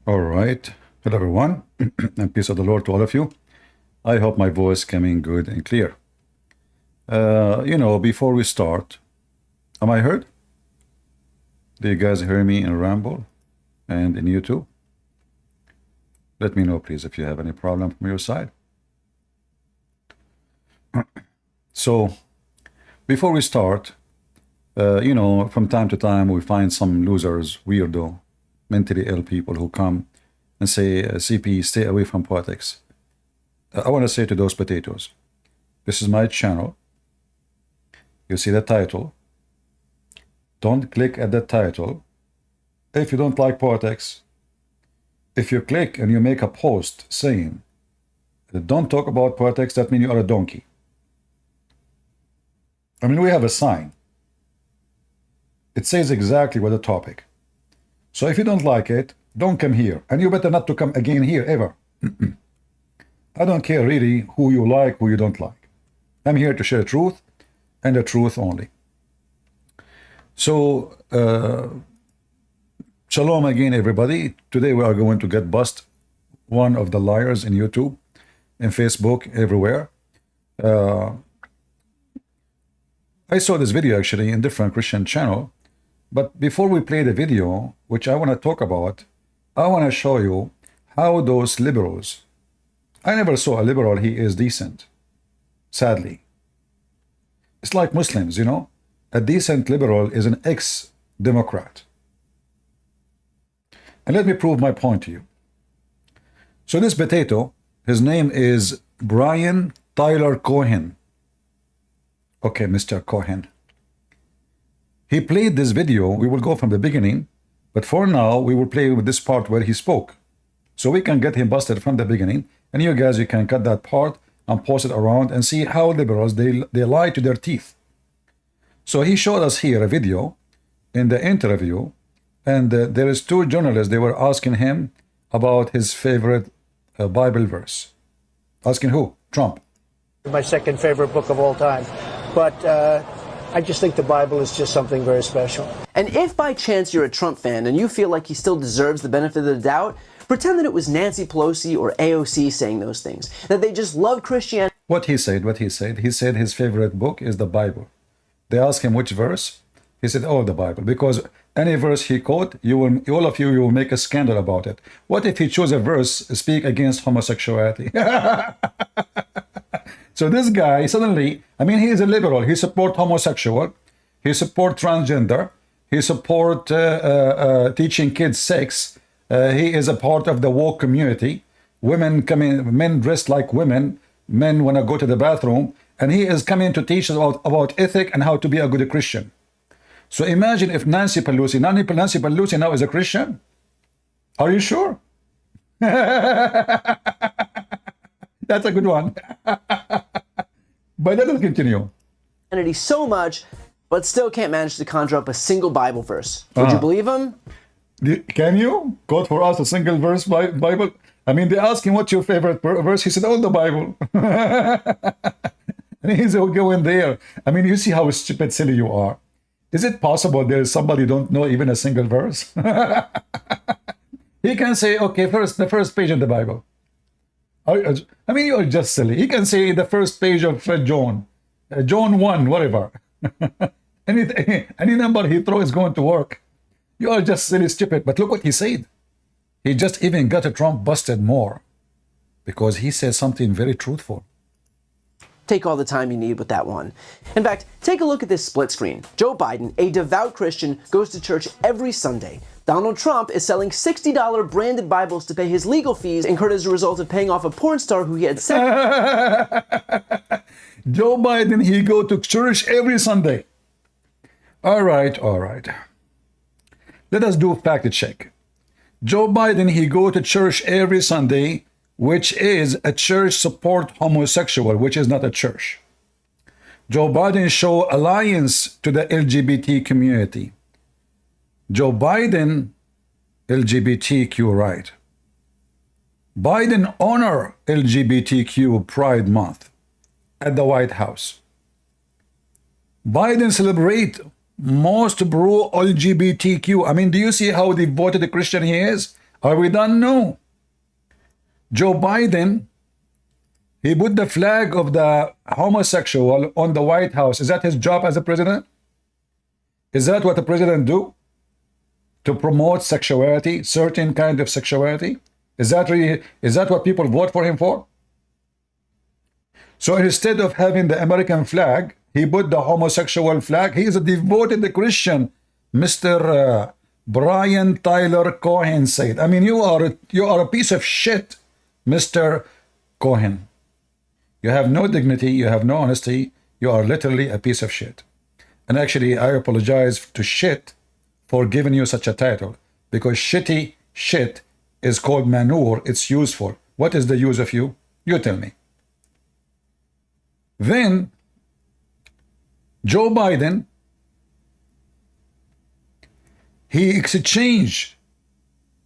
All right. Hello, everyone, and peace of the Lord to all of you. I hope my voice coming good and clear. Before we start, am I heard? Do you guys hear me in Ramble and in YouTube? Let me know, please, if you have any problem from your side. So, before we start, from time to time we find some losers, weirdo, mentally ill people who come and say, CP, stay away from politics. I want to say to those potatoes, this is my channel. You see the title. Don't click at the title if you don't like politics. If you click and you make a post saying, don't talk about politics, that means you are a donkey. I mean, we have a sign. It says exactly what the topic. So if you don't like it, don't come here. And you better not to come again here, ever. I don't care really who you like, who you don't like. I'm here to share truth and the truth only. So, shalom again, everybody. Today we are going to get bust one of the liars in YouTube, in Facebook, everywhere. I saw this video actually in different Christian channel. But before we play the video, which I want to talk about, I want to show you how those liberals, I never saw a liberal, he is decent, sadly. It's like Muslims, a decent liberal is an ex-democrat. And let me prove my point to you. So this potato, his name is Brian Tyler Cohen. Okay, Mr. Cohen. He played this video. We will go from the beginning, but for now we will play with this part where he spoke, so we can get him busted from the beginning, and you guys, you can cut that part and post it around and see how liberals, they lie to their teeth. So he showed us here a video in the interview, and there is two journalists, they were asking him about his favorite Bible verse. Asking who? Trump. My second favorite book of all time, but I just think the Bible is just something very special. And if by chance you're a Trump fan and you feel like he still deserves the benefit of the doubt, pretend that it was Nancy Pelosi or AOC saying those things, that they just love Christianity. What he said, he said his favorite book is the Bible. They asked him which verse. He said, oh, the Bible, because any verse he quote, all of you will make a scandal about it. What if he chose a verse speak against homosexuality? So this guy suddenly, I mean, he is a liberal. He support homosexual. He support transgender. He support teaching kids sex. He is a part of the woke community. Women coming, men dressed like women. Men want to go to the bathroom. And he is coming to teach us about ethic and how to be a good Christian. So imagine if Nancy Pelosi now is a Christian. Are you sure? That's a good one. But let us continue. So much, but still can't manage to conjure up a single Bible verse. Would you believe him? Can you quote for us a single verse Bible? I mean, they asked him what's your favorite verse. He said, oh, the Bible. And he's going there. I mean, you see how stupid, silly you are. Is it possible there is somebody who don't know even a single verse? He can say, okay, the first page of the Bible. I mean, you're just silly. He can say the first page of John 1, whatever. any number he throws is going to work. You are just silly, stupid. But look what he said. He just even got Trump busted more because he said something very truthful. Take all the time you need with that one. In fact, take a look at this split screen. Joe Biden, a devout Christian, goes to church every Sunday. Donald Trump is selling $60 branded Bibles to pay his legal fees incurred as a result of paying off a porn star who he had sex. Joe Biden, he go to church every Sunday. All right. Let us do a fact check. Joe Biden, he go to church every Sunday, which is a church support homosexual, which is not a church. Joe Biden show alliance to the LGBT community. Joe Biden, LGBTQ right. Biden honor LGBTQ Pride Month at the White House. Biden celebrate most pro-LGBTQ. I mean, do you see how devoted a Christian he is? Are we done? No. Joe Biden, he put the flag of the homosexual on the White House. Is that his job as a president? Is that what the president do? To promote sexuality, certain kind of sexuality? Is that what people vote for him for? So instead of having the American flag, he put the homosexual flag. He is a devoted Christian, Mr. Brian Tyler Cohen said. I mean, you are a piece of shit, Mr. Cohen. You have no dignity, you have no honesty, you are literally a piece of shit. And actually, I apologize to shit for giving you such a title, because shitty shit is called manure, it's useful. What is the use of you? You tell me. Then, Joe Biden, he exchanged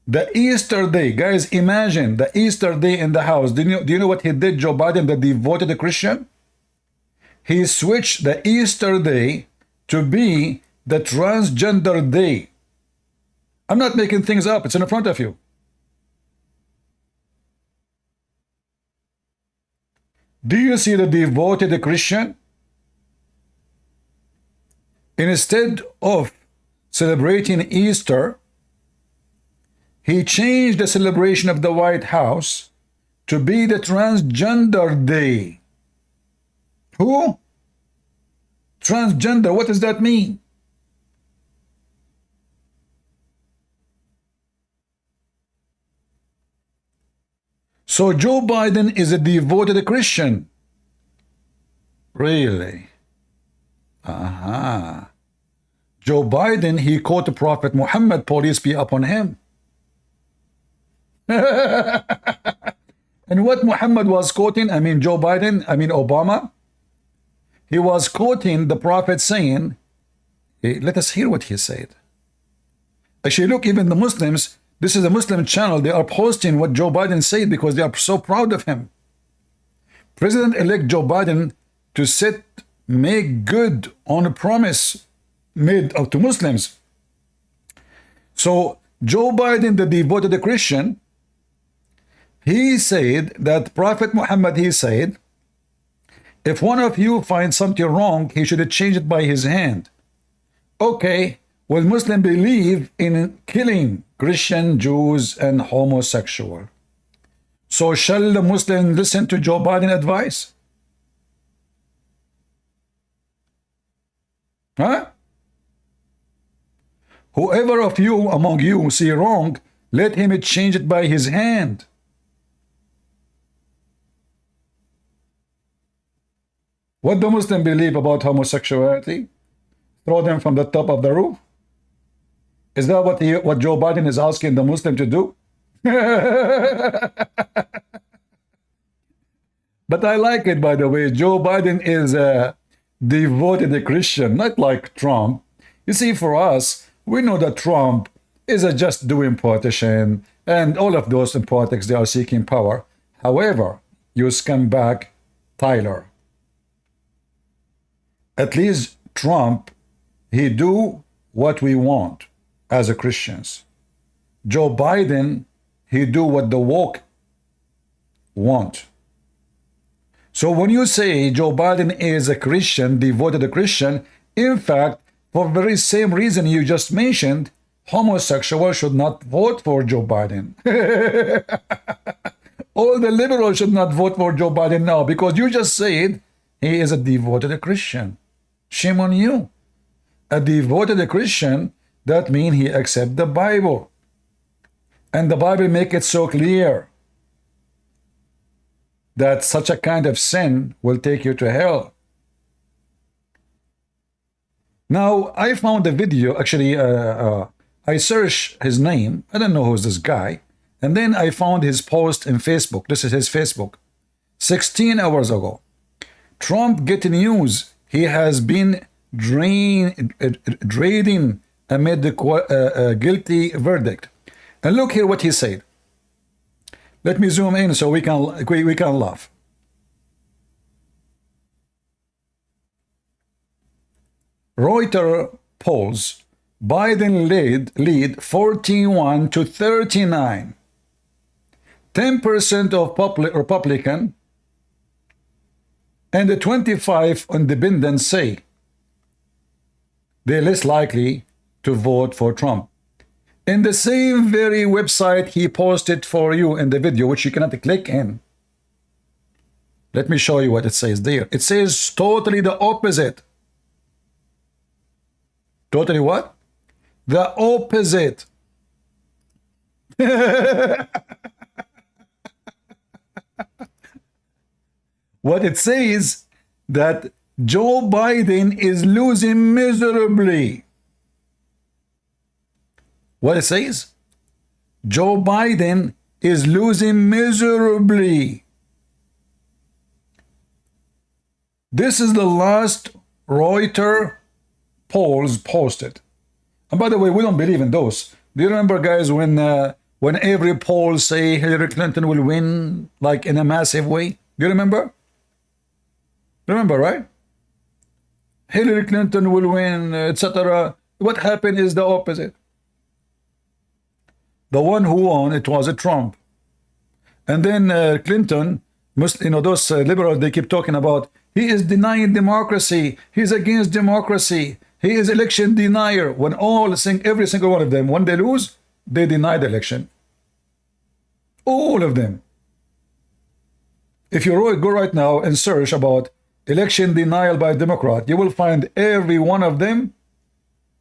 the Easter day. Guys, imagine the Easter day in the house. Do you know what he did, Joe Biden, the devoted Christian? He switched the Easter day to be the transgender day. I'm not making things up. It's in front of you. Do you see the devoted Christian? Instead of celebrating Easter, he changed the celebration of the White House to be the transgender day. Who? Transgender, what does that mean? So Joe Biden is a devoted Christian. Really? Aha. Joe Biden, he quoted Prophet Muhammad, peace be upon him. And what Muhammad was quoting, Joe Biden, Obama, he was quoting the Prophet saying, let us hear what he said. Actually, look, even the Muslims, this is a Muslim channel, they are posting what Joe Biden said because they are so proud of him. President-elect Joe Biden to make good on a promise made to Muslims. So Joe Biden, the devoted Christian, he said that Prophet Muhammad, he said, if one of you finds something wrong, he should change it by his hand. Okay, well, Muslims believe in killing Christian, Jews, and homosexual. So shall the Muslim listen to Joe Biden's advice? Huh? Whoever of you among you see wrong, let him change it by his hand. What do Muslims believe about homosexuality? Throw them from the top of the roof? Is that what Joe Biden is asking the Muslim to do? But I like it, by the way. Joe Biden is a devoted Christian, not like Trump. You see, for us, we know that Trump is just doing politician, and all of those in politics, they are seeking power. However, you scumbag Tyler. At least Trump, he do what we want as a Christians. Joe Biden, he do what the woke want. So when you say Joe Biden is a Christian, devoted Christian, in fact, for the very same reason you just mentioned, homosexuals should not vote for Joe Biden. All the liberals should not vote for Joe Biden now because you just said he is a devoted Christian. Shame on you. A devoted Christian, that means he accepts the Bible. And the Bible make it so clear that such a kind of sin will take you to hell. Now, I found a video, actually, I searched his name. I don't know who's this guy. And then I found his post in Facebook. This is his Facebook. 16 hours ago. Trump get news. He has been drained amid the guilty verdict. And look here what he said. Let me zoom in so we can laugh. Reuters polls Biden lead 41 to 39. 10% of Republican and the 25 independents say they're less likely to vote for Trump. In the same very website he posted for you in the video, which you cannot click in. Let me show you what it says there. It says totally the opposite. Totally what? The opposite. What it says that Joe Biden is losing miserably. What it says? Joe Biden is losing miserably. This is the last Reuters polls posted. And by the way, we don't believe in those. Do you remember, guys, when every poll say Hillary Clinton will win, like in a massive way? Do you remember? Remember, right? Hillary Clinton will win, etc. What happened is the opposite. The one who won, it was a Trump. And then Clinton, those liberals, they keep talking about, he is denying democracy. He's against democracy. He is election denier. When every single one of them, when they lose, they deny the election. All of them. If you go right now and search about election denial by Democrat, you will find every one of them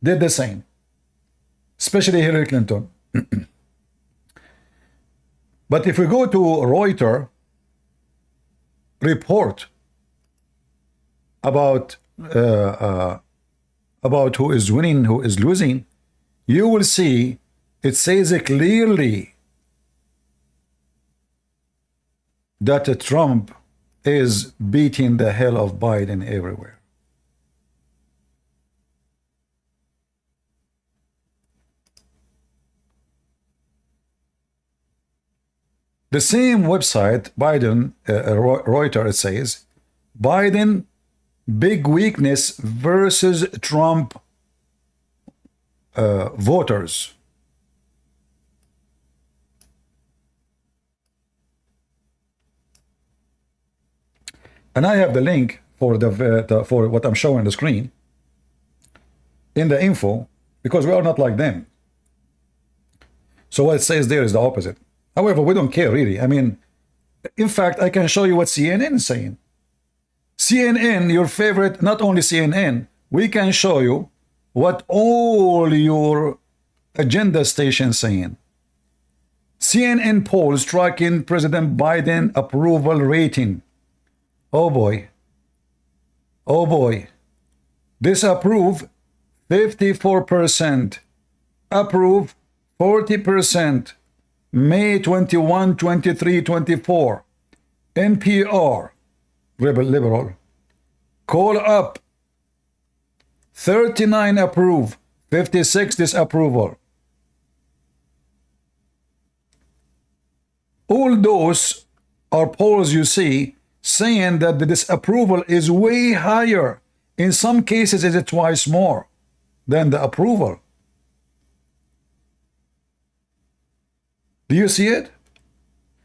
did the same. Especially Hillary Clinton. But if we go to Reuters report about who is winning, who is losing, you will see it says clearly that Trump is beating the hell of Biden everywhere. The same website, Reuters, it says, Biden big weakness versus Trump voters. And I have the link for for what I'm showing on the screen in the info, because we are not like them. So what it says there is the opposite. However, we don't care really. I mean, in fact, I can show you what CNN is saying. CNN, your favorite, not only CNN, we can show you what all your agenda stations saying. CNN polls tracking President Biden approval rating. Oh boy. Oh boy. Disapprove 54%. Approve 40%. May 21, 23, 24. NPR. Liberal. Call up. 39 approve. 56 disapproval. All those are polls you see saying that the disapproval is way higher. In some cases, it is twice more than the approval. Do you see it?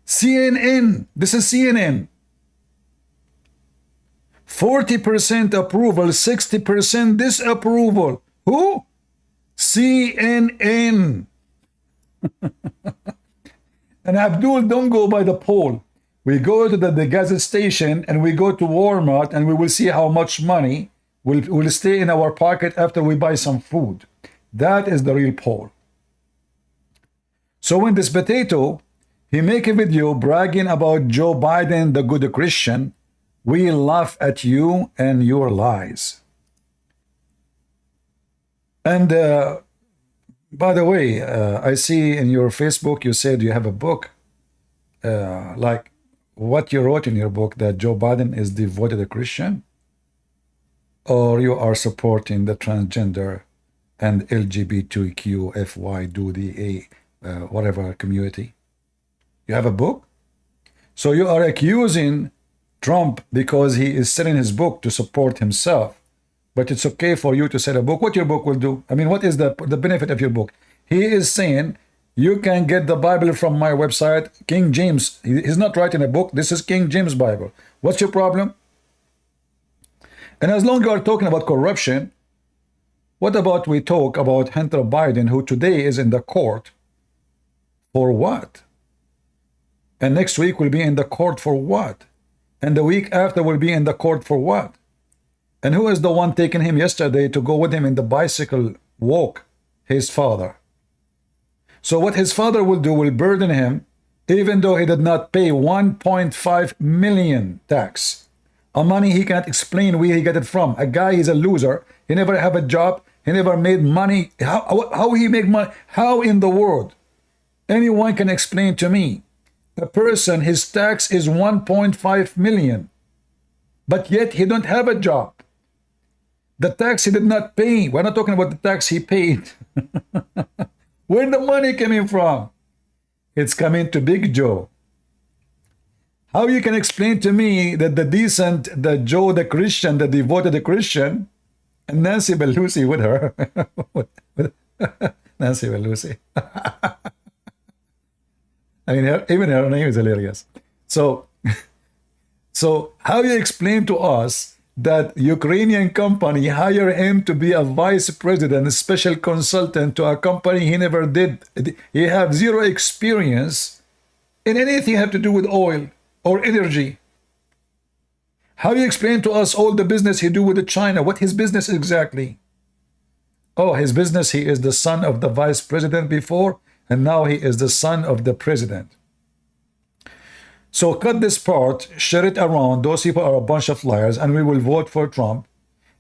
CNN. This is CNN. 40% approval, 60% disapproval. Who? CNN. And Abdul, don't go by the poll. We go to the gas station and we go to Walmart and we will see how much money will stay in our pocket after we buy some food. That is the real poll. So when this potato, he make a video bragging about Joe Biden, the good Christian, we laugh at you and your lies. And by the way, I see in your Facebook you said you have a book, like what you wrote in your book, that Joe Biden is devoted Christian, or you are supporting the transgender and LGBTQFY do the whatever community. You have a book? So you are accusing Trump because he is selling his book to support himself, but it's okay for you to sell a book. What your book will do? I mean, what is the benefit of your book? He is saying, you can get the Bible from my website, King James. He's not writing a book. This is King James Bible. What's your problem? And as long as you are talking about corruption, what about we talk about Hunter Biden, who today is in the court for what? And next week will be in the court for what? And the week after will be in the court for what? And who is the one taking him yesterday to go with him in the bicycle walk? His father. So what his father will do will burden him, even though he did not pay 1.5 million tax. A money he cannot explain where he got it from. A guy is a loser. He never have a job. He never made money. How he make money? How in the world? Anyone can explain to me. A person, his tax is 1.5 million. But yet he don't have a job. The tax he did not pay. We're not talking about the tax he paid. Where the money coming from? It's coming to Big Joe. How you can explain to me that the decent, the Joe the Christian, the devoted Christian, and Nancy Pelosi with her, Nancy Pelosi. I mean, even her name is hilarious. So how you explain to us that Ukrainian company hire him to be a vice president, a special consultant to a company he never did? He have zero experience in anything have to do with oil or energy. How you explain to us all the business he do with China? What his business exactly? Oh, his business, he is the son of the vice president before, and now he is the son of the president. So cut this part, share it around. Those people are a bunch of liars, and we will vote for Trump.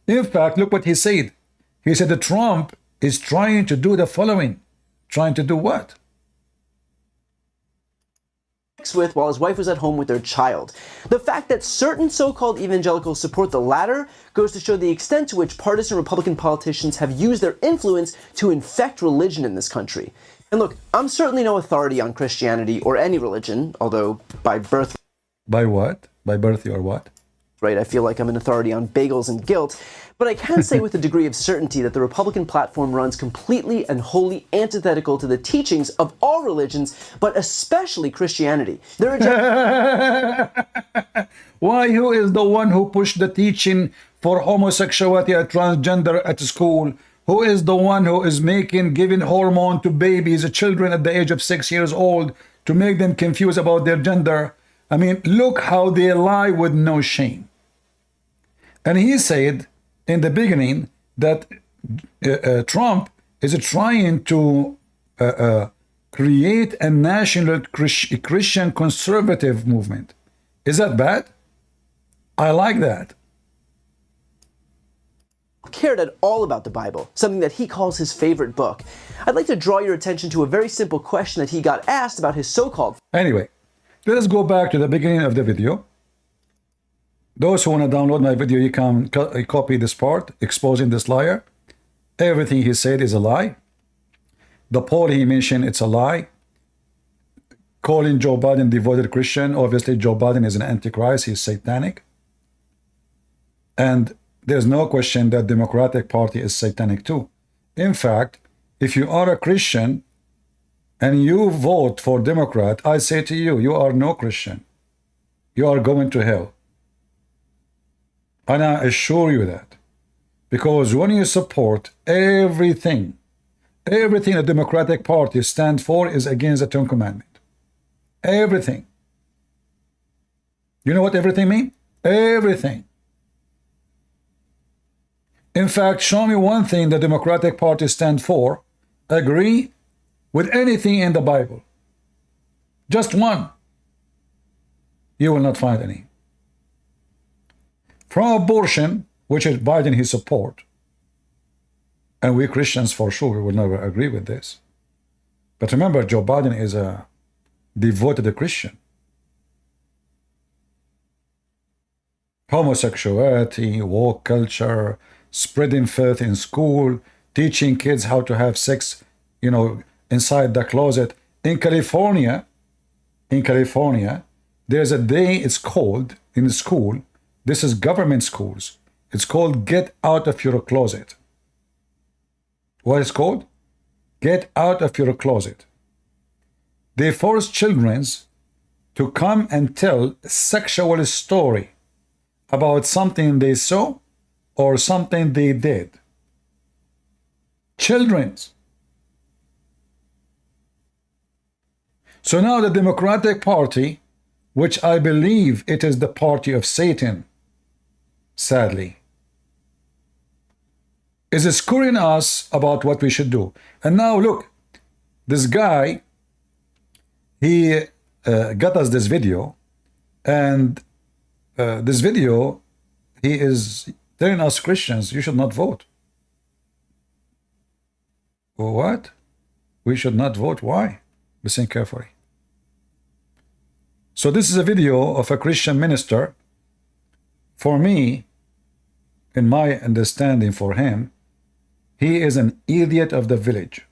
In fact, look what he said. He said that Trump is trying to do the following. Trying to do what? With while his wife was at home with their child. The fact that certain so-called evangelicals support the latter goes to show the extent to which partisan Republican politicians have used their influence to infect religion in this country. And look, I'm certainly no authority on Christianity or any religion, although by birth... By what? By birth you are what? Right, I feel like I'm an authority on bagels and guilt, but I can say with a degree of certainty that the Republican platform runs completely and wholly antithetical to the teachings of all religions, but especially Christianity. Their agenda... Why, who is the one who pushed the teaching for homosexuality and transgender at school? Who is the one who is giving hormone to babies, children at the age of 6 years old to make them confused about their gender? I mean, look how they lie with no shame. And he said in the beginning that Trump is trying to create a national Christian conservative movement. Is that bad? I like that. Cared at all about the Bible, something that he calls his favorite book. I'd like to draw your attention to a very simple question that he got asked about his so-called... Anyway, let us go back to the beginning of the video. Those who want to download my video, you can copy this part, exposing this liar. Everything he said is a lie. The poll he mentioned, it's a lie. Calling Joe Biden devoted Christian. Obviously, Joe Biden is an antichrist. He's satanic. And there's no question that Democratic Party is satanic too. In fact, if you are a Christian and you vote for Democrat, I say to you, you are no Christian. You are going to hell. And I assure you that. Because when you support everything the Democratic Party stands for is against the Ten Commandments. Everything. You know what everything means? Everything. In fact, show me one thing the Democratic Party stands for, agree with anything in the Bible. Just one. You will not find any. From abortion, which is Biden his support, and we Christians for sure will never agree with this. But remember, Joe Biden is a devoted Christian. Homosexuality, woke culture, spreading faith in school, teaching kids how to have sex, inside the closet. In California, there's a day it's called in school. This is government schools. It's called Get Out of Your Closet. What is called? Get Out of Your Closet. They force children to come and tell a sexual story about something they saw or something they did. Children. So now the Democratic Party, which I believe it is the party of Satan, sadly, is screwing us about what we should do. And now look, this guy, he got us this video, and this video, he is telling us Christians, you should not vote. What? We should not vote? Why? Listen carefully. So this is a video of a Christian minister. For me, in my understanding for him, he is an idiot of the village.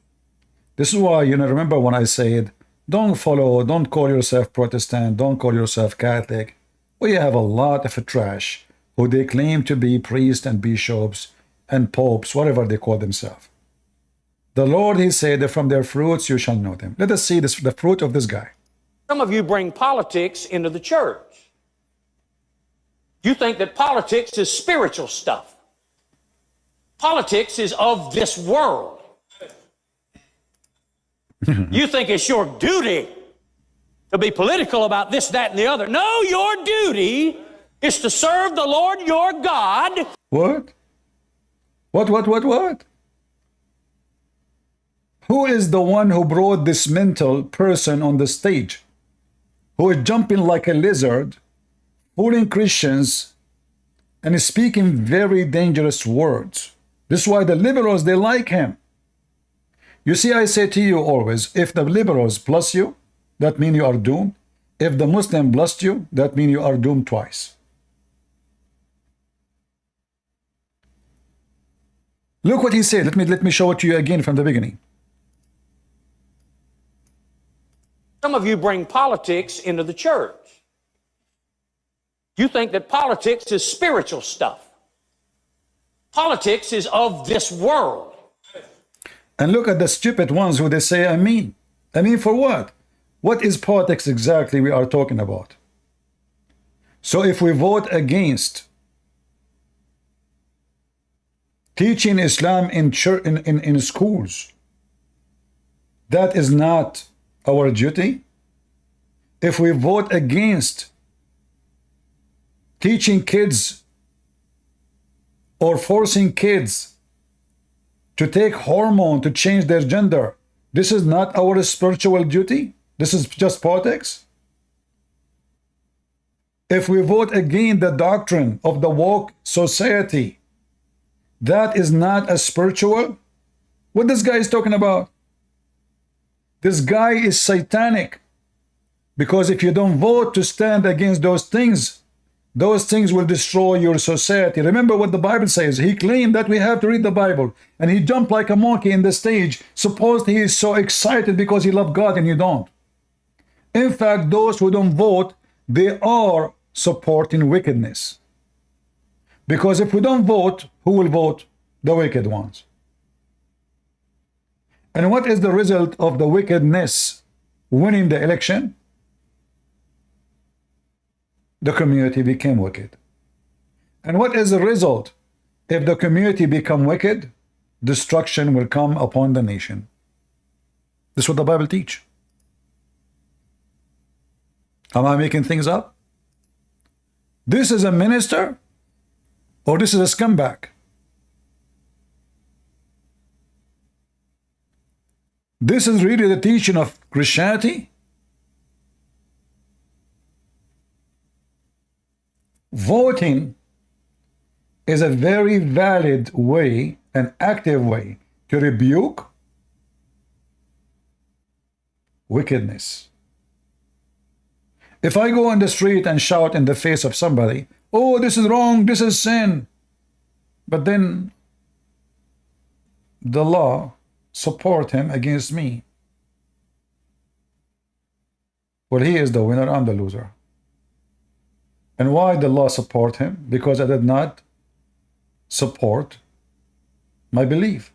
This is why, remember when I said, don't call yourself Protestant, don't call yourself Catholic. We have a lot of trash who they claim to be priests and bishops and popes, whatever they call themselves. The Lord, he said, that from their fruits you shall know them. Let us see the fruit of this guy. Some of you bring politics into the church. You think that politics is spiritual stuff. Politics is of this world. You think it's your duty to be political about this, that, and the other. No, your duty is to serve the Lord your God. What? What? Who is the one who brought this mental person on the stage? Who is jumping like a lizard, fooling Christians, and is speaking very dangerous words. This is why the liberals, they like him. You see, I say to you always, if the liberals bless you, that means you are doomed. If the Muslim blessed you, that means you are doomed twice. Look what he said. Let me show it to you again from the beginning. Some of you bring politics into the church. You think that politics is spiritual stuff. Politics is of this world. And look at the stupid ones who they say, I mean for what? What is politics exactly we are talking about? So if we vote against teaching Islam in church, in schools, that is not our duty. If we vote against teaching kids or forcing kids to take hormone to change their gender, this is not our spiritual duty. This is just politics. If we vote against the doctrine of the woke society, that is not a spiritual. What this guy is talking about? This guy is satanic. Because if you don't vote to stand against those things will destroy your society. Remember what the Bible says. He claimed that we have to read the Bible. And he jumped like a monkey in the stage. Suppose he is so excited because he loved God and you don't. In fact, those who don't vote, they are supporting wickedness. Because if we don't vote, who will vote? The wicked ones. And what is the result of the wickedness winning the election? The community became wicked. And what is the result? If the community become wicked, destruction will come upon the nation. This is what the Bible teaches. Am I making things up? This is a minister or this is a scumbag? This is really the teaching of Christianity? Voting is a very valid way, an active way to rebuke wickedness. If I go on the street and shout in the face of somebody, oh, this is wrong, this is sin, but then the law support him against me, well, he is the winner, I'm the loser. And why the law support him? Because I did not support my belief.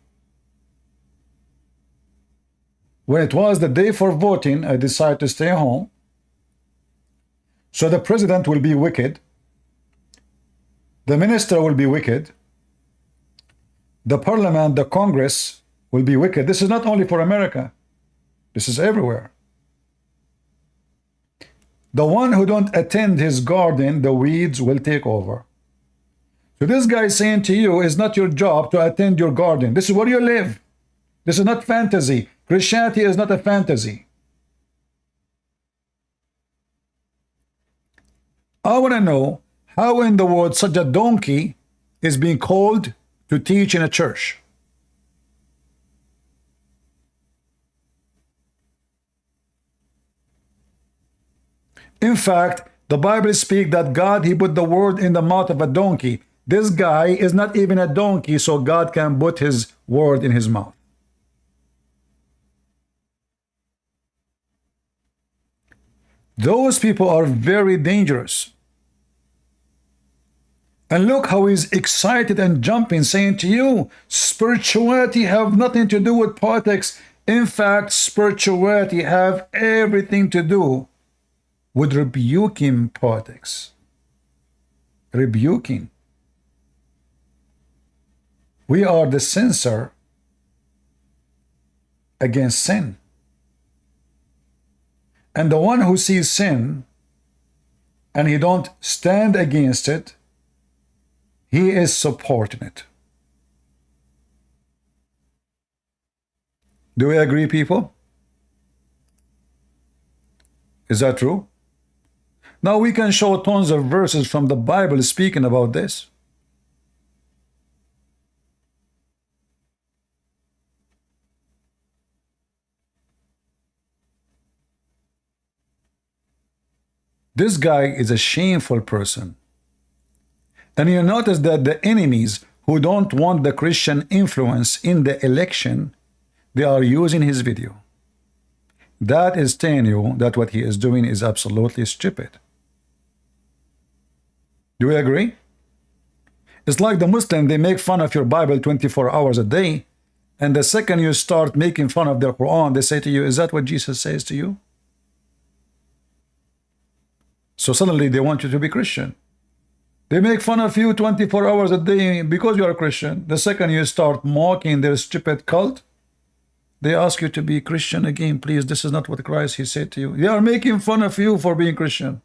When it was the day for voting, I decided to stay home. So the president will be wicked. The minister will be wicked. The parliament, the Congress will be wicked. This is not only for America. This is everywhere. The one who don't attend his garden, the weeds will take over. So this guy is saying to you, it's not your job to attend your garden. This is where you live. This is not fantasy. Christianity is not a fantasy. I want to know how in the world such a donkey is being called to teach in a church. In fact, the Bible speaks that God, he put the word in the mouth of a donkey. This guy is not even a donkey, so God can put his word in his mouth. Those people are very dangerous. And look how he's excited and jumping, saying to you, spirituality have nothing to do with politics. In fact, spirituality have everything to do with rebuking politics. Rebuking. We are the censor against sin. And the one who sees sin and he don't stand against it, he is supporting it. Do we agree, people? Is that true? Now we can show tons of verses from the Bible speaking about this. This guy is a shameful person. And you notice that the enemies who don't want the Christian influence in the election, they are using his video. That is telling you that what he is doing is absolutely stupid. Do we agree? It's like the Muslim, they make fun of your Bible 24 hours a day, and the second you start making fun of their Quran, they say to you, is that what Jesus says to you? So suddenly they want you to be Christian. They make fun of you 24 hours a day because you are a Christian. The second you start mocking their stupid cult, they ask you to be Christian again. Please, this is not what Christ he said to you. They are making fun of you for being Christian.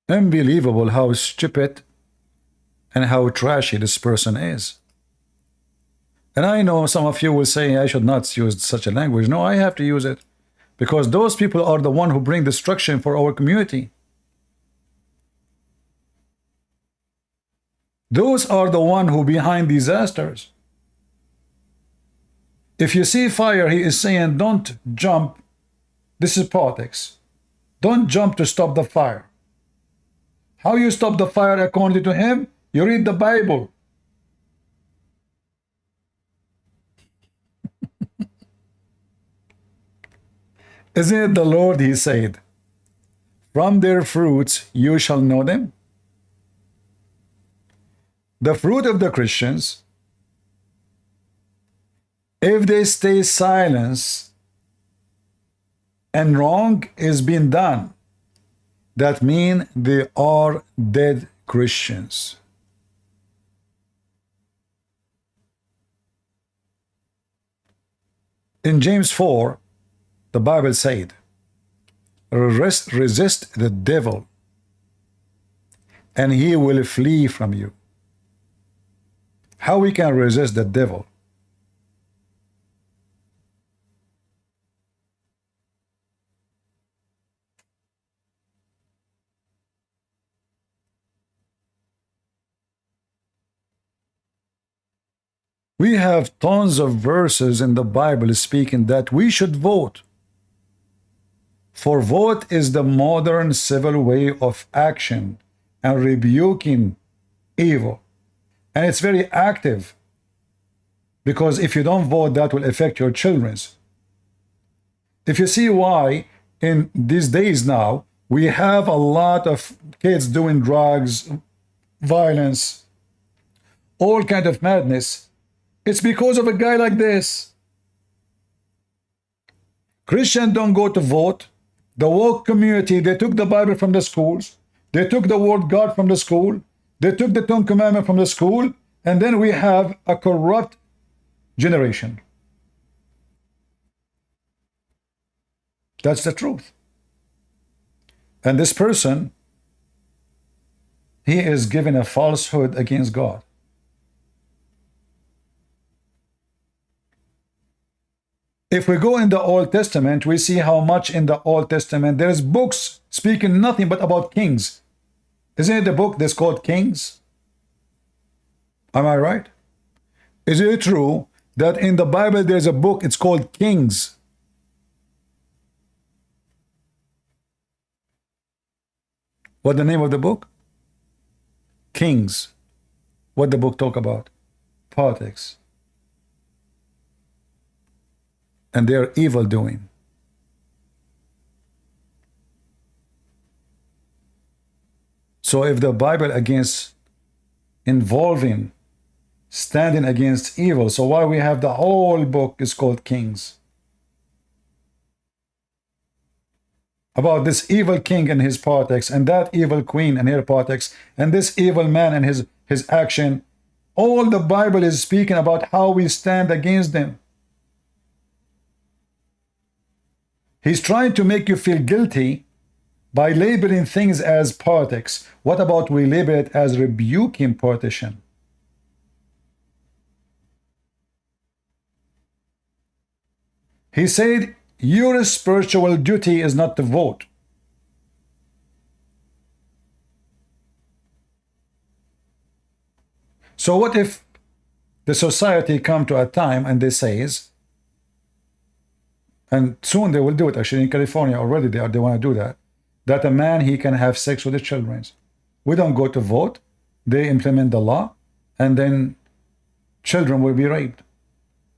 Unbelievable how stupid and how trashy this person is. And I know some of you will say I should not use such a language. No, I have to use it because those people are the one who bring destruction for our community. Those are the one who behind disasters. If you see fire, he is saying don't jump. This is politics. Don't jump to stop the fire. How you stop the fire according to him? You read the Bible. Isn't it the Lord, he said, from their fruits you shall know them? The fruit of the Christians, if they stay silent and wrong is being done, that means they are dead Christians. In James 4, the Bible said, resist the devil, and he will flee from you. How we can resist the devil? We have tons of verses in the Bible speaking that we should vote. For vote is the modern civil way of action and rebuking evil. And it's very active, because if you don't vote, that will affect your children's. If you see why in these days now, we have a lot of kids doing drugs, violence, all kind of madness, it's because of a guy like this. Christians don't go to vote. The woke community, they took the Bible from the schools. They took the word God from the school. They took the Ten Commandments from the school. And then we have a corrupt generation. That's the truth. And this person, he is given a falsehood against God. If we go in the Old Testament, we see how much in the Old Testament there is books speaking nothing but about kings. Isn't it the book that's called Kings? Am I right? Is it true that in the Bible there's a book, it's called Kings? What the name of the book? Kings. What the book talk about? Politics. And their evil doing. So if the Bible against involving, standing against evil, so why we have the whole book is called Kings? About this evil king and his politics, and that evil queen and her politics, and this evil man and his action. All the Bible is speaking about how we stand against them. He's trying to make you feel guilty by labeling things as politics. What about we label it as rebuking politician? He said, your spiritual duty is not to vote. So what if the society come to a time and they says, and soon they will do it, actually in California already they want to do that, that a man, he can have sex with his children. We don't go to vote, they implement the law, and then children will be raped.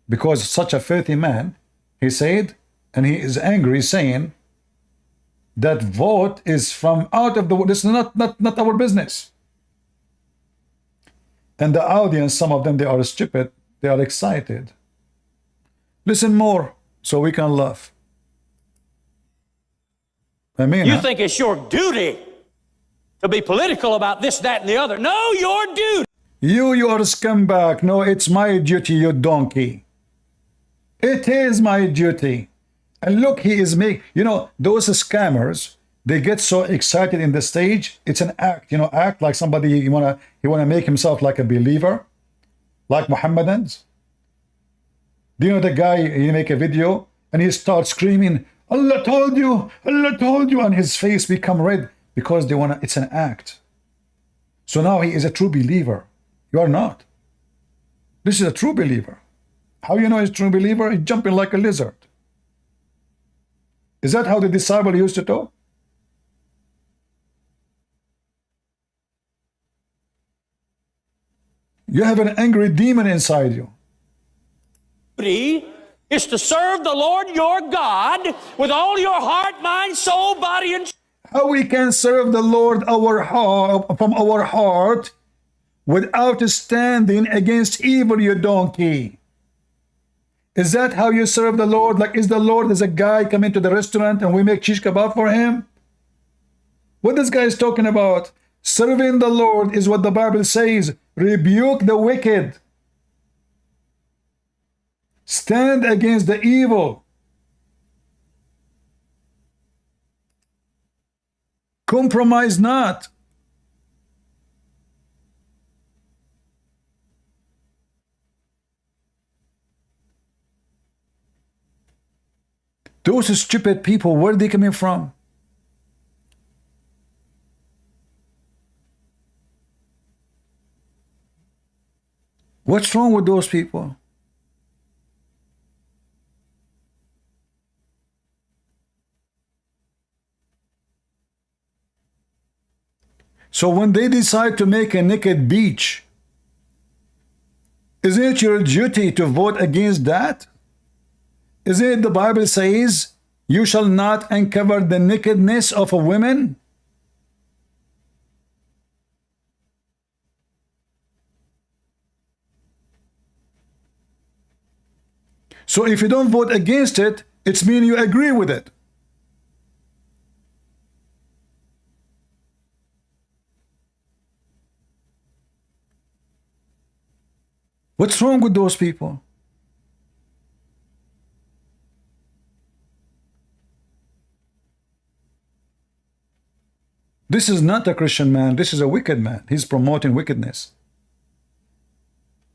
Because such a filthy man, he said, and he is angry, saying that vote is from out of the world. This is not our business. And the audience, some of them, they are stupid. They are excited. Listen more so we can laugh. I mean, You think it's your duty to be political about this, that, and the other. No, your duty. You are a scumbag. No, it's my duty, you donkey. It is my duty. And look, he is those scammers, they get so excited in the stage. It's an act, act like somebody, he wanna make himself like a believer, like Mohammedans. Do you know the guy, he make a video and he starts screaming, Allah told you, and his face become red because it's an act. So now he is a true believer. You are not. This is a true believer. How you know he's a true believer? He's jumping like a lizard. Is that how the disciple used to talk? You have an angry demon inside you. Duty is to serve the Lord your God with all your heart, mind, soul, body, and How we can serve the Lord from our heart without standing against evil, you donkey? Is that how you serve the Lord? Like, is the Lord as a guy come into the restaurant and we make shish kebab for him? What this guy is talking about? Serving the Lord is what the Bible says. Rebuke the wicked. Stand against the evil. Compromise not. Those stupid people, where are they coming from? What's wrong with those people? So when they decide to make a naked beach, isn't it your duty to vote against that? Isn't it the Bible says, you shall not uncover the nakedness of a woman? So if you don't vote against it, it's mean you agree with it. What's wrong with those people? This is not a Christian man. This is a wicked man. He's promoting wickedness.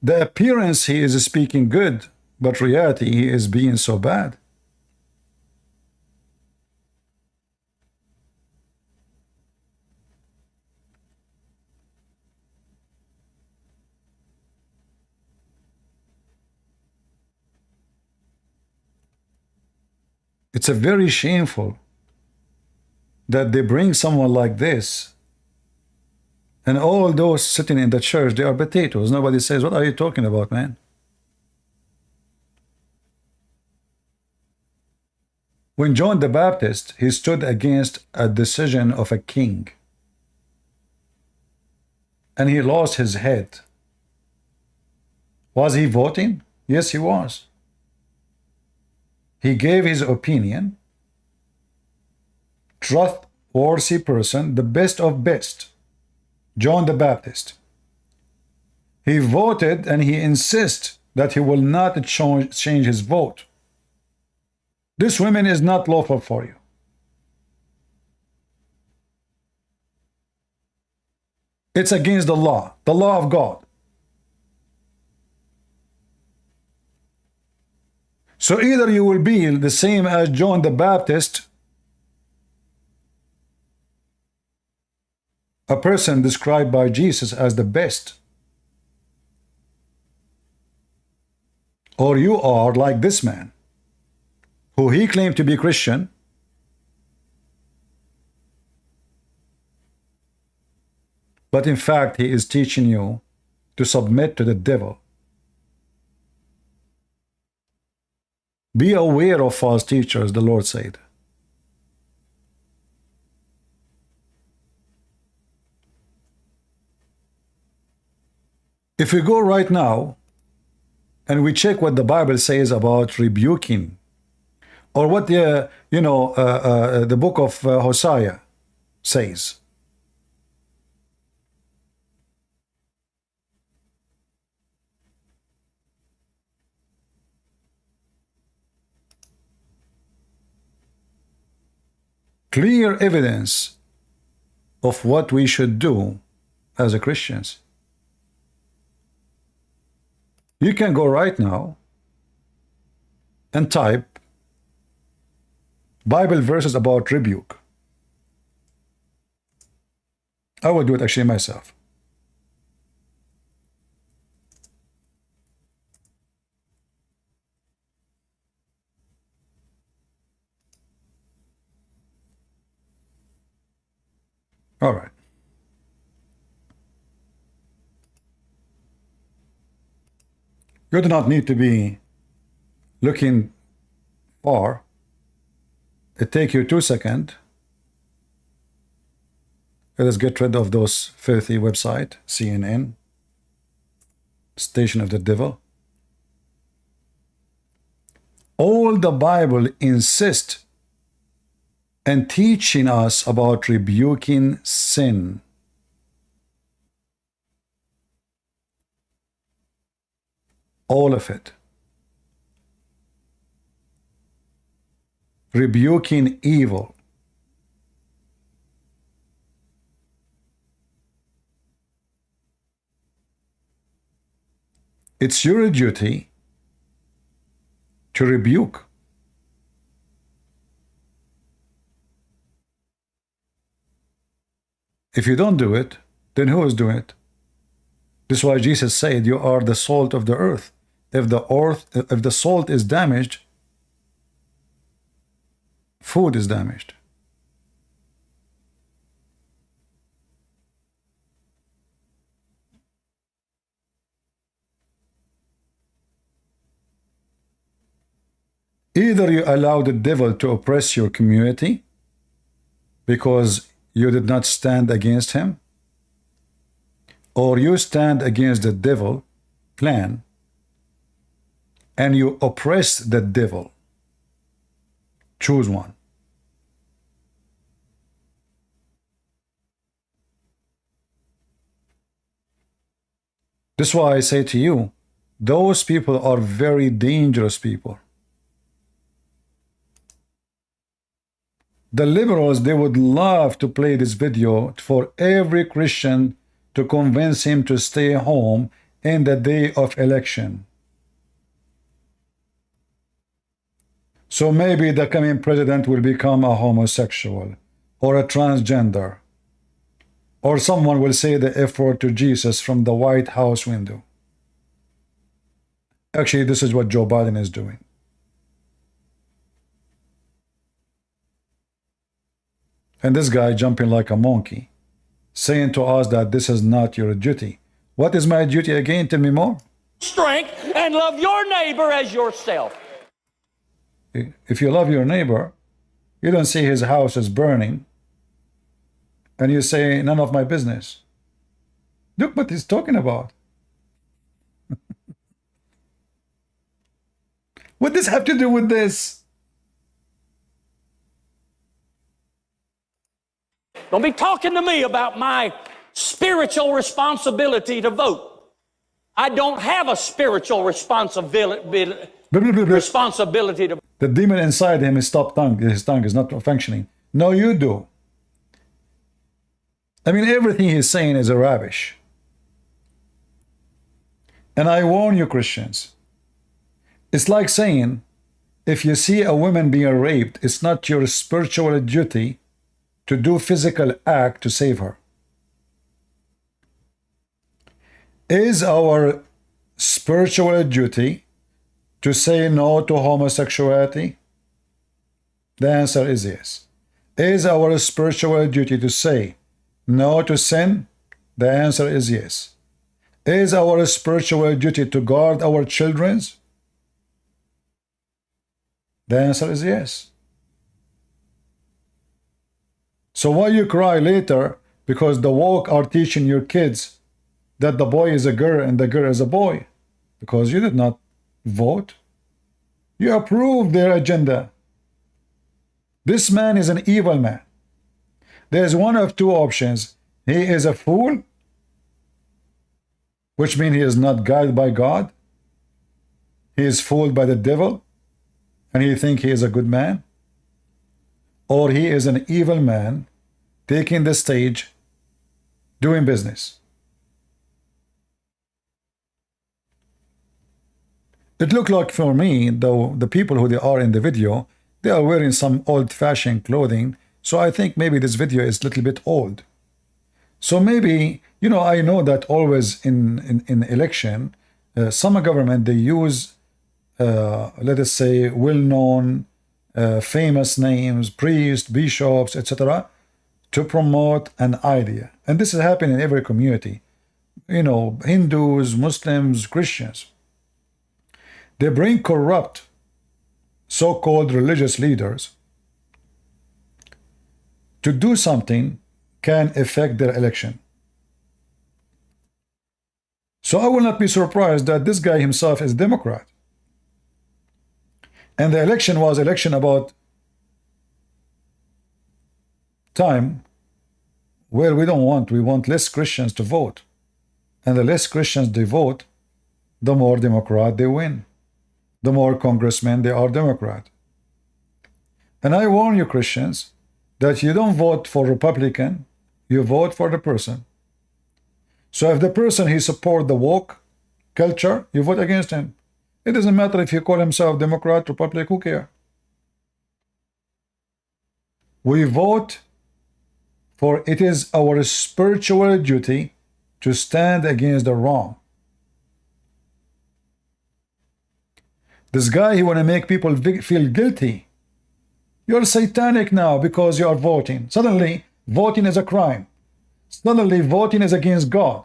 The appearance he is speaking good, but reality he is being so bad. It's a very shameful that they bring someone like this, and all those sitting in the church, they are potatoes. Nobody says, what are you talking about, man? When John the Baptist, he stood against a decision of a king, and he lost his head. Was he voting? Yes, he was. He gave his opinion. Trustworthy person, the best of best, John the Baptist. He voted and he insists that he will not change his vote. This woman is not lawful for you. It's against the law of God. So either you will be the same as John the Baptist, a person described by Jesus as the best, or you are like this man, who he claimed to be Christian, but in fact he is teaching you to submit to the devil. Be aware of false teachers, the Lord said. If we go right now and we check what the Bible says about rebuking, or what the the book of Hosea says. Clear evidence of what we should do as a Christians. You can go right now and type Bible verses about rebuke. I will do it actually myself. All right. You do not need to be looking far. It takes you 2 seconds. Let us get rid of those filthy websites, CNN, Station of the Devil. All the Bible insists and teaching us about rebuking sin. All of it. Rebuking evil. It's your duty to rebuke. If you don't do it, then who is doing it? This is why Jesus said, you are the salt of the earth. If the salt is damaged, food is damaged. Either you allow the devil to oppress your community because you did not stand against him, or you stand against the devil plan and you oppress the devil. Choose one. This is why I say to you, those people are very dangerous people. The liberals, they would love to play this video for every Christian to convince him to stay home in the day of election. So maybe the coming president will become a homosexual or a transgender, or someone will say the F word to Jesus from the White House window. Actually, this is what Joe Biden is doing. And this guy jumping like a monkey, saying to us that this is not your duty. What is my duty again? Tell me more. Strength and love your neighbor as yourself. If you love your neighbor, you don't see his house is burning, and you say, none of my business. Look what he's talking about. What does this have to do with this? Don't be talking to me about my spiritual responsibility to vote. I don't have a spiritual responsibility to. The demon inside him is stopped tongue. His tongue is not functioning. No, you do. I mean, everything he's saying is a rubbish. And I warn you, Christians. It's like saying, if you see a woman being raped, it's not your spiritual duty to do physical act to save her. Is our spiritual duty to say no to homosexuality? The answer is yes. Is our spiritual duty to say no to sin? The answer is yes. Is our spiritual duty to guard our children? The answer is yes. So why you cry later because the woke are teaching your kids that the boy is a girl and the girl is a boy? Because you did not vote. You approved their agenda. This man is an evil man. There's one of two options. He is a fool, which means he is not guided by God. He is fooled by the devil, and he thinks he is a good man. Or he is an evil man taking the stage, doing business. It looked like for me, though, the people who they are in the video, they are wearing some old-fashioned clothing, so I think maybe this video is a little bit old. So maybe, you know, I know that always in election, some government, they use, let us say, well-known, famous names, priests, bishops, etc., to promote an idea. And this is happening in every community. You know, Hindus, Muslims, Christians. They bring corrupt, so-called religious leaders to do something can affect their election. So I will not be surprised that this guy himself is Democrat. And the election was election about time where we want less Christians to vote. And the less Christians they vote, the more Democrat they win. The more congressmen they are Democrat. And I warn you, Christians, that you don't vote for Republican, you vote for the person. So if the person he support the woke culture, you vote against him. It doesn't matter if he call himself Democrat, Republican, who cares? We vote for it is our spiritual duty to stand against the wrong. This guy, he want to make people feel guilty. You're satanic now because you are voting. Suddenly, voting is a crime. Suddenly, voting is against God.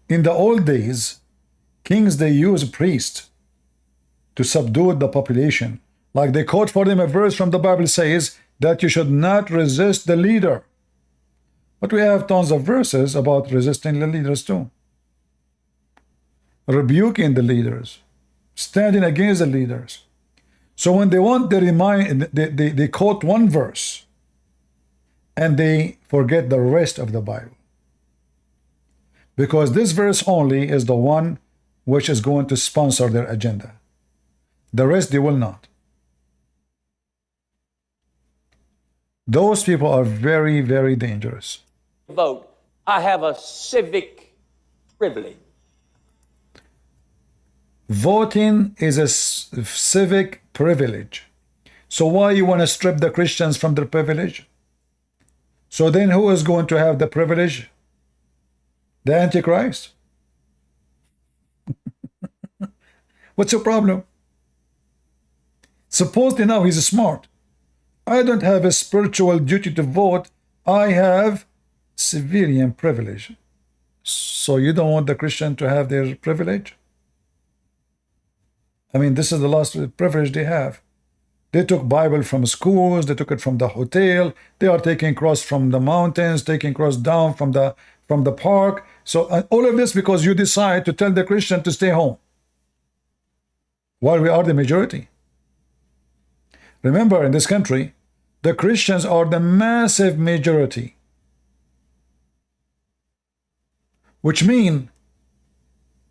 In the old days, Kings, they use priests to subdue the population. Like they quote for them a verse from the Bible says that you should not resist the leader. But we have tons of verses about resisting the leaders too. Rebuking the leaders. Standing against the leaders. So when they want, they quote one verse and they forget the rest of the Bible. Because this verse only is the one which is going to sponsor their agenda. The rest they will not. Those people are very, very dangerous. Vote. I have a civic privilege. Voting is a civic privilege. So why you want to strip the Christians from their privilege? So then who is going to have the privilege? The Antichrist? What's your problem? Supposedly now he's smart. I don't have a spiritual duty to vote. I have civilian privilege. So you don't want the Christian to have their privilege? I mean, this is the last privilege they have. They took Bible from schools, they took it from the hotel, they are taking cross from the mountains, taking cross down from the park. So all of this because you decide to tell the Christian to stay home. While we are the majority. Remember, in this country, the Christians are the massive majority. Which means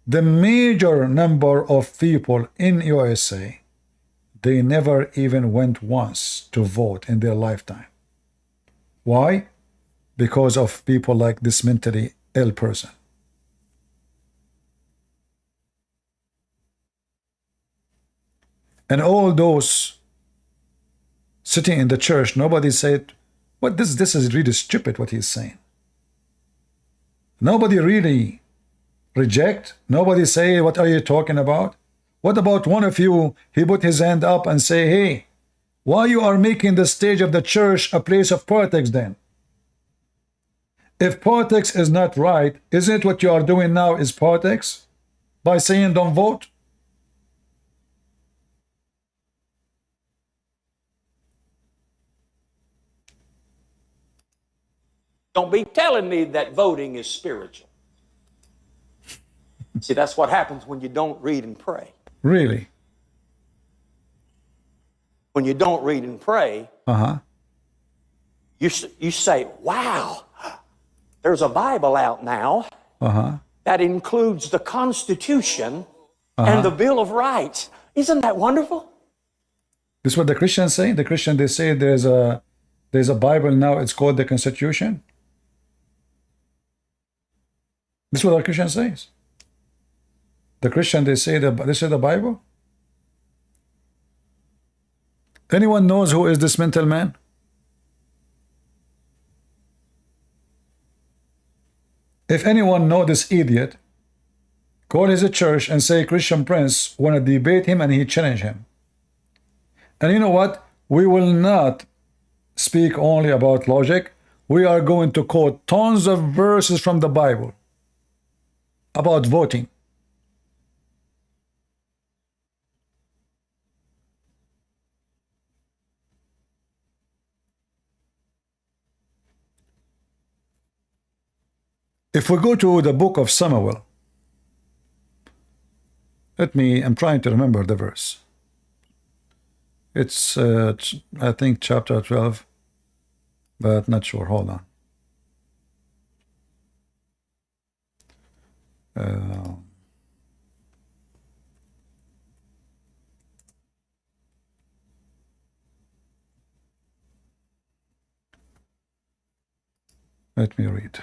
the major number of people in USA, they never even went once to vote in their lifetime. Why? Because of people like this mentally ill person. And all those sitting in the church, nobody said, "What this is really stupid what he's saying." Nobody really reject. Nobody say, "What are you talking about?" What about one of you? He put his hand up and say, "Hey, why you are making the stage of the church a place of politics then? If politics is not right, isn't it what you are doing now is politics? By saying don't vote?" Don't be telling me that voting is spiritual. See, that's what happens when you don't read and pray. Really? When you don't read and pray, you say, wow, there's a Bible out now that includes the Constitution and the Bill of Rights. Isn't that wonderful? This is what the Christians say. The Christian, they say there's a Bible now, it's called the Constitution. This is what our Christian says. The Christian, they say that this is the Bible. Anyone knows who is this mental man? If anyone know this idiot, call his church and say Christian Prince want to debate him and he challenge him. And you know what? We will not speak only about logic. We are going to quote tons of verses from the Bible about voting. If we go to the book of Samuel, I'm trying to remember the verse. It's, I think, chapter 12, but not sure. Hold on. Let me read.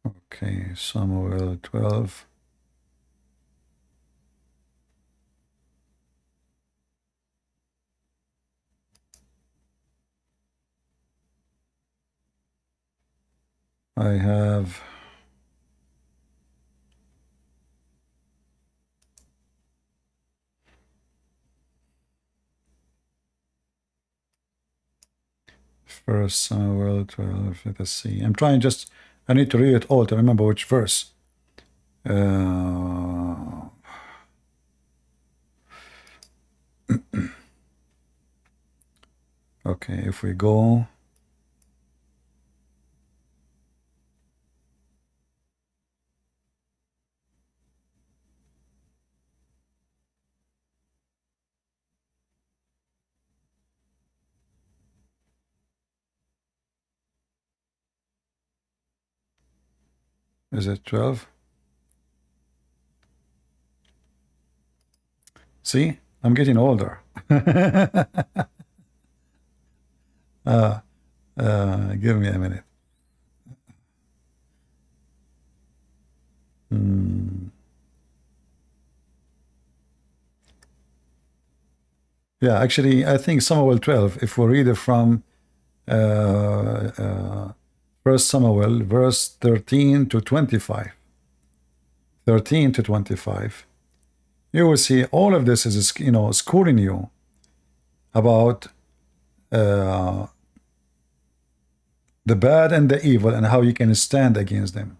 Okay, Samuel 12. I have First Samuel 12, let us see. I'm trying just, I need to read it all to remember which verse. Okay, if we go... Is it 12? See, I'm getting older. Give me a minute. Yeah, actually, I think Samuel 12, if we read it from 1 Samuel, verse 13 to 25. 13 to 25. You will see all of this is, schooling you about the bad and the evil and how you can stand against them.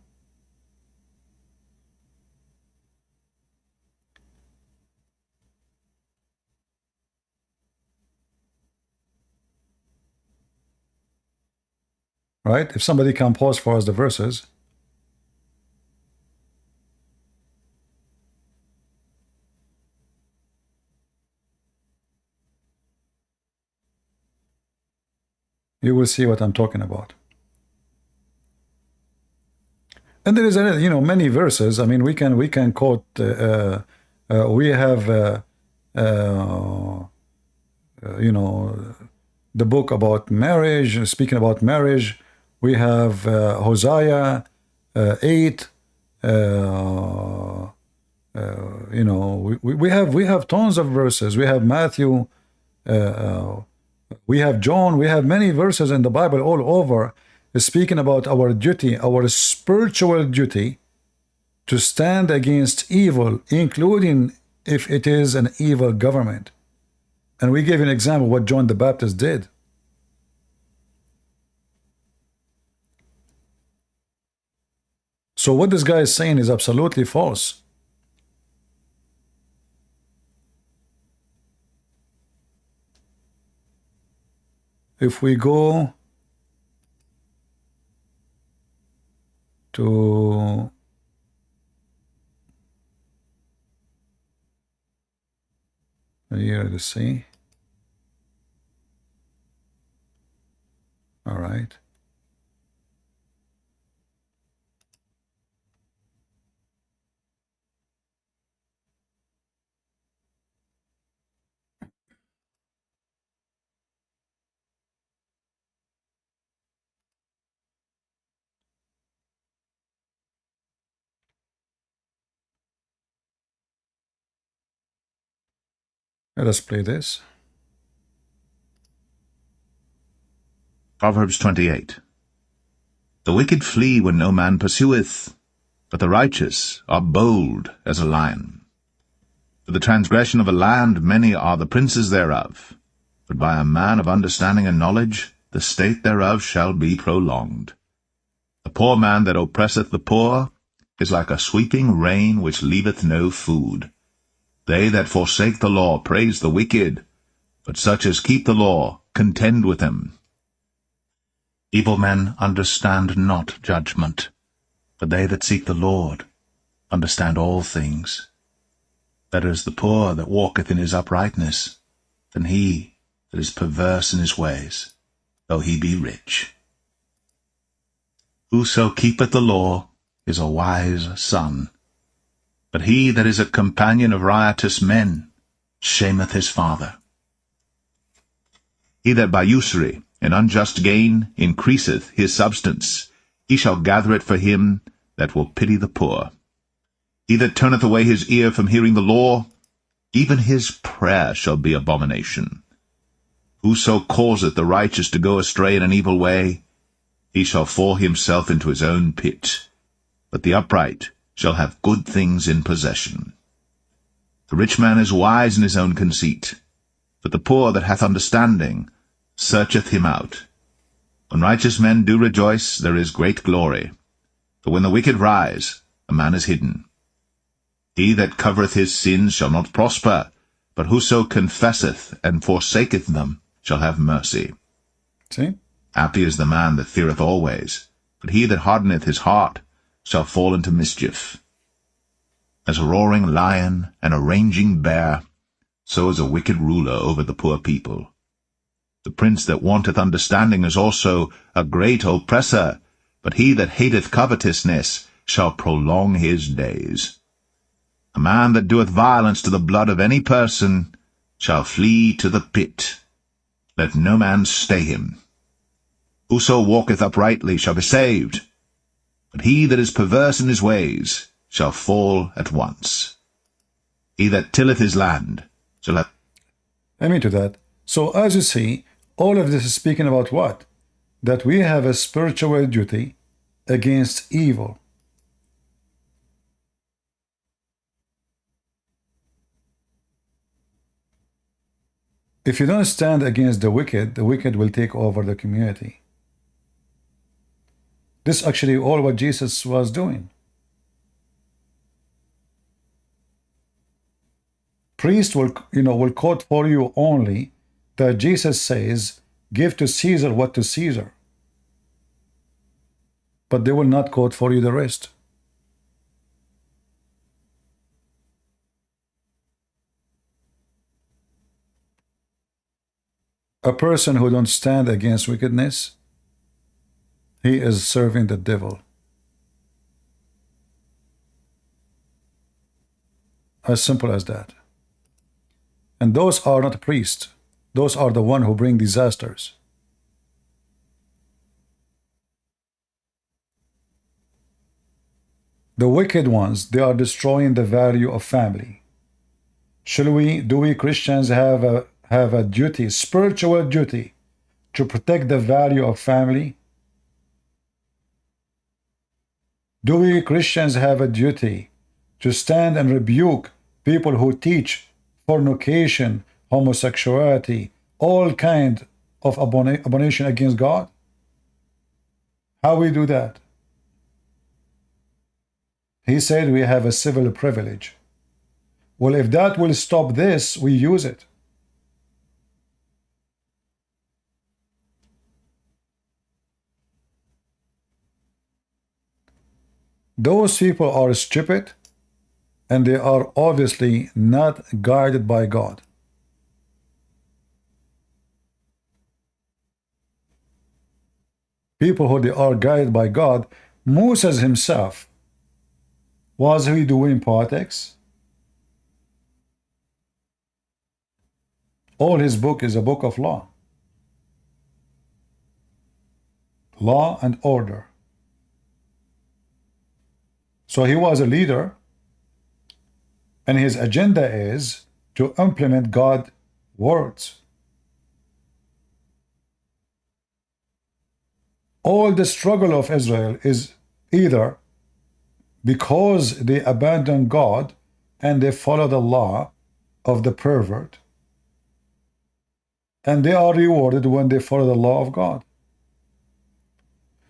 Right? If somebody can pause for us the verses. You will see what I'm talking about. And there is, many verses. I mean, we can quote. We have, the book about marriage. Speaking about marriage, we have Hosea 8. We have tons of verses. We have Matthew. We have John. We have many verses in the Bible all over, speaking about our duty, our spiritual duty, to stand against evil, including if it is an evil government. And we gave an example of what John the Baptist did. So what this guy is saying is absolutely false. If we go to here to see. All right. Let us play this. Proverbs 28. The wicked flee when no man pursueth, but the righteous are bold as a lion. For the transgression of a land many are the princes thereof, but by a man of understanding and knowledge the state thereof shall be prolonged. The poor man that oppresseth the poor is like a sweeping rain which leaveth no food. They that forsake the law praise the wicked, but such as keep the law contend with him. Evil men understand not judgment, but they that seek the Lord understand all things. Better is the poor that walketh in his uprightness, than he that is perverse in his ways, though he be rich. Whoso keepeth the law is a wise son, but he that is a companion of riotous men shameth his father. He that by usury and unjust gain increaseth his substance, he shall gather it for him that will pity the poor. He that turneth away his ear from hearing the law, even his prayer shall be abomination. Whoso causeth the righteous to go astray in an evil way, he shall fall himself into his own pit. But the upright shall have good things in possession. The rich man is wise in his own conceit, but the poor that hath understanding searcheth him out. When righteous men do rejoice, there is great glory. For when the wicked rise, a man is hidden. He that covereth his sins shall not prosper, but whoso confesseth and forsaketh them shall have mercy. See? Happy is the man that feareth always, but he that hardeneth his heart shall fall into mischief. As a roaring lion and a raging bear, so is a wicked ruler over the poor people. The prince that wanteth understanding is also a great oppressor, but he that hateth covetousness shall prolong his days. A man that doeth violence to the blood of any person shall flee to the pit. Let no man stay him. Whoso walketh uprightly shall be saved, but he that is perverse in his ways shall fall at once. He that tilleth his land shall have... Amen to that. So as you see, all of this is speaking about what? That we have a spiritual duty against evil. If you don't stand against the wicked will take over the community. This is actually all what Jesus was doing. Priest will quote for you only that Jesus says, give to Caesar what to Caesar. But they will not quote for you the rest. A person who don't stand against wickedness, he is serving the devil. As simple as that. And those are not priests. Those are the one who bring disasters. The wicked ones, they are destroying the value of family. Do we Christians have a duty, spiritual duty, to protect the value of family? Do we Christians have a duty to stand and rebuke people who teach fornication, homosexuality, all kind of abomination against God? How we do that? He said we have a civil privilege. Well, if that will stop this, we use it. Those people are stupid, and they are obviously not guided by God. People who they are guided by God, Moses himself, was he doing politics? All his book is a book of law. Law and order. So he was a leader, and his agenda is to implement God's words. All the struggle of Israel is either because they abandon God and they follow the law of the pervert, and they are rewarded when they follow the law of God.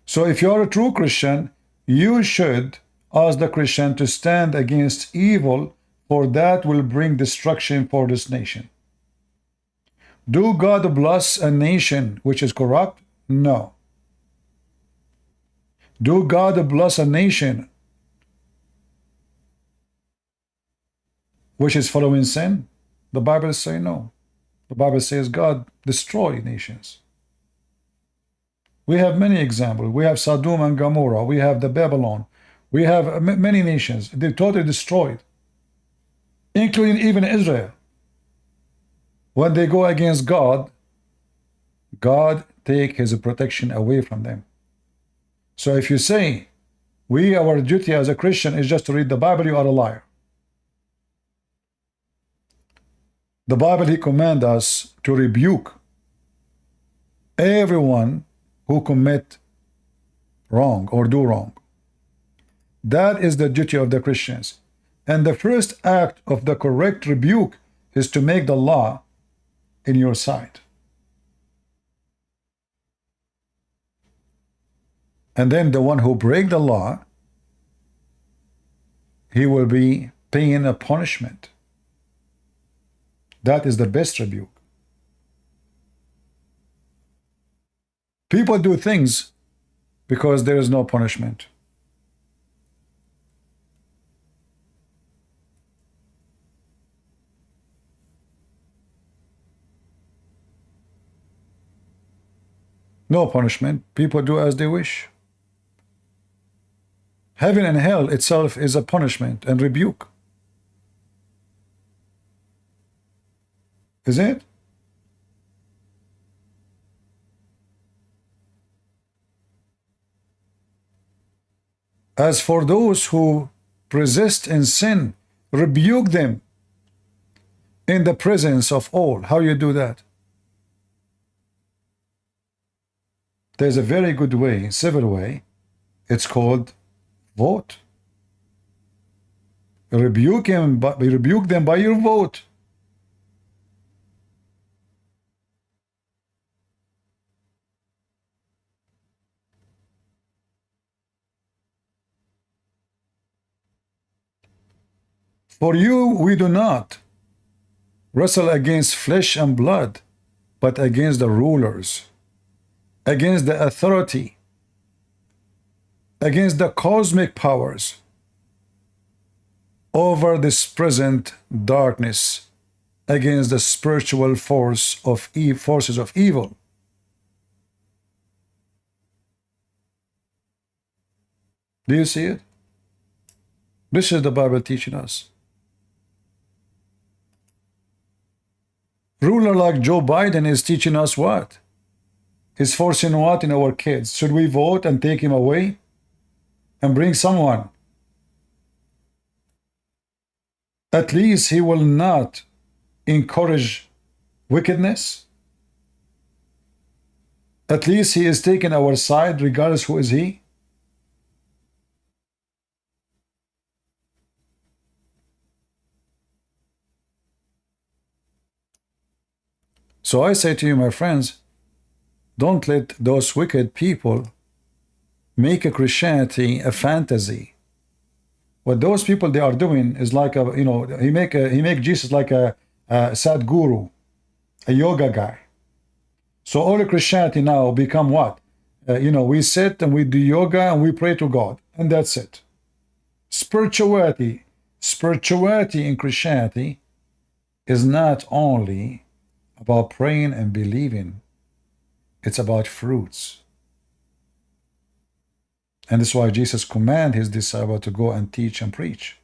So if you are a true Christian, you should, as the Christian, to stand against evil, for that will bring destruction for this nation. Do God bless a nation which is corrupt? No. Do God bless a nation which is following sin? The Bible says no. The Bible says God destroy nations. We have many examples. We have Sodom and Gomorrah. We have the Babylon. We have many nations. They're totally destroyed, including even Israel. When they go against God, God take his protection away from them. So if you say, our duty as a Christian is just to read the Bible, you are a liar. The Bible, he commands us to rebuke everyone who commit wrong or do wrong. That is the duty of the Christians. And the first act of the correct rebuke is to make the law in your sight. And then the one who break the law, he will be paying a punishment. That is the best rebuke. People do things because there is no punishment. No punishment. People do as they wish. Heaven and hell itself is a punishment and rebuke. Is it? As for those who persist in sin, rebuke them in the presence of all. How you do that? There's a very good way, civil way. It's called vote. Rebuke them by your vote. For you we do not wrestle against flesh and blood, but against the rulers, against the authority, against the cosmic powers over this present darkness, against the spiritual forces of evil. Do you see it? This is the Bible teaching us. Ruler like Joe Biden is teaching us what? He's forcing what in our kids? Should we vote and take him away and bring someone? At least he will not encourage wickedness. At least he is taking our side regardless who is he. So I say to you, my friends, don't let those wicked people make a Christianity a fantasy. What those people they are doing is like a, he make Jesus like a Sadhguru, a yoga guy. So all of Christianity now become what? We sit and we do yoga and we pray to God, and that's it. Spirituality in Christianity is not only about praying and believing. It's about fruits. And that's why Jesus commanded his disciples to go and teach and preach.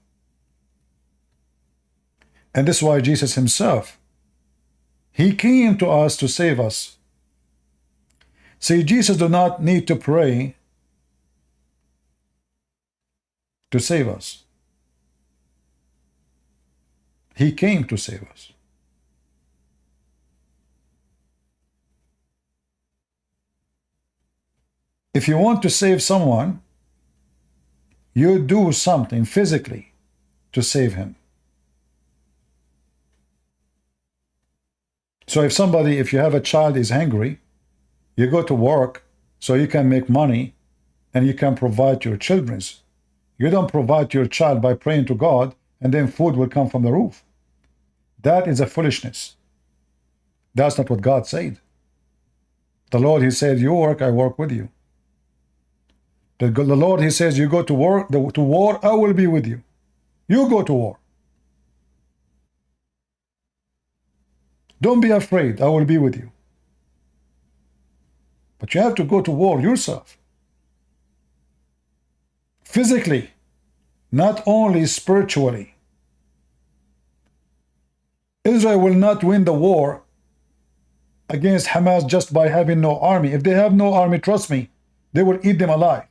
And that's why Jesus himself, he came to us to save us. See, Jesus did not need to pray to save us. He came to save us. If you want to save someone, you do something physically to save him. So if you have a child is hungry, you go to work so you can make money and you can provide your children's. You don't provide your child by praying to God and then food will come from the roof. That is a foolishness. That's not what God said. The Lord, he said, you work, I work with you. The Lord, he says, you go to war, I will be with you. You go to war. Don't be afraid, I will be with you. But you have to go to war yourself. Physically, not only spiritually. Israel will not win the war against Hamas just by having no army. If they have no army, trust me, they will eat them alive.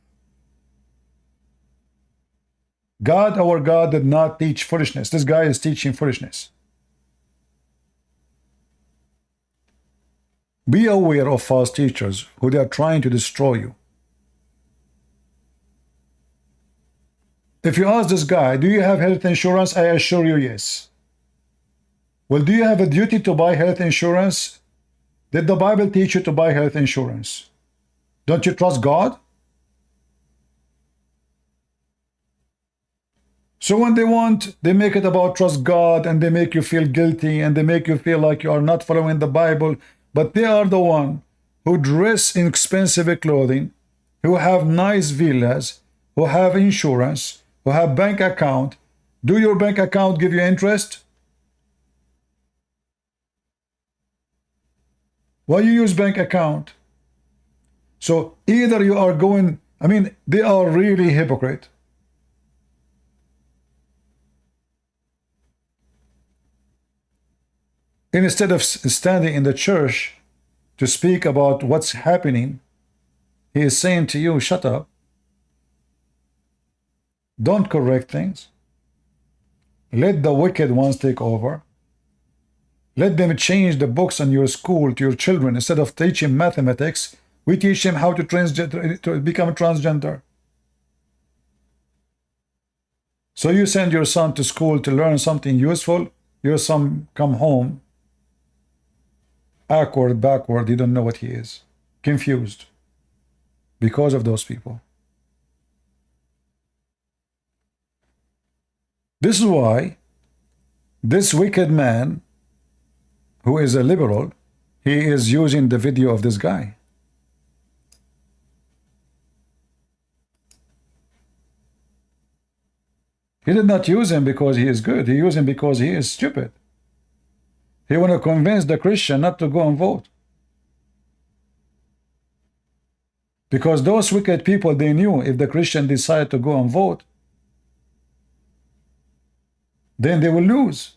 God, our God, did not teach foolishness. This guy is teaching foolishness. Be aware of false teachers who they are trying to destroy you. If you ask this guy, do you have health insurance? I assure you, yes. Well, do you have a duty to buy health insurance? Did the Bible teach you to buy health insurance? Don't you trust God? So when they want, they make it about trust God, and they make you feel guilty, and they make you feel like you are not following the Bible. But they are the one who dress in expensive clothing, who have nice villas, who have insurance, who have bank account. Do your bank account give you interest? Why you use bank account? So either you are going, I mean, they are really hypocrite. Instead of standing in the church to speak about what's happening, he is saying to you, shut up. Don't correct things. Let the wicked ones take over. Let them change the books on your school to your children. Instead of teaching mathematics, we teach them how to become transgender. So you send your son to school to learn something useful. Your son come home awkward, backward. You don't know what he is. Confused. Because of those people. This is why this wicked man, who is a liberal, he is using the video of this guy. He did not use him because he is good. He used him because he is stupid. He want to convince the Christian not to go and vote. Because those wicked people, they knew if the Christian decide to go and vote, then they will lose.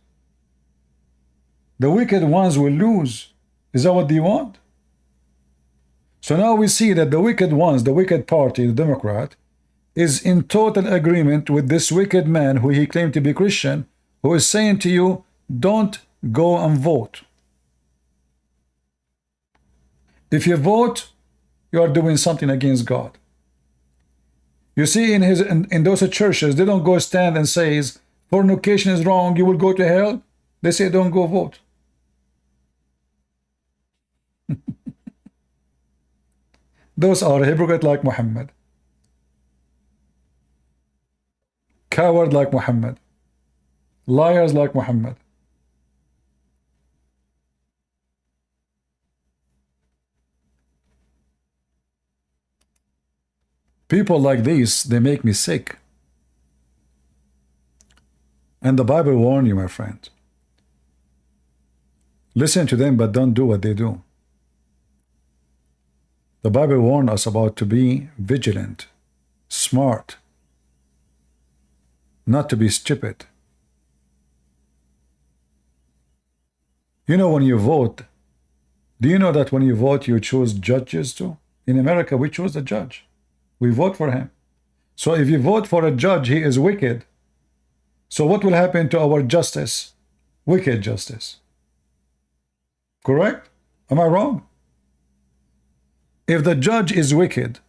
The wicked ones will lose. Is that what they want? So now we see that the wicked ones, the wicked party, the Democrat, is in total agreement with this wicked man who he claimed to be Christian, who is saying to you, don't go and vote. If you vote, you are doing something against God. You see, in those churches, they don't go stand and say, fornication is wrong, you will go to hell. They say, don't go vote. Those are hypocrite like Muhammad. Coward like Muhammad. Liars like Muhammad. People like these, they make me sick. And the Bible warns you, my friend. Listen to them, but don't do what they do. The Bible warns us about to be vigilant, smart, not to be stupid. You know, when you vote, do you know that when you vote, you choose judges too? In America, we choose the judge. We vote for him. So if you vote for a judge, he is wicked. So what will happen to our justice? Wicked justice. Correct? Am I wrong? If the judge is wicked,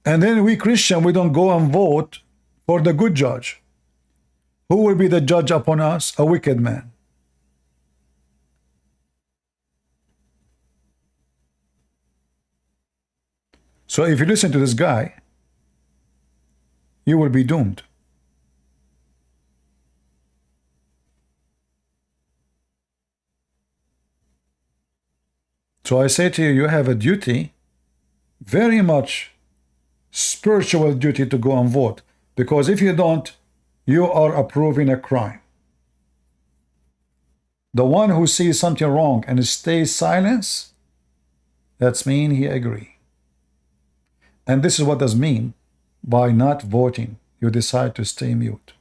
and then we Christian, we don't go and vote for the good judge, who will be the judge upon us? A wicked man. So if you listen to this guy, you will be doomed. So I say to you, you have a duty, very much spiritual duty, to go and vote. Because if you don't, you are approving a crime. The one who sees something wrong and stays silent, that's mean he agree. And this is what does mean by not voting. You decide to stay mute.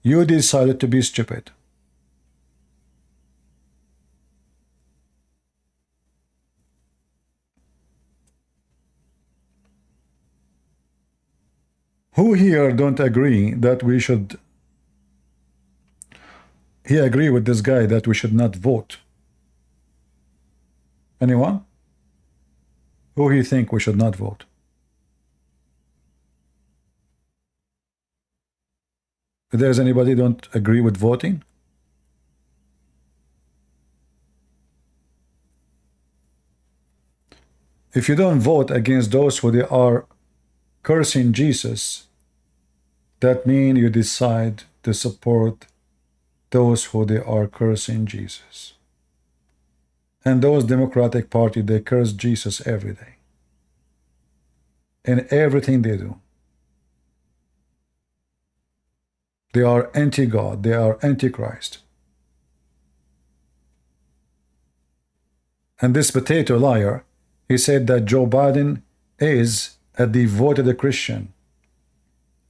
You decided to be stupid. Who here don't agree that we should... He agree with this guy that we should not vote? Anyone? Who he think we should not vote? If there's anybody don't agree with voting? If you don't vote against those who they are cursing Jesus, that means you decide to support those who they are cursing Jesus. And those Democratic Party, they curse Jesus every day. In everything they do. They are anti-God. They are anti-Christ. And this potato liar, he said that Joe Biden is a devoted Christian.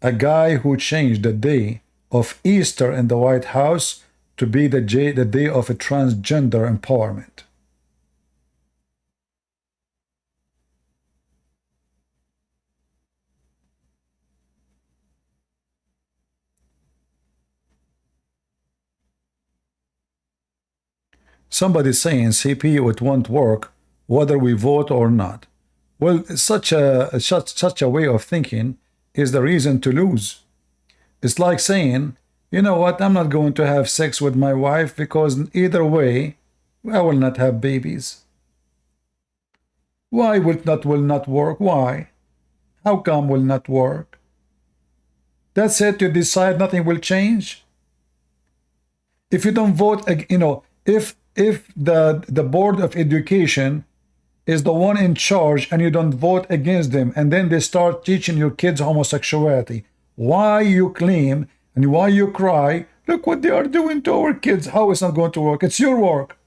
A guy who changed the day of Easter in the White House to be the day of a transgender empowerment. Somebody's saying, CP, it won't work whether we vote or not. Well, such a way of thinking is the reason to lose. It's like saying, you know what, I'm not going to have sex with my wife because either way, I will not have babies. Why will not work? Why? How come will not work? That's it, you decide nothing will change? If you don't vote, if the Board of Education is the one in charge and you don't vote against them, and then they start teaching your kids homosexuality, why you claim and why you cry, look what they are doing to our kids, how it's not going to work? It's your work.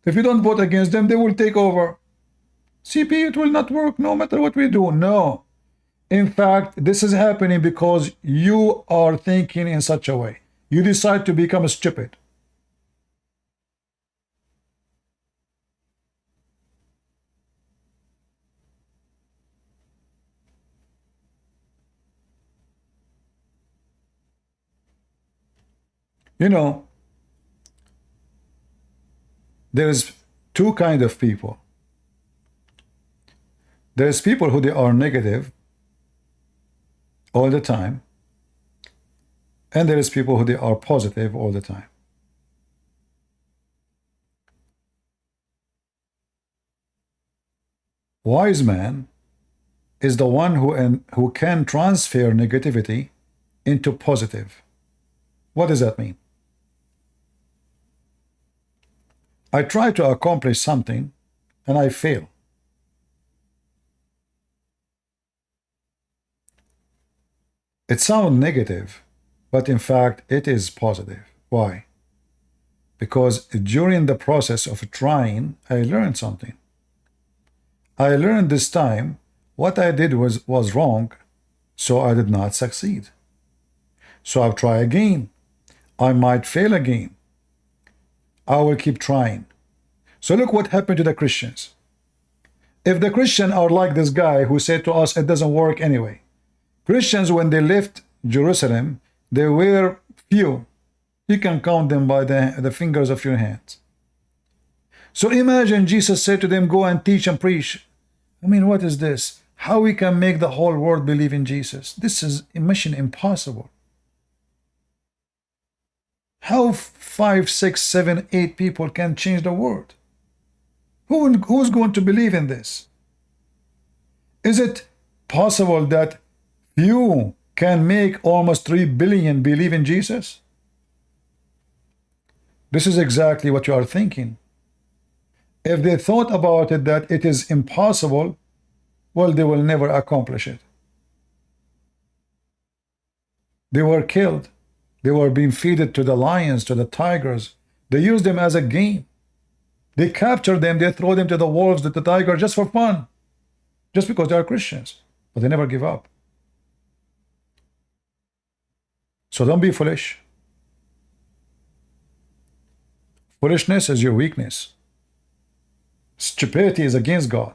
If you don't vote against them, they will take over. CP, it will not work no matter what we do. No. In fact, this is happening because you are thinking in such a way. You decide to become stupid. You know, there's two kinds of people. There's people who they are negative all the time, and there is people who they are positive all the time. Wise man is the one who can transfer negativity into positive. What does that mean? I try to accomplish something and I fail. It sounds negative, but in fact it is positive. Why? Because during the process of trying, I learned something. I learned this time what I did was wrong, so I did not succeed. So I'll try again. I might fail again. I will keep trying. So look what happened to the Christians. If the Christians are like this guy who said to us, it doesn't work anyway. Christians, when they left Jerusalem, they were few. You can count them by the fingers of your hands. So imagine Jesus said to them, go and teach and preach. I mean, what is this? How we can make the whole world believe in Jesus? This is a mission impossible. How 5, 6, 7, 8 people can change the world? Who's going to believe in this? Is it possible that few can make almost 3 billion believe in Jesus? This is exactly what you are thinking. If they thought about it that it is impossible, well, they will never accomplish it. They were killed. They were being fed to the lions, to the tigers. They used them as a game. They captured them, they throw them to the wolves, to the tiger, just for fun. Just because they are Christians. But they never give up. So don't be foolish. Foolishness is your weakness. Stupidity is against God.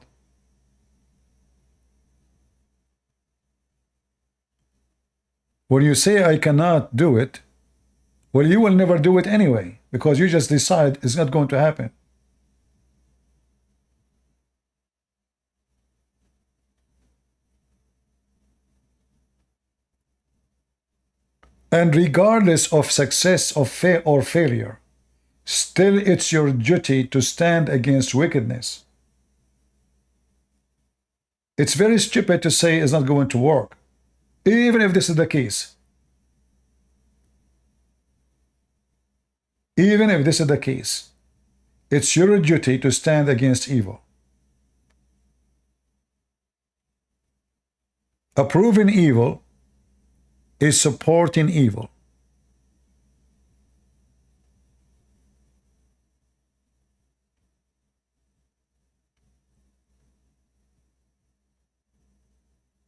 When you say I cannot do it, well, you will never do it anyway, because you just decide it's not going to happen. And regardless of success or failure, still it's your duty to stand against wickedness. It's very stupid to say it's not going to work, even if this is the case. Even if this is the case, it's your duty to stand against evil. Approving evil is supporting evil.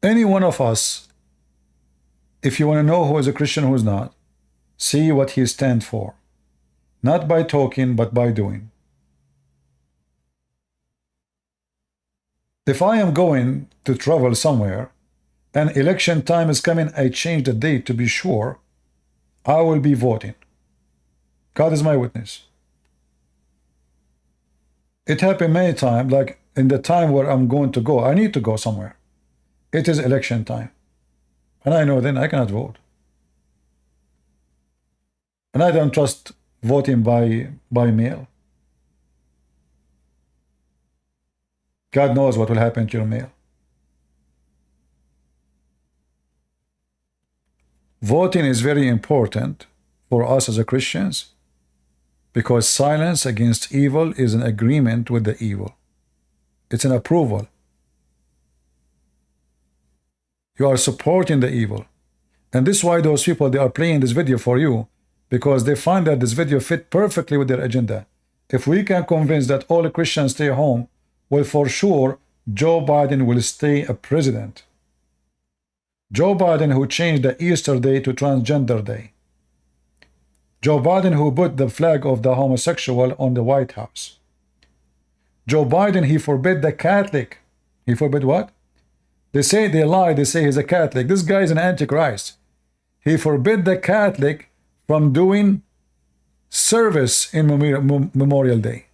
Any one of us, if you want to know who is a Christian, who is not, see what he stands for. Not by talking, but by doing. If I am going to travel somewhere, and election time is coming, I change the date to be sure, I will be voting. God is my witness. It happened many times, like in the time where I'm going to go, I need to go somewhere. It is election time. And I know then I cannot vote. And I don't trust voting by mail. God knows what will happen to your mail. Voting is very important for us as a Christians because silence against evil is an agreement with the evil. It's an approval. You are supporting the evil. And this is why those people, they are playing this video for you, because they find that this video fit perfectly with their agenda. If we can convince that all Christians stay home, well, for sure, Joe Biden will stay a president. Joe Biden, who changed the Easter Day to Transgender Day. Joe Biden, who put the flag of the homosexual on the White House. Joe Biden, he forbid the Catholic. He forbid what? They say they lie, they say he's a Catholic. This guy is an antichrist. He forbid the Catholic from doing service in Memorial Day.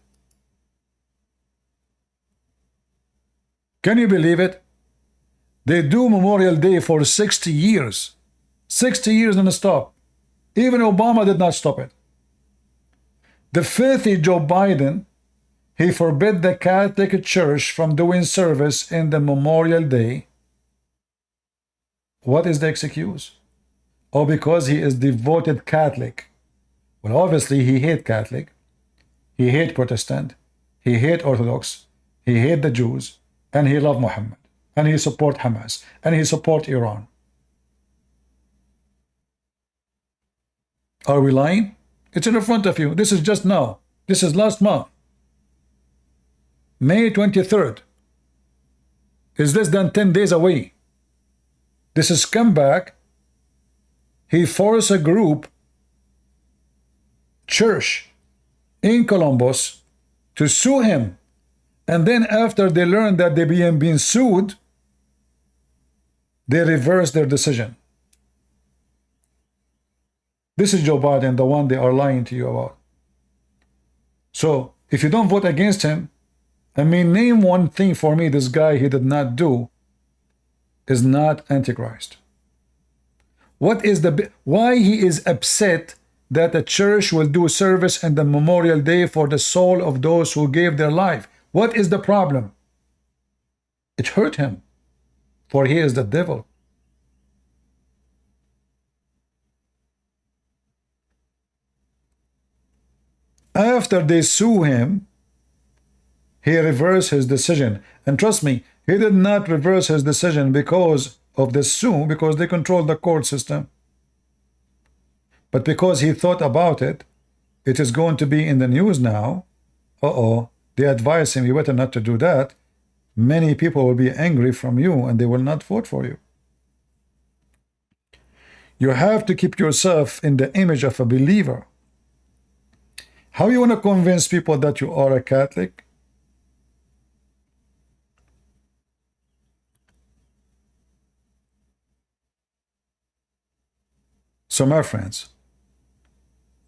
Can you believe it? They do Memorial Day for 60 years. 60 years non-stop. Even Obama did not stop it. The filthy Joe Biden, he forbid the Catholic Church from doing service in the Memorial Day. What is the excuse? Oh, because he is devoted Catholic. Well, obviously he hate Catholic. He hate Protestant. He hate Orthodox. He hate the Jews. And he love Muhammad. And he support Hamas. And he support Iran. Are we lying? It's in front of you. This is just now. This is last month. May 23rd. Is less than 10 days away. This is scumbag. He forced a group, church, in Columbus to sue him. And then after they learned that they being sued, they reversed their decision. This is Joe Biden, the one they are lying to you about. So, if you don't vote against him, I mean, name one thing for me this guy he did not do is not Antichrist. What is why he is upset that the church will do service on the Memorial Day for the soul of those who gave their life? What is the problem? It hurt him, for he is the devil. After they sue him, he reversed his decision. And trust me, he did not reverse his decision because of the sue, because they control the court system. But because he thought about it, it is going to be in the news now. They advise him, you better not to do that. Many people will be angry from you and they will not vote for you. You have to keep yourself in the image of a believer. How you want to convince people that you are a Catholic? So my friends,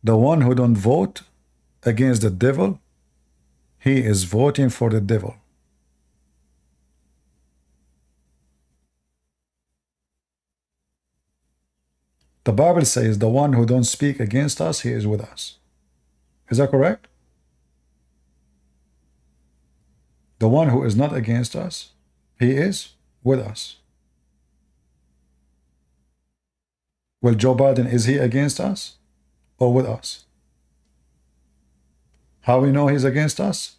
the one who don't vote against the devil, he is voting for the devil. The Bible says the one who don't speak against us, he is with us. Is that correct? The one who is not against us, he is. with us. Well, Joe Biden, is he against us or with us? How we know he's against us?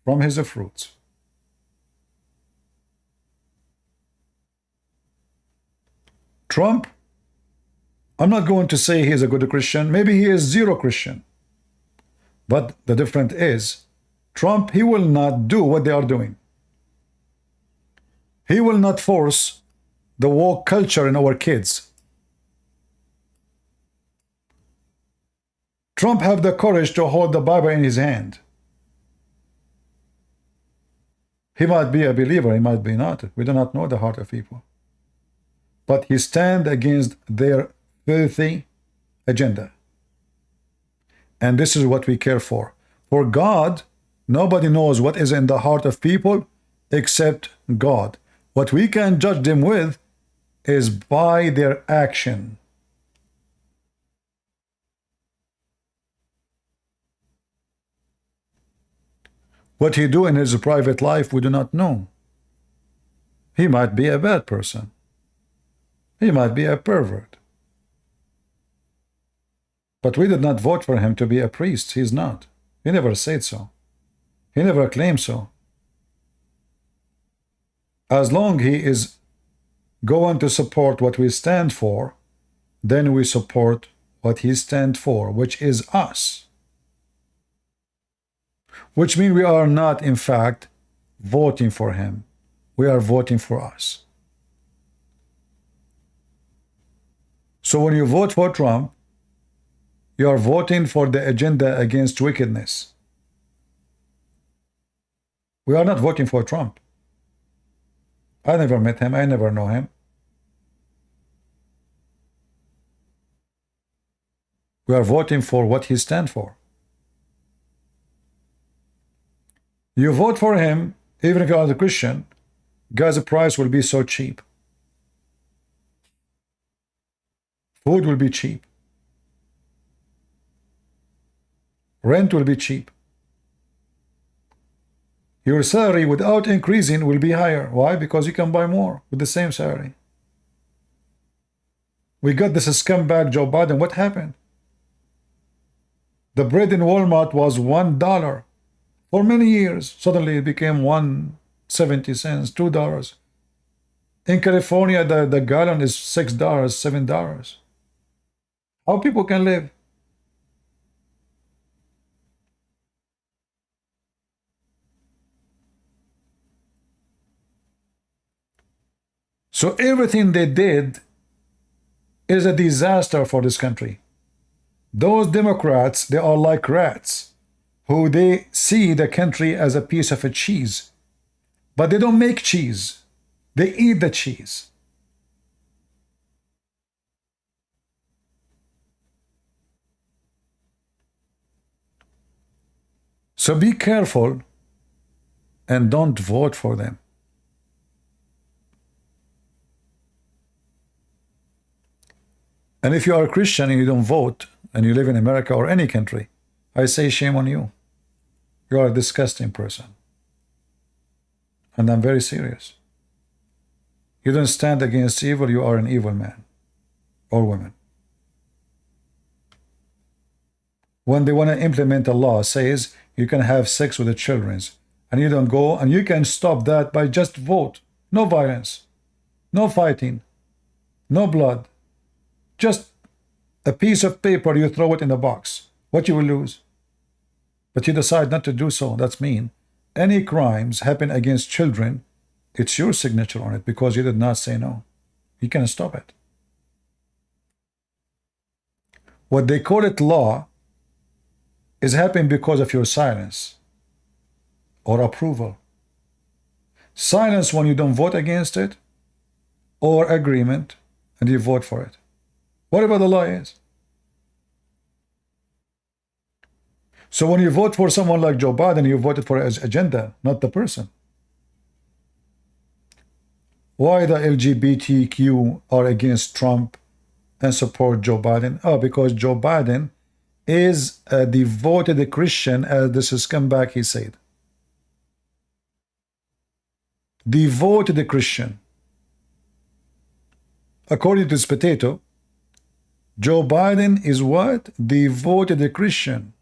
From his fruits. Trump, I'm not going to say he is a good Christian. Maybe he is zero Christian. But the difference is, Trump, he will not do what they are doing. He will not force the woke culture in our kids. Trump have the courage to hold the Bible in his hand. He might be a believer, he might be not. We do not know the heart of people. But he stand against their filthy agenda. And this is what we care for. For God, nobody knows what is in the heart of people except God. What we can judge them with is by their action. What he do in his private life, we do not know. He might be a bad person. He might be a pervert. But we did not vote for him to be a priest. He's not. He never said so. He never claimed so. As long he is going to support what we stand for, then we support what he stands for, which is us. Which means we are not, in fact, voting for him. We are voting for us. So when you vote for Trump, you are voting for the agenda against wickedness. We are not voting for Trump. I never met him. I never know him. We are voting for what he stands for. You vote for him, even if you are a Christian, God's price will be so cheap. Food will be cheap. Rent will be cheap. Your salary without increasing will be higher. Why? Because you can buy more with the same salary. We got this scumbag Joe Biden. What happened? The bread in Walmart was $1 for many years. Suddenly it became 1.70 cents, $2. In California, the gallon is $6, $7. How people can live? So everything they did is a disaster for this country. Those Democrats, they are like rats who they see the country as a piece of a cheese. But they don't make cheese. They eat the cheese. So be careful and don't vote for them. And if you are a Christian and you don't vote, and you live in America or any country, I say shame on you. You are a disgusting person. And I'm very serious. You don't stand against evil, you are an evil man or woman. When they want to implement a law, says you can have sex with the children, and you don't go, and you can stop that by just vote. No violence, no fighting, no blood. Just a piece of paper, you throw it in the box. What you will lose? But you decide not to do so. That's mean. Any crimes happen against children, it's your signature on it because you did not say no. You can stop it. What they call it law is happening because of your silence or approval. Silence when you don't vote against it, or agreement and you vote for it. Whatever the law is. So when you vote for someone like Joe Biden, you voted for his agenda, not the person. Why the LGBTQ are against Trump and support Joe Biden? Oh, because Joe Biden is a devoted Christian, as this scumbag he said. Devoted Christian. according to this potato, Joe Biden is what? Devoted a Christian.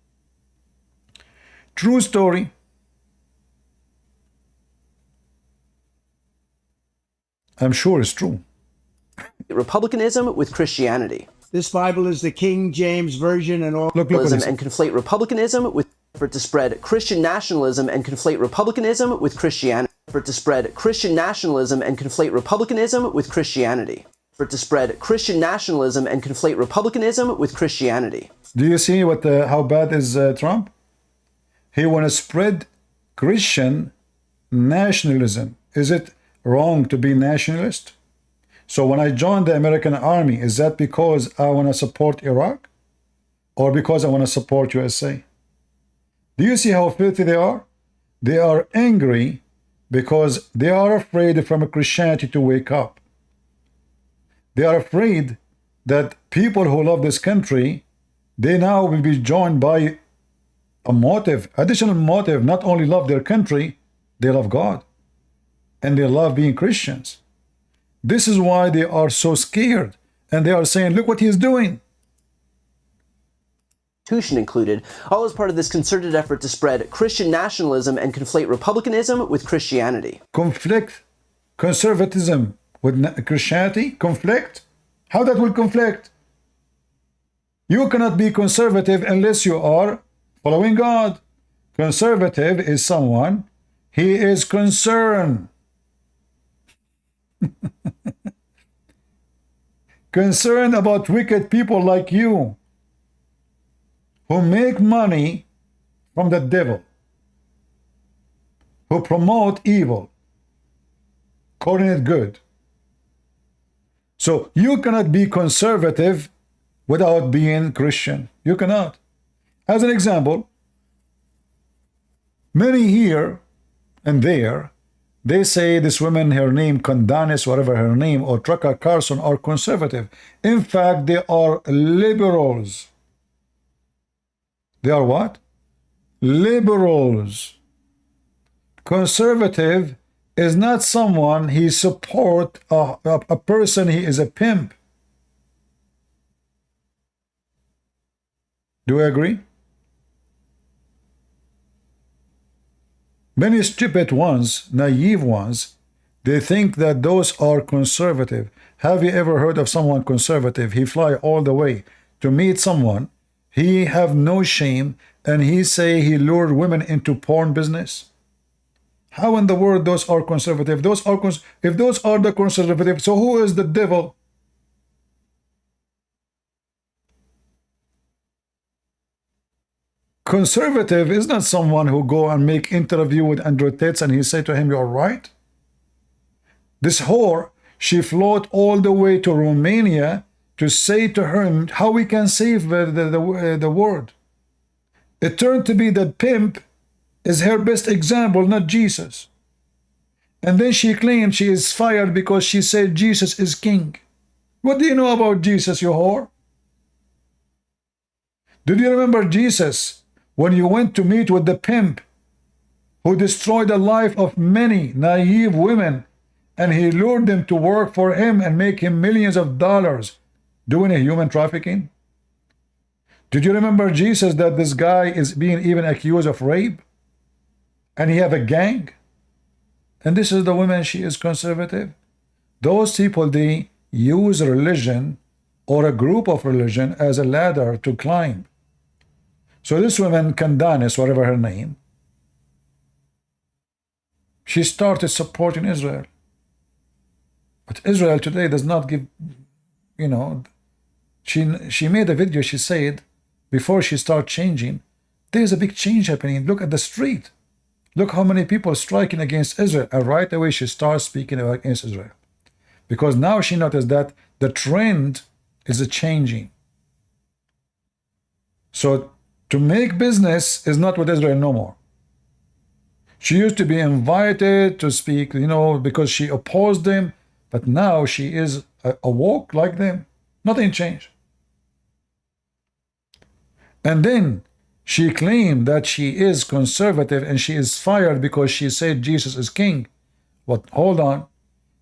True story. I'm sure it's true. Republicanism with Christianity. This Bible is the King James Version and all. Look at this. And conflate republicanism with effort to spread Christian nationalism and conflate republicanism with Christianity. Effort to spread Christian nationalism and conflate republicanism with Christianity. Effort to spread Christian nationalism and conflate republicanism with Christianity. Do you see what how bad is Trump? He want to spread Christian nationalism. Is it wrong to be nationalist? So when I joined the American Army, is that because I want to support Iraq? Or because I want to support USA? Do you see how filthy they are? They are angry because they are afraid from Christianity to wake up. They are afraid that people who love this country, they now will be joined by a motive, additional motive, not only love their country, they love God. And they love being Christians. This is why they are so scared. And they are saying, look what he is doing. Included, all as part of this concerted effort to spread Christian nationalism and conflate republicanism with Christianity. Conflict conservatism with Christianity? Conflict? How that will conflict? You cannot be conservative unless you are following God. Conservative is someone, he is concerned. Concerned about wicked people like you who make money from the devil, who promote evil, calling it good. So you cannot be conservative without being Christian. You cannot. As an example, many here and there, they say this woman, her name, Condanis, whatever her name, or Tucker Carlson, are conservative. In fact, they are liberals. They are what? Liberals. Conservative is not someone he support a person, he is a pimp. Do you agree? Many stupid ones, naive ones, they think that those are conservative. Have you ever heard of someone conservative? He fly all the way to meet someone. He have no shame, and he say he lured women into porn business. How in the world those are conservative? Those are if those are the conservative, so who is the devil? Conservative is not someone who go and make interview with Andrew Tate and he say to him, you're right. This whore, she float all the way to Romania to say to him how we can save the world. It turned to be that pimp is her best example, not Jesus. And then she claimed she is fired because she said Jesus is king. What do you know about Jesus, you whore? Do you remember Jesus when you went to meet with the pimp who destroyed the life of many naive women, and he lured them to work for him and make him millions of dollars doing a human trafficking? Did you remember Jesus that this guy is being even accused of rape? And he have a gang? And this is the woman, she is conservative. Those people, they use religion or a group of religion as a ladder to climb. So this woman, Candace, whatever her name, she started supporting Israel. But Israel today does not give, you know, she made a video, she said, before she started changing, there's a big change happening. Look at the street. Look how many people striking against Israel. And right away she starts speaking against Israel. Because now she noticed that the trend is changing. So to make business is not with Israel no more. She used to be invited to speak, you know, because she opposed them. But now she is awoke like them. Nothing changed. And then she claimed that she is conservative and she is fired because she said Jesus is king. But hold on.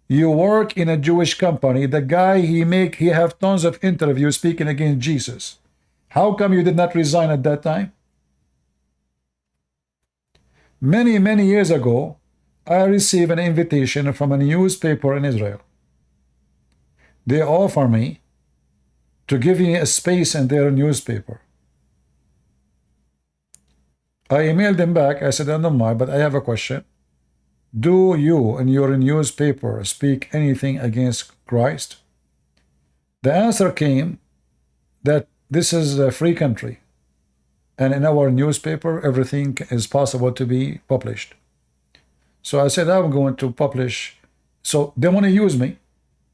You work in a Jewish company. The guy, he have tons of interviews speaking against Jesus. How come you did not resign at that time? Many, many years ago, I received an invitation from a newspaper in Israel. They offer me to give me a space in their newspaper. I emailed them back. I said, I don't mind, but I have a question. Do you in your newspaper speak anything against Christ? The answer came that this is a free country, and in our newspaper everything is possible to be published. So I said, I'm going to publish. So they want to use me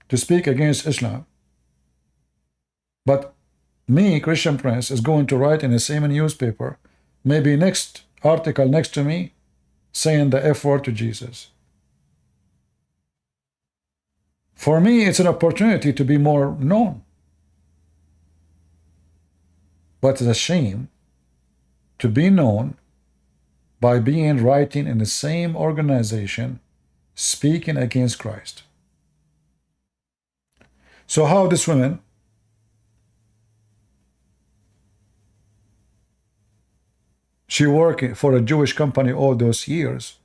to speak against Islam, but me, Christian Prince, is going to write in the same newspaper, maybe next article next to me, saying the F word to Jesus. For me, it's an opportunity to be more known. But it's a shame to be known by being writing in the same organization, speaking against Christ. So how this woman she worked for a Jewish company all those years,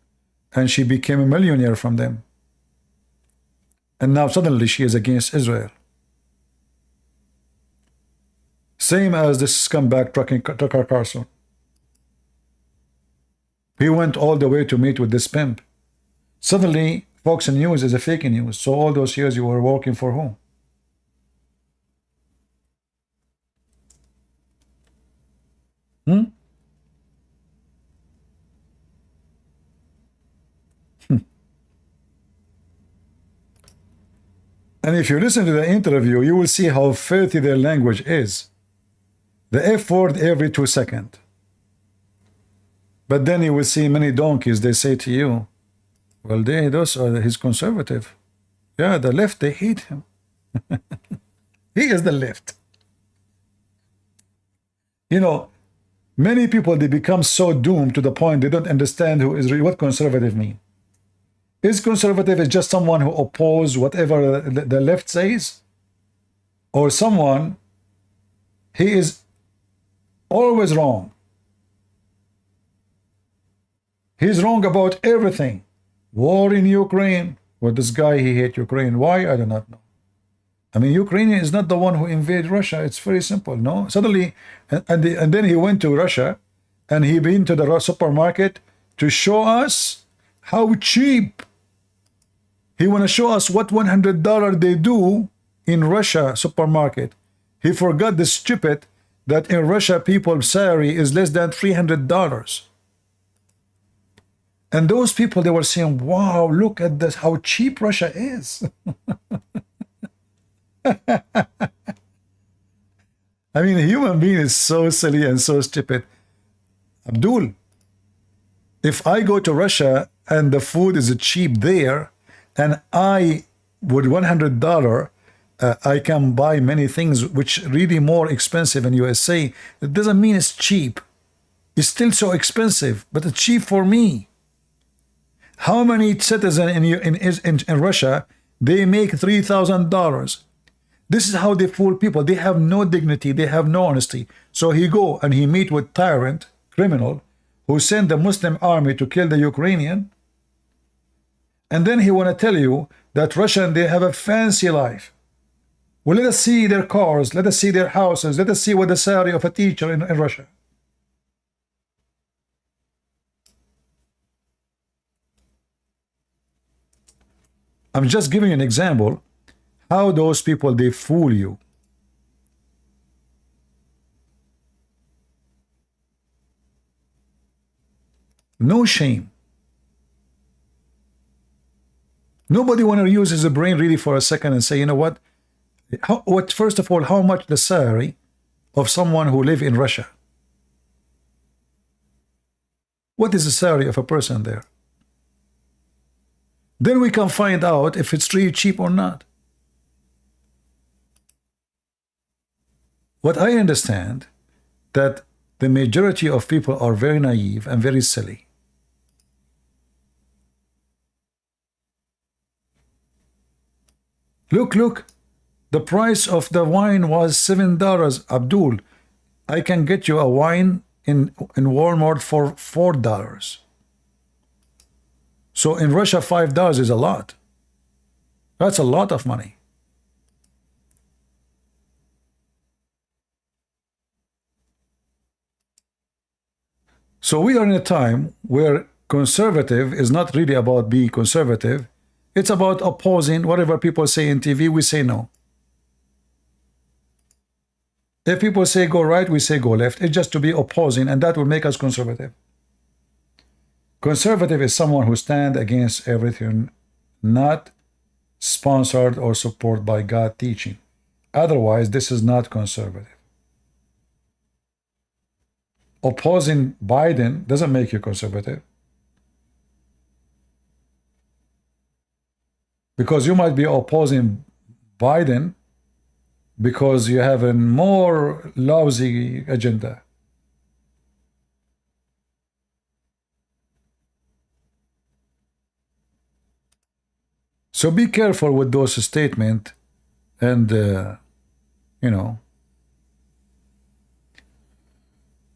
and she became a millionaire from them. And now suddenly she is against Israel. Same as this scumbag Tucker Carlson. He went all the way to meet with this pimp. Suddenly, Fox News is a fake news. So all those years you were working for whom? And if you listen to the interview, you will see how filthy their language is. The F word every 2 seconds. But then you will see many donkeys, they say to you, well, those are his conservative. Yeah, the left, they hate him. He is the left. You know, many people, they become so doomed to the point they don't understand what conservative means. Is conservative is just someone who opposes whatever the left says? Or someone, he is always wrong. He's wrong about everything. War in Ukraine. Well, this guy, he hates Ukraine. Why? I do not know. I mean, Ukraine is not the one who invaded Russia. It's very simple, no? Suddenly, and then he went to Russia, and he been to the supermarket to show us how cheap. He want to show us what $100 they do in Russia supermarket. He forgot the stupid that in Russia people's salary is less than $300. And those people, they were saying, wow, look at this, how cheap Russia is. I mean, a human being is so silly and so stupid. Abdul, if I go to Russia and the food is cheap there, and I, with $100, I can buy many things which really more expensive in USA, it doesn't mean it's cheap. It's still so expensive, but it's cheap for me. How many citizens in Russia, they make $3,000? This is how they fool people. They have no dignity. They have no honesty. So he go and he meet with tyrant, criminal, who sent the Muslim army to kill the Ukrainian. And then he want to tell you that Russian, they have a fancy life. Well, let us see their cars. Let us see their houses. Let us see what the salary of a teacher in Russia. I'm just giving you an example how those people, they fool you. No shame. Nobody want to use his brain really for a second and say, you know what? First of all, how much the salary of someone who live in Russia? What is the salary of a person there? Then we can find out if it's really cheap or not. What I understand, that the majority of people are very naive and very silly. Look, the price of the wine was $7. Abdul, I can get you a wine in Walmart for $4. So in Russia, $5 is a lot. That's a lot of money. So we are in a time where conservative is not really about being conservative. It's about opposing whatever people say in TV, we say no. If people say go right, we say go left. It's just to be opposing, and that will make us conservative. Conservative is someone who stands against everything not sponsored or supported by God teaching. Otherwise, this is not conservative. Opposing Biden doesn't make you conservative. Because you might be opposing Biden because you have a more lousy agenda. So be careful with those statements and, you know.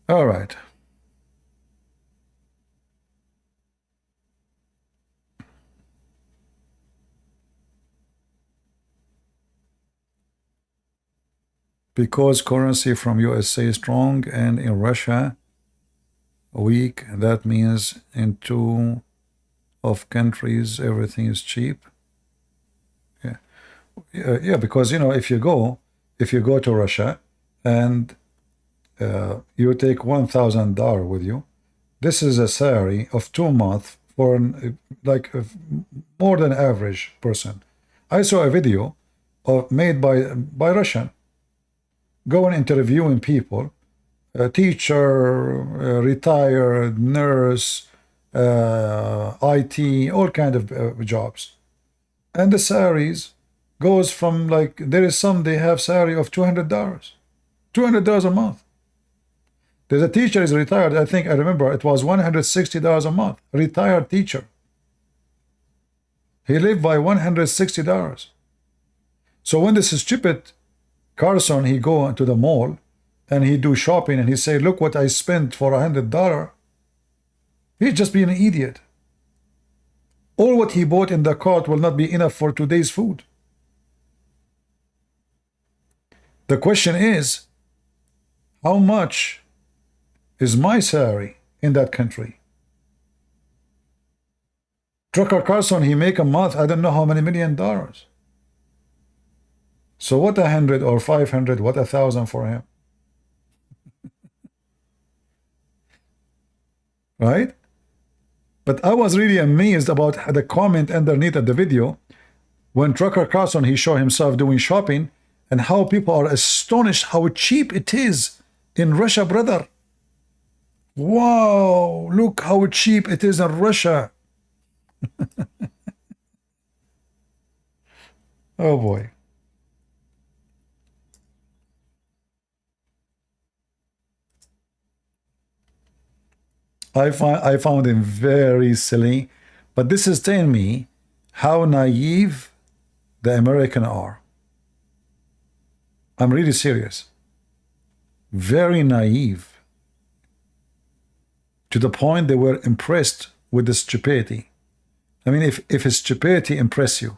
All right. Because currency from USA is strong and in Russia weak, that means in two of countries everything is cheap. Yeah, because you know if you go to Russia and you take $1,000 with you, this is a salary of 2 months for more than average person. I saw a video made by Russian going interviewing people, a teacher, retired nurse, IT, all kind of jobs, and the salaries goes from there is some they have salary of $200 a month. There's a teacher is retired. I remember it was $160 a month. Retired teacher. He lived by $160. So when this stupid Carson he go into the mall and he do shopping and he say, look what I spent for $100. He's just being an idiot. All what he bought in the cart will not be enough for today's food. The question is, how much is my salary in that country? Trucker Carson, he make a month, I don't know how many $1 million. So what 100 or 500, what 1,000 for him? Right? But I was really amazed about the comment underneath of the video when Trucker Carson, he showed himself doing shopping and how people are astonished how cheap it is in Russia, brother. Wow, look how cheap it is in Russia. Oh boy. I found him very silly, but this is telling me how naive the Americans are. I'm really serious. Very naive. To the point they were impressed with the stupidity. I mean, if his stupidity impress you.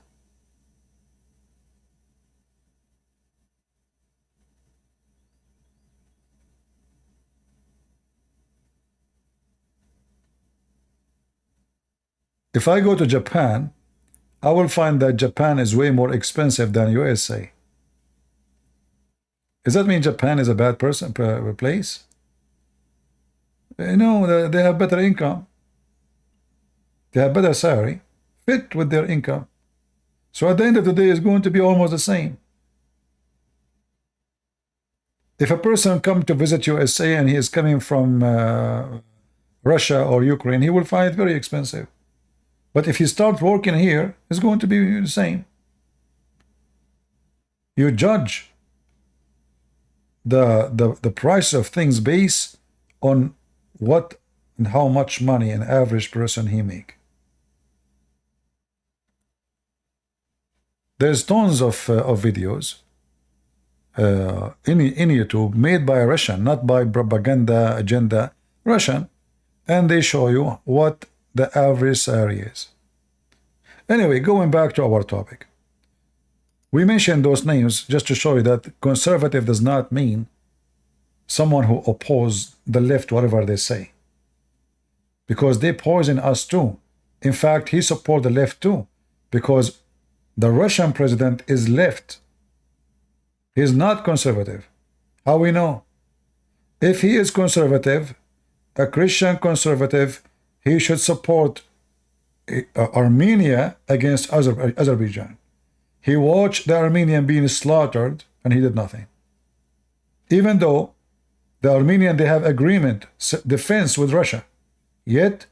If I go to Japan, I will find that Japan is way more expensive than USA. Does that mean Japan is a bad place? No, they have better income. They have better salary, fit with their income. So at the end of the day, it's going to be almost the same. If a person comes to visit USA and he is coming from Russia or Ukraine, he will find it very expensive. But if he starts working here, it's going to be the same. You judge the price of things based on what and how much money an average person he make. There's tons of videos in YouTube made by a Russian, not by propaganda agenda, Russian, and they show you what the average salary is. Anyway, going back to our topic. We mentioned those names just to show you that conservative does not mean someone who opposes the left, whatever they say. Because they poison us too. In fact, he supports the left too. Because the Russian president is left. He is not conservative. How we know? If he is conservative, a Christian conservative, he should support Armenia against Azerbaijan. He watched the Armenian being slaughtered and he did nothing. Even though the Armenian, they have agreement, defense with Russia. Yet,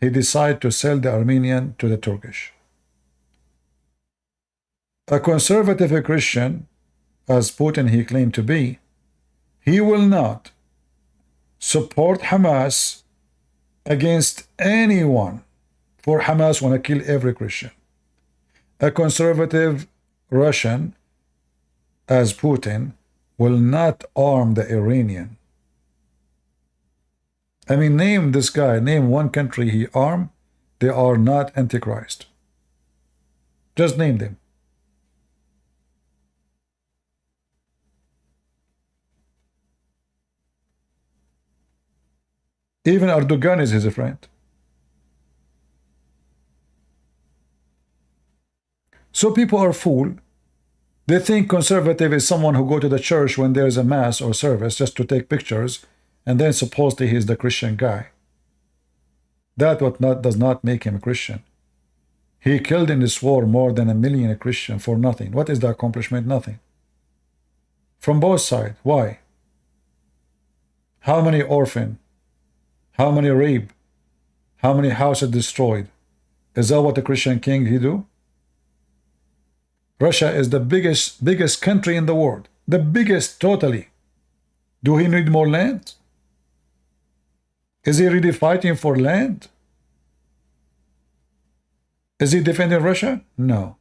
he decided to sell the Armenian to the Turkish. A conservative Christian, as Putin he claimed to be, he will not support Hamas against anyone, for Hamas want to kill every Christian. A conservative Russian, as Putin, will not arm the Iranian. I mean, name this guy, name one country he armed, they are not Antichrist. Just name them. Even Erdogan is his friend. So people are fooled. They think conservative is someone who go to the church when there is a mass or service just to take pictures, and then supposedly he is the Christian guy. That does not make him a Christian. He killed in this war more than 1 million Christians for nothing. What is the accomplishment? Nothing. From both sides. Why? How many orphans? How many rape? How many houses destroyed? Is that what the Christian king he do? Russia is the biggest country in the world. The biggest totally. Do he need more land? Is he really fighting for land? Is he defending Russia? No.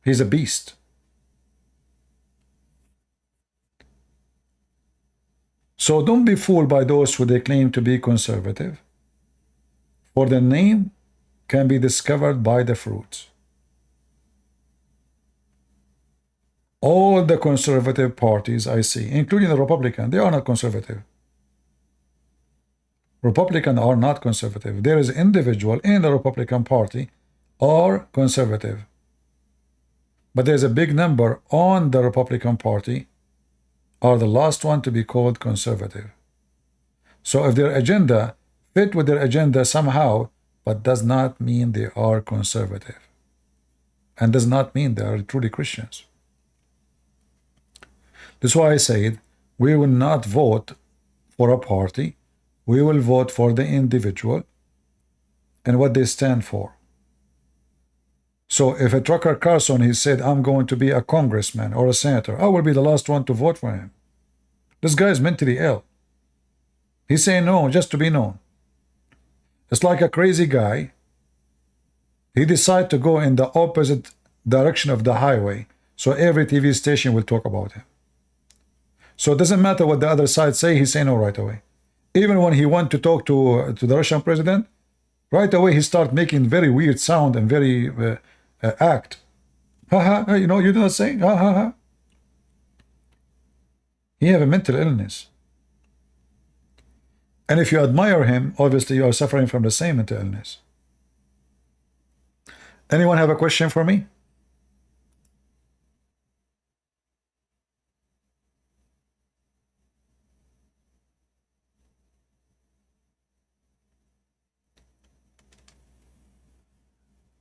He's a beast. So don't be fooled by those who they claim to be conservative. For the name can be discovered by the fruits. All the conservative parties I see, including the Republican, they are not conservative. Republicans are not conservative. There is individual in the Republican Party are conservative. But there's a big number on the Republican Party are the last one to be called conservative. So if their agenda fit with their agenda somehow, but does not mean they are conservative. And does not mean they are truly Christians. That's why I said, we will not vote for a party. We will vote for the individual and what they stand for. So if a Tucker Carlson, he said, I'm going to be a congressman or a senator, I will be the last one to vote for him. This guy is mentally ill. He's saying no just to be known. It's like a crazy guy. He decided to go in the opposite direction of the highway, so every TV station will talk about him. So it doesn't matter what the other side say, he's saying no right away. Even when he went to talk to the Russian president, right away he started making very weird sound and very act. Ha ha, you know, you do not say, ha ha ha. He have a mental illness. And if you admire him, obviously you are suffering from the same mental illness. Anyone have a question for me?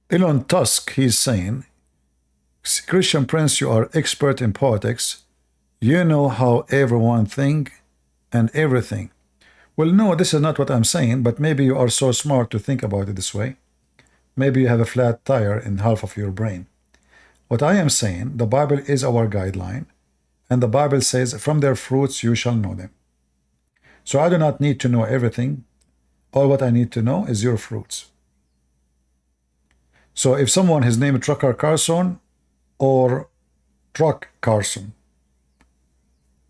Elon Tusk, he's saying, Christian Prince, you are expert in politics. You know how everyone think and everything. Well, no, this is not what I'm saying, but maybe you are so smart to think about it this way. Maybe you have a flat tire in half of your brain. What I am saying, the Bible is our guideline, and the Bible says, from their fruits you shall know them. So I do not need to know everything. All what I need to know is your fruits. So if someone, his name is Trucker Carson or Truck Carson,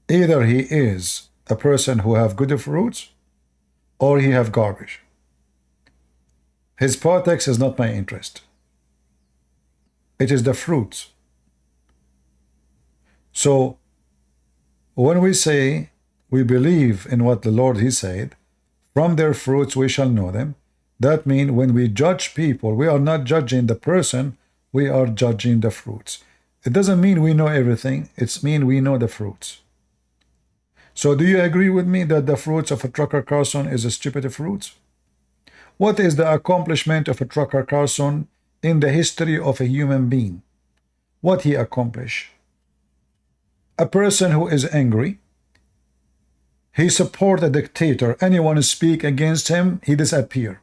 either he is a person who have good fruits or he have garbage. His politics is not my interest. It is the fruits. So when we say we believe in what the Lord he said, from their fruits we shall know them, that means when we judge people, we are not judging the person, we are judging the fruits. It doesn't mean we know everything, it means we know the fruits. So do you agree with me that the fruits of a Trucker Carson is a stupid fruits? What is the accomplishment of a Trucker Carson in the history of a human being? What he accomplished? A person who is angry, he support a dictator. Anyone speak against him, he disappear.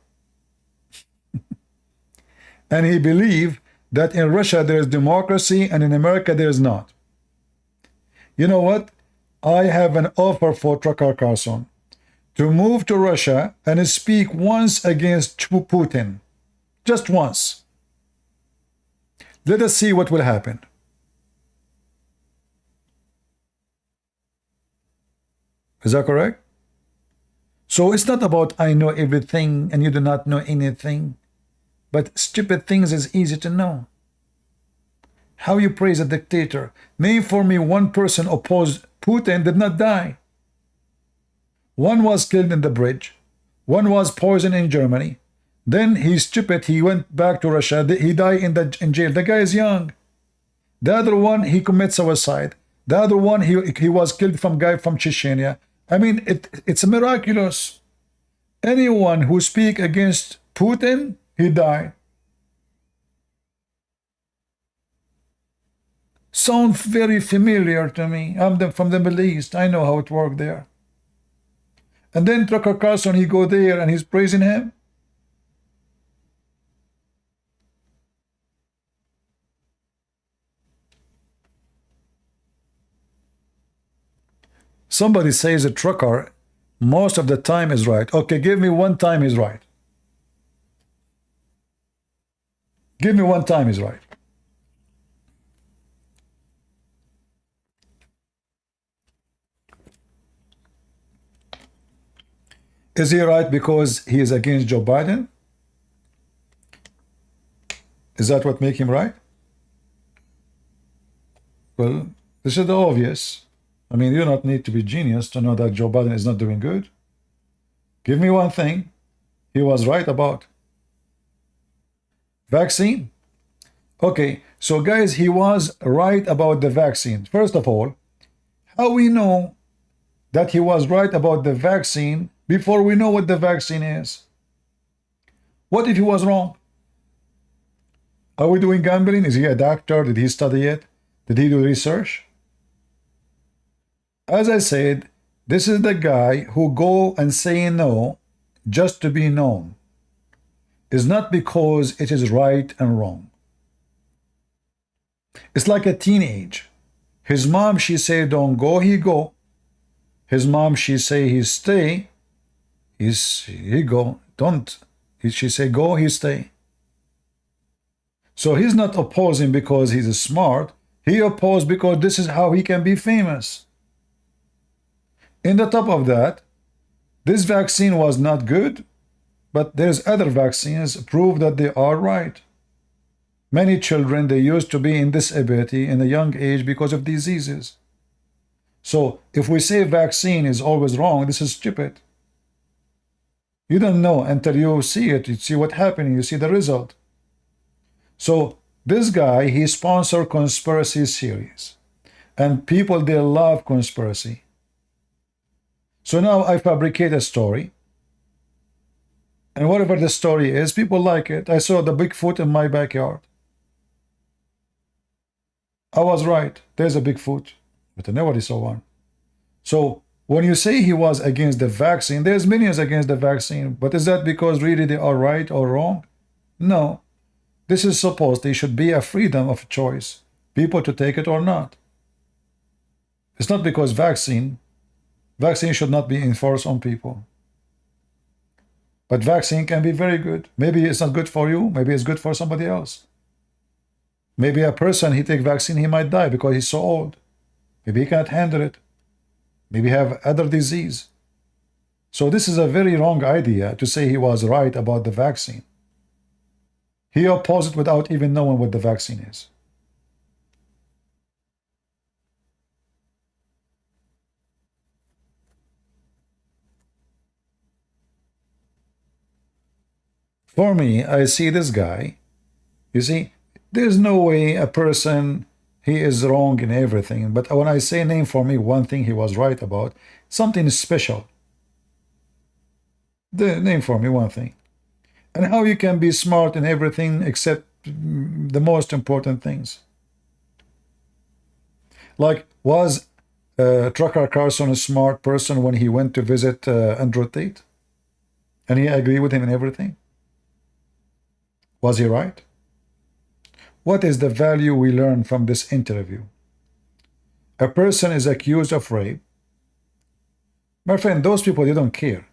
And he believe that in Russia there is democracy and in America there is not. You know what? I have an offer for Trucker Carson to move to Russia and speak once against Putin. Just once. Let us see what will happen. Is that correct? So it's not about I know everything and you do not know anything. But stupid things is easy to know. How you praise a dictator? Name for me one person opposed Putin did not die. One was killed in the bridge. One was poisoned in Germany. Then he's stupid. He went back to Russia. He died in jail. The guy is young. The other one, he commits suicide. The other one, he was killed from guy from Chechnya. I mean, it's miraculous. Anyone who speak against Putin, he died. Sound very familiar to me. I'm from the Middle East. I know how it worked there. And then Trucker Carson, he go there and he's praising him. Somebody says a trucker most of the time is right. Okay, give me one time he's right. Give me one time he's right. Is he right because he is against Joe Biden? Is that what makes him right? Well, this is the obvious. I mean, you do not need to be genius to know that Joe Biden is not doing good. Give me one thing he was right about. Vaccine. Okay, so guys, he was right about the vaccine. First of all, how we know that he was right about the vaccine before we know what the vaccine is? What if he was wrong? Are we doing gambling? Is he a doctor? Did he study it? Did he do research? As I said, this is the guy who go and say no just to be known. It's not because it is right and wrong. It's like a teenage. His mom, she say don't go, he go. His mom, she say he stay, he go. Don't. She say go, he stay. So he's not opposing because he's smart. He opposed because this is how he can be famous. In the top of that, this vaccine was not good, but there's other vaccines prove that they are right. Many children, they used to be in disability in a young age because of diseases. So if we say vaccine is always wrong, this is stupid. You don't know until you see it, you see what happened, you see the result. So this guy, he sponsored conspiracy series. And people, they love conspiracy. So now I fabricate a story. And whatever the story is, people like it. I saw the Bigfoot in my backyard. I was right. There's a Bigfoot. But nobody saw one. So when you say he was against the vaccine, there's millions against the vaccine. But is that because really they are right or wrong? No. This is supposed there should be a freedom of choice. People to take it or not. It's not because vaccine should not be enforced on people. But vaccine can be very good. Maybe it's not good for you. Maybe it's good for somebody else. Maybe a person, he take vaccine, he might die because he's so old. Maybe he can't handle it. Maybe have other disease. So this is a very wrong idea to say he was right about the vaccine. He opposed it without even knowing what the vaccine is. For me, I see this guy. You see, there's no way a person, he is wrong in everything. But when I say name for me, one thing he was right about, something special. The name for me one thing. And how you can be smart in everything except the most important things. Like, was Tucker Carlson a smart person when he went to visit Andrew Tate? And he agreed with him in everything? Was he right? What is the value we learn from this interview? A person is accused of rape. My friend, those people, they don't care.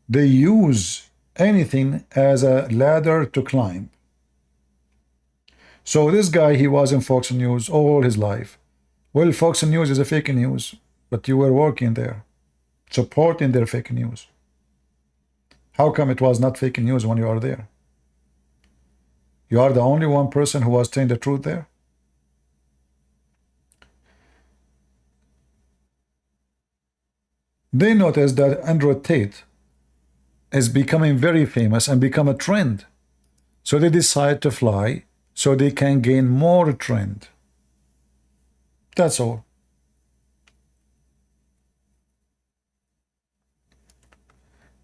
They use anything as a ladder to climb. So this guy, he was in Fox News all his life. Well, Fox News is a fake news, but you were working there, supporting their fake news. How come it was not fake news when you are there? You are the only one person who was telling the truth there? They noticed that Andrew Tate is becoming very famous and become a trend. So they decide to fly so they can gain more trend. That's all.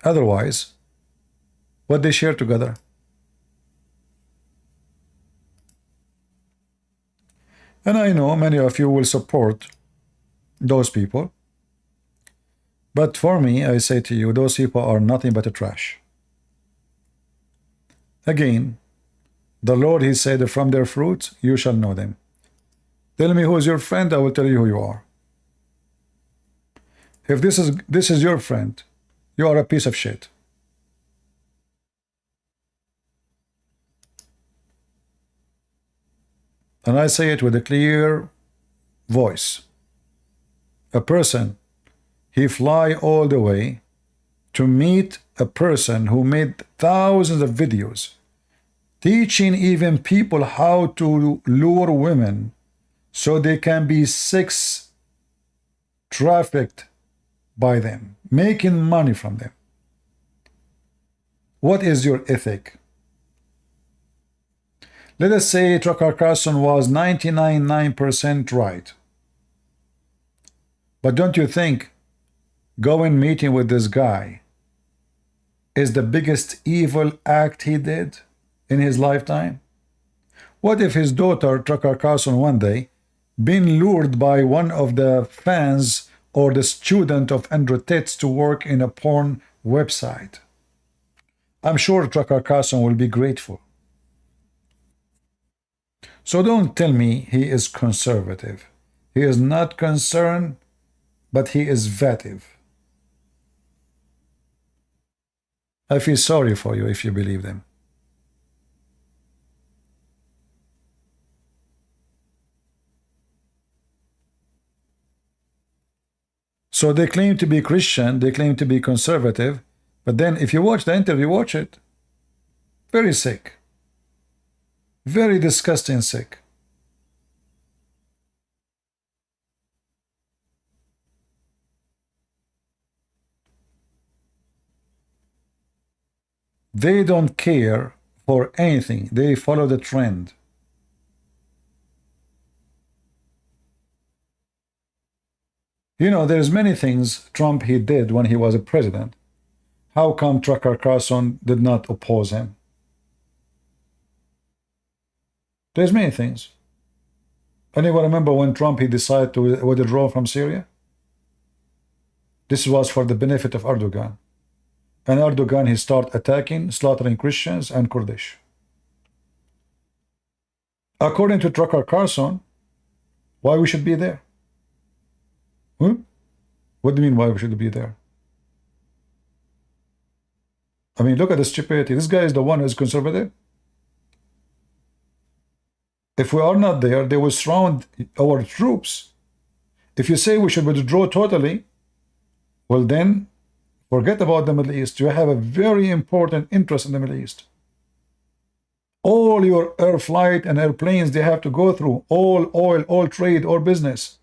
Otherwise, what they share together. And I know many of you will support those people. But for me, I say to you, those people are nothing but a trash. Again, the Lord, he said, from their fruits you shall know them. Tell me who is your friend, I will tell you who you are. If this is your friend, you are a piece of shit. And I say it with a clear voice. A person, he fly all the way to meet a person who made thousands of videos teaching even people how to lure women so they can be sex trafficked by them, making money from them. What is your ethic? Let us say Tucker Carlson was 99.9% right. But don't you think going meeting with this guy is the biggest evil act he did in his lifetime? What if his daughter, Tucker Carlson, one day been lured by one of the fans or the student of Andrew Tate to work in a porn website? I'm sure Tucker Carlson will be grateful. So don't tell me he is conservative. He is not concerned, but he is vetive. I feel sorry for you if you believe them. So they claim to be Christian, they claim to be conservative, but then if you watch the interview, watch it. Very sick. Very disgusting sick. They don't care for anything. They follow the trend. You know, there's many things Trump he did when he was a president. How come Tucker Carlson did not oppose him? There's many things. Anyone remember when Trump he decided to withdraw from Syria? This was for the benefit of Erdogan. And Erdogan, he started attacking, slaughtering Christians and Kurdish. According to Tucker Carlson, why we should be there? What do you mean why we should be there? I mean, look at the stupidity. This guy is the one who's conservative. If we are not there, they will surround our troops. If you say we should withdraw totally, well then, forget about the Middle East. You have a very important interest in the Middle East. All your air flight and airplanes, they have to go through. All oil, all trade, all business.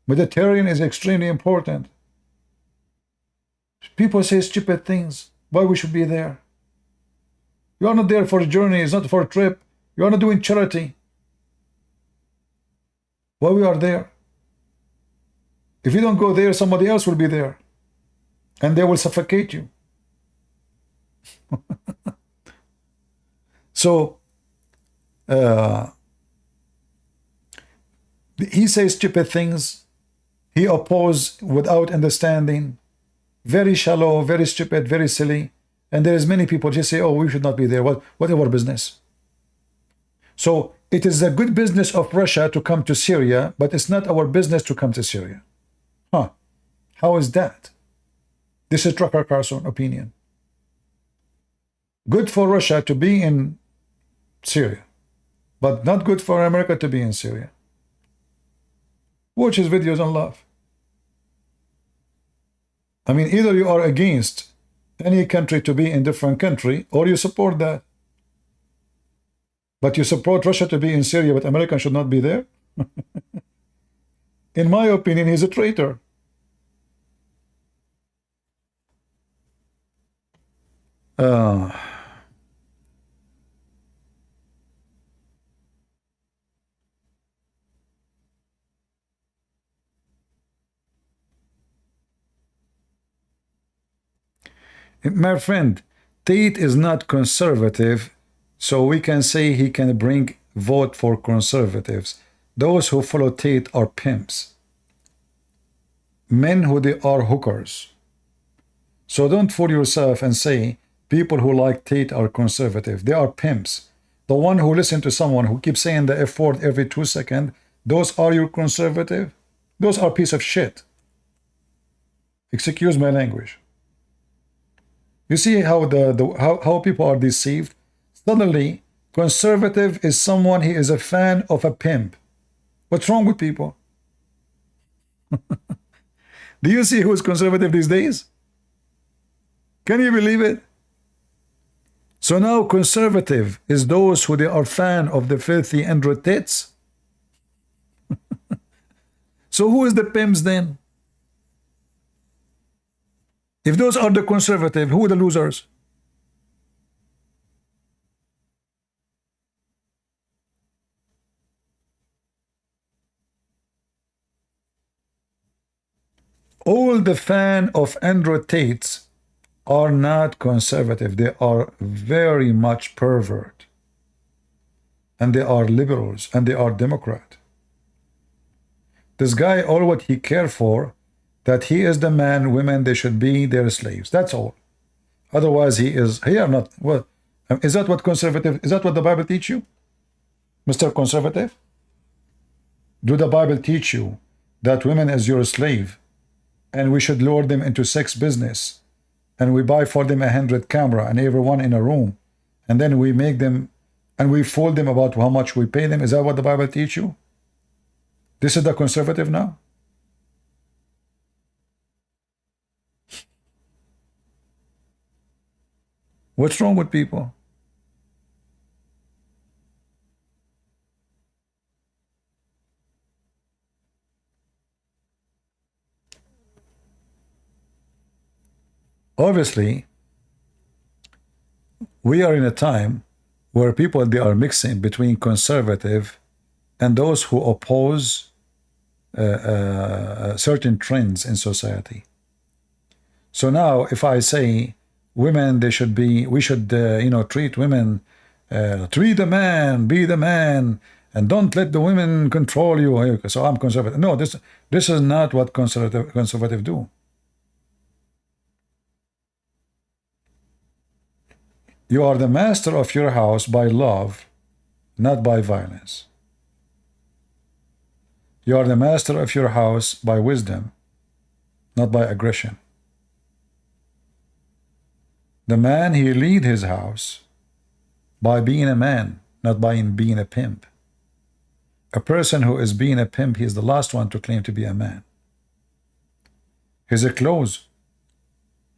Mediterranean is extremely important. People say stupid things. Why we should be there? You are not there for a journey. It's not for a trip. You are not doing charity. Why we are there? If you don't go there, somebody else will be there. And they will suffocate you. So, he says stupid things. He opposes without understanding. Very shallow, very stupid, very silly. And there is many people just say, oh, we should not be there. What our business? So, it is a good business of Russia to come to Syria, but it's not our business to come to Syria. Huh. How is that? This is Tucker Carlson opinion. Good for Russia to be in Syria, but not good for America to be in Syria. Watch his videos on love. I mean, either you are against any country to be in different country, or you support that. But you support Russia to be in Syria, but America should not be there? In my opinion, he's a traitor. My friend, Tate is not conservative, so we can say he can bring vote for conservatives. Those who follow Tate are pimps. Men who they are hookers. So don't fool yourself and say people who like Tate are conservative. They are pimps. The one who listen to someone who keeps saying the F word every 2 seconds, those are your conservative? Those are piece of shit. Excuse my language. You see how how people are deceived? Suddenly, conservative is someone he is a fan of a pimp. What's wrong with people? Do you see who is conservative these days? Can you believe it? So now conservative is those who they are fan of the filthy Andrew tits. So who is the pimps then? If those are the conservative, who are the losers? All the fan of Andrew Tates are not conservative. They are very much pervert. And they are liberals. And they are Democrat. This guy, all what he cares for, that he is the man, women, they should be their slaves. That's all. Otherwise, he are not. Well, is that what conservative, is that what the Bible teach you? Mr. Conservative? Do the Bible teach you that women is your slave and we should lure them into sex business and we buy for them 100 camera and everyone in a room and then we make them and we fool them about how much we pay them? Is that what the Bible teach you? This is the conservative now? What's wrong with people? Obviously, we are in a time where people, they are mixing between conservative and those who oppose certain trends in society. So now, if I say women, they should be, we should, treat women, treat the man, be the man, and don't let the women control you. So I'm conservative. No, this is not what conservative do. You are the master of your house by love, not by violence. You are the master of your house by wisdom, not by aggression. The man, he lead his house by being a man, not by being a pimp. A person who is being a pimp, he is the last one to claim to be a man. His clothes,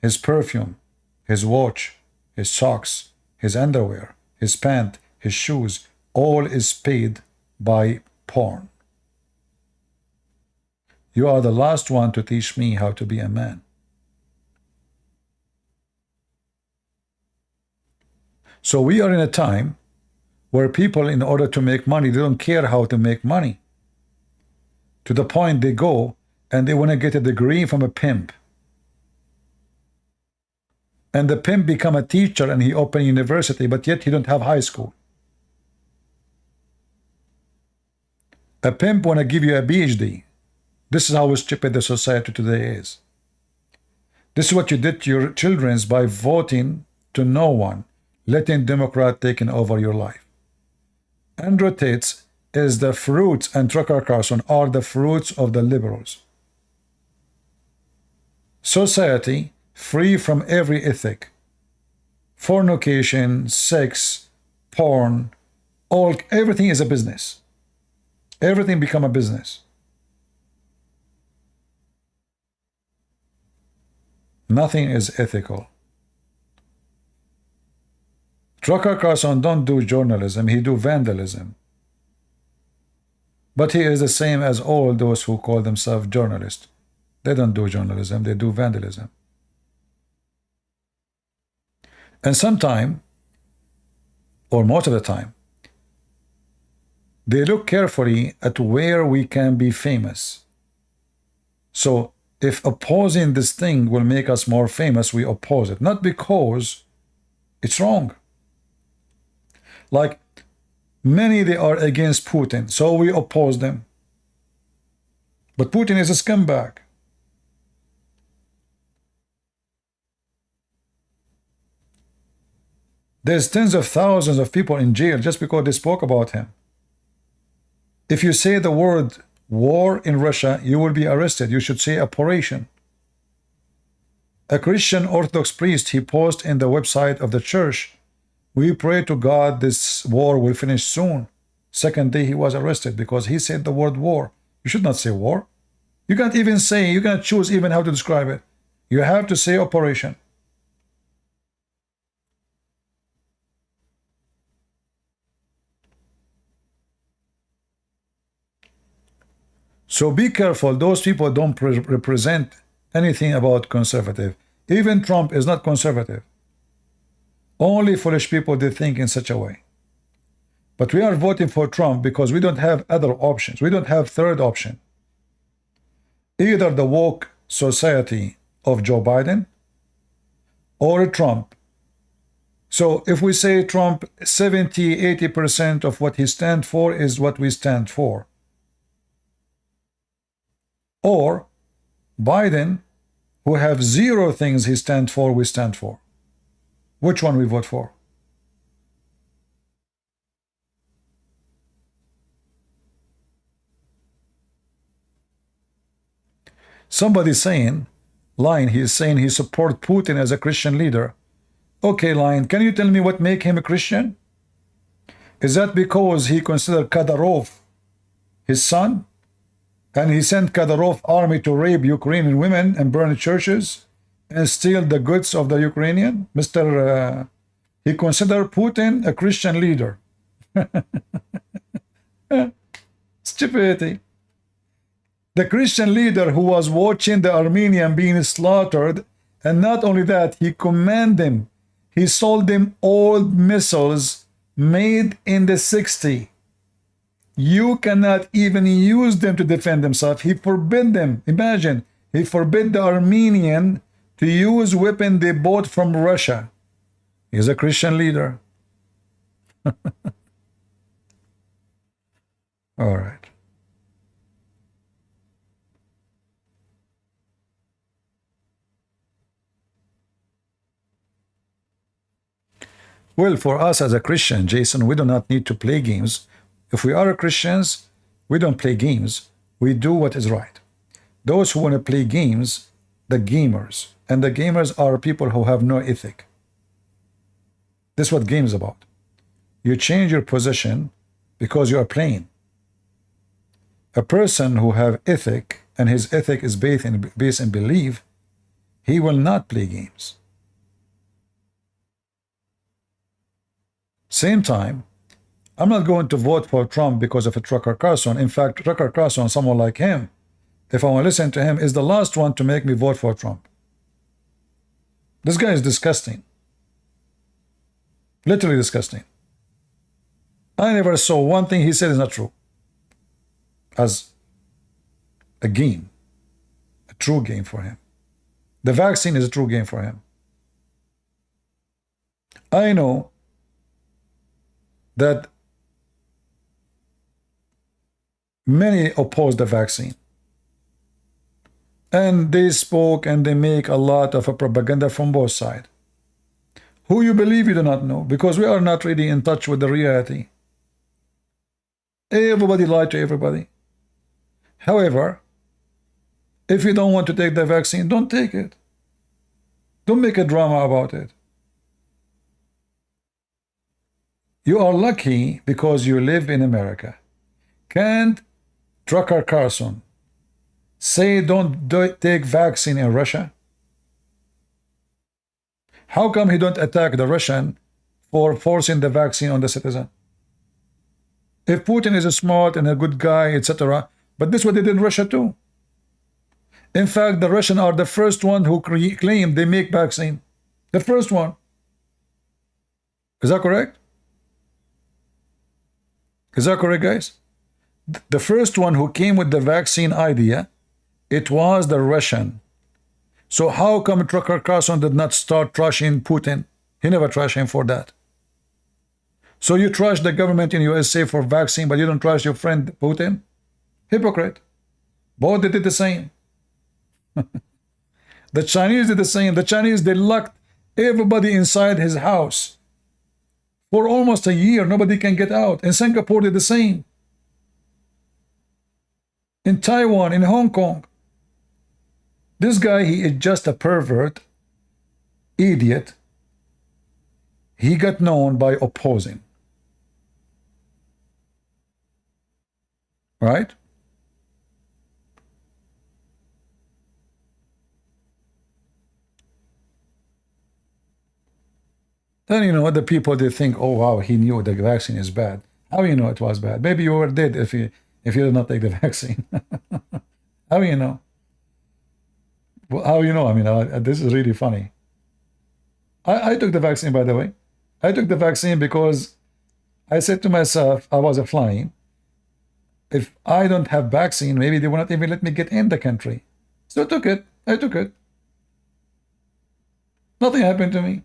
his perfume, his watch, his socks, his underwear, his pant, his shoes, all is paid by porn. You are the last one to teach me how to be a man. So we are in a time where people, in order to make money, they don't care how to make money. To the point they go and they want to get a degree from a pimp. And the pimp become a teacher and he open university, but yet he don't have high school. A pimp want to give you a PhD. This is how stupid the society today is. This is what you did to your children by voting to no one, letting Democrat taking over your life. Andrew Tate is the fruits, and Tucker Carlson are the fruits of the liberals. Society free from every ethic. Fornication, sex, porn, everything is a business. Everything become a business. Nothing is ethical. Tucker Carlson don't do journalism, he do vandalism. But he is the same as all those who call themselves journalists. They don't do journalism, they do vandalism. And sometime, or most of the time, they look carefully at where we can be famous. So if opposing this thing will make us more famous, we oppose it. Not because it's wrong. Like many, they are against Putin, so we oppose them. But Putin is a scumbag. There's tens of thousands of people in jail just because they spoke about him. If you say the word war in Russia, you will be arrested. You should say operation. A Christian Orthodox priest, he posted in the website of the church, "We pray to God this war will finish soon." Second day he was arrested because he said the word war. You should not say war. You can't even say, you can't choose even how to describe it. You have to say operation. So be careful, those people don't represent anything about conservative. Even Trump is not conservative. Only foolish people, they think in such a way. But we are voting for Trump because we don't have other options. We don't have third option. Either the woke society of Joe Biden or Trump. So if we say Trump, 70–80% of what he stands for is what we stand for. Or Biden, who have zero things he stands for, we stand for. Which one we vote for? Somebody saying, Line, he is saying he support Putin as a Christian leader. Okay, Line, can you tell me what make him a Christian? Is that because he considered Kadyrov his son? And he sent Kadyrov army to rape Ukrainian women and burn churches and steal the goods of the Ukrainian? He considered Putin a Christian leader. Stupidity. The Christian leader who was watching the Armenian being slaughtered, and not only that, he commanded them. He sold them old missiles made in the 60s. You cannot even use them to defend themselves. He forbid them. Imagine, he forbid the Armenian to use weapon they bought from Russia. He's a Christian leader. All right. Well, for us as a Christian, Jason, we do not need to play games. If we are Christians, we don't play games. We do what is right. Those who want to play games, the gamers, and the gamers are people who have no ethic. This is what game is about. You change your position because you are playing. A person who have ethic, and his ethic is based in belief, he will not play games. Same time, I'm not going to vote for Trump because of a Tucker Carlson. In fact, Tucker Carlson, someone like him, if I want to listen to him, is the last one to make me vote for Trump. This guy is disgusting. Literally disgusting. I never saw one thing he said is not true as a game, a true game for him. The vaccine is a true game for him. I know that many oppose the vaccine, and they spoke and they make a lot of a propaganda from both sides. Who you believe, you do not know, because we are not really in touch with the reality. Everybody lied to everybody. However, if you don't want to take the vaccine, don't take it. Don't make a drama about it. You are lucky because you live in America. Can't Tucker Carlson say don't take vaccine in Russia? How come he don't attack the Russian for forcing the vaccine on the citizen? If Putin is a smart and a good guy, etc., but this is what they did in Russia too. In fact, the Russians are the first one who claim they make vaccine. The first one. Is that correct? Is that correct, guys? The first one who came with the vaccine idea, it was the Russian. So how come Tucker Carlson did not start trashing Putin? He never trashed him for that. So you trash the government in USA for vaccine, but you don't trash your friend Putin? Hypocrite. Both did the same. The Chinese did the same. The Chinese, they locked everybody inside his house. For almost a year, nobody can get out. In Singapore, did the same. In Taiwan, in Hong Kong. This guy, he is just a pervert, idiot. He got known by opposing. Right? Then, you know, the people, they think, oh, wow, he knew the vaccine is bad. How you know it was bad? Maybe you were dead if you did not take the vaccine. How you know? Well, how you know? I mean, this is really funny. I took the vaccine, by the way. I took the vaccine because I said to myself, I was flying. If I don't have vaccine, maybe they will not even let me get in the country. So I took it. I took it. Nothing happened to me.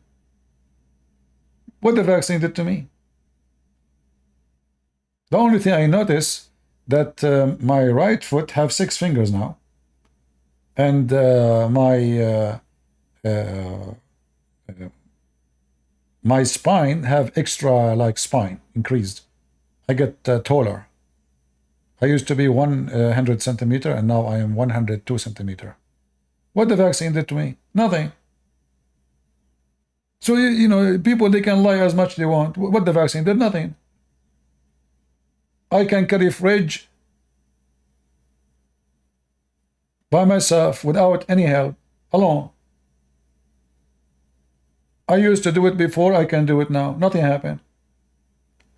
What the vaccine did to me? The only thing I noticed that my right foot have 6 fingers now, and my spine have extra like spine increased. I get taller. I used to be 100 centimeter, and now I am 102 centimeter. What the vaccine did to me? Nothing. So, you know, people, they can lie as much as they want. What the vaccine did? Nothing. I can carry fridge by myself without any help, alone. I used to do it before, I can do it now. Nothing happened.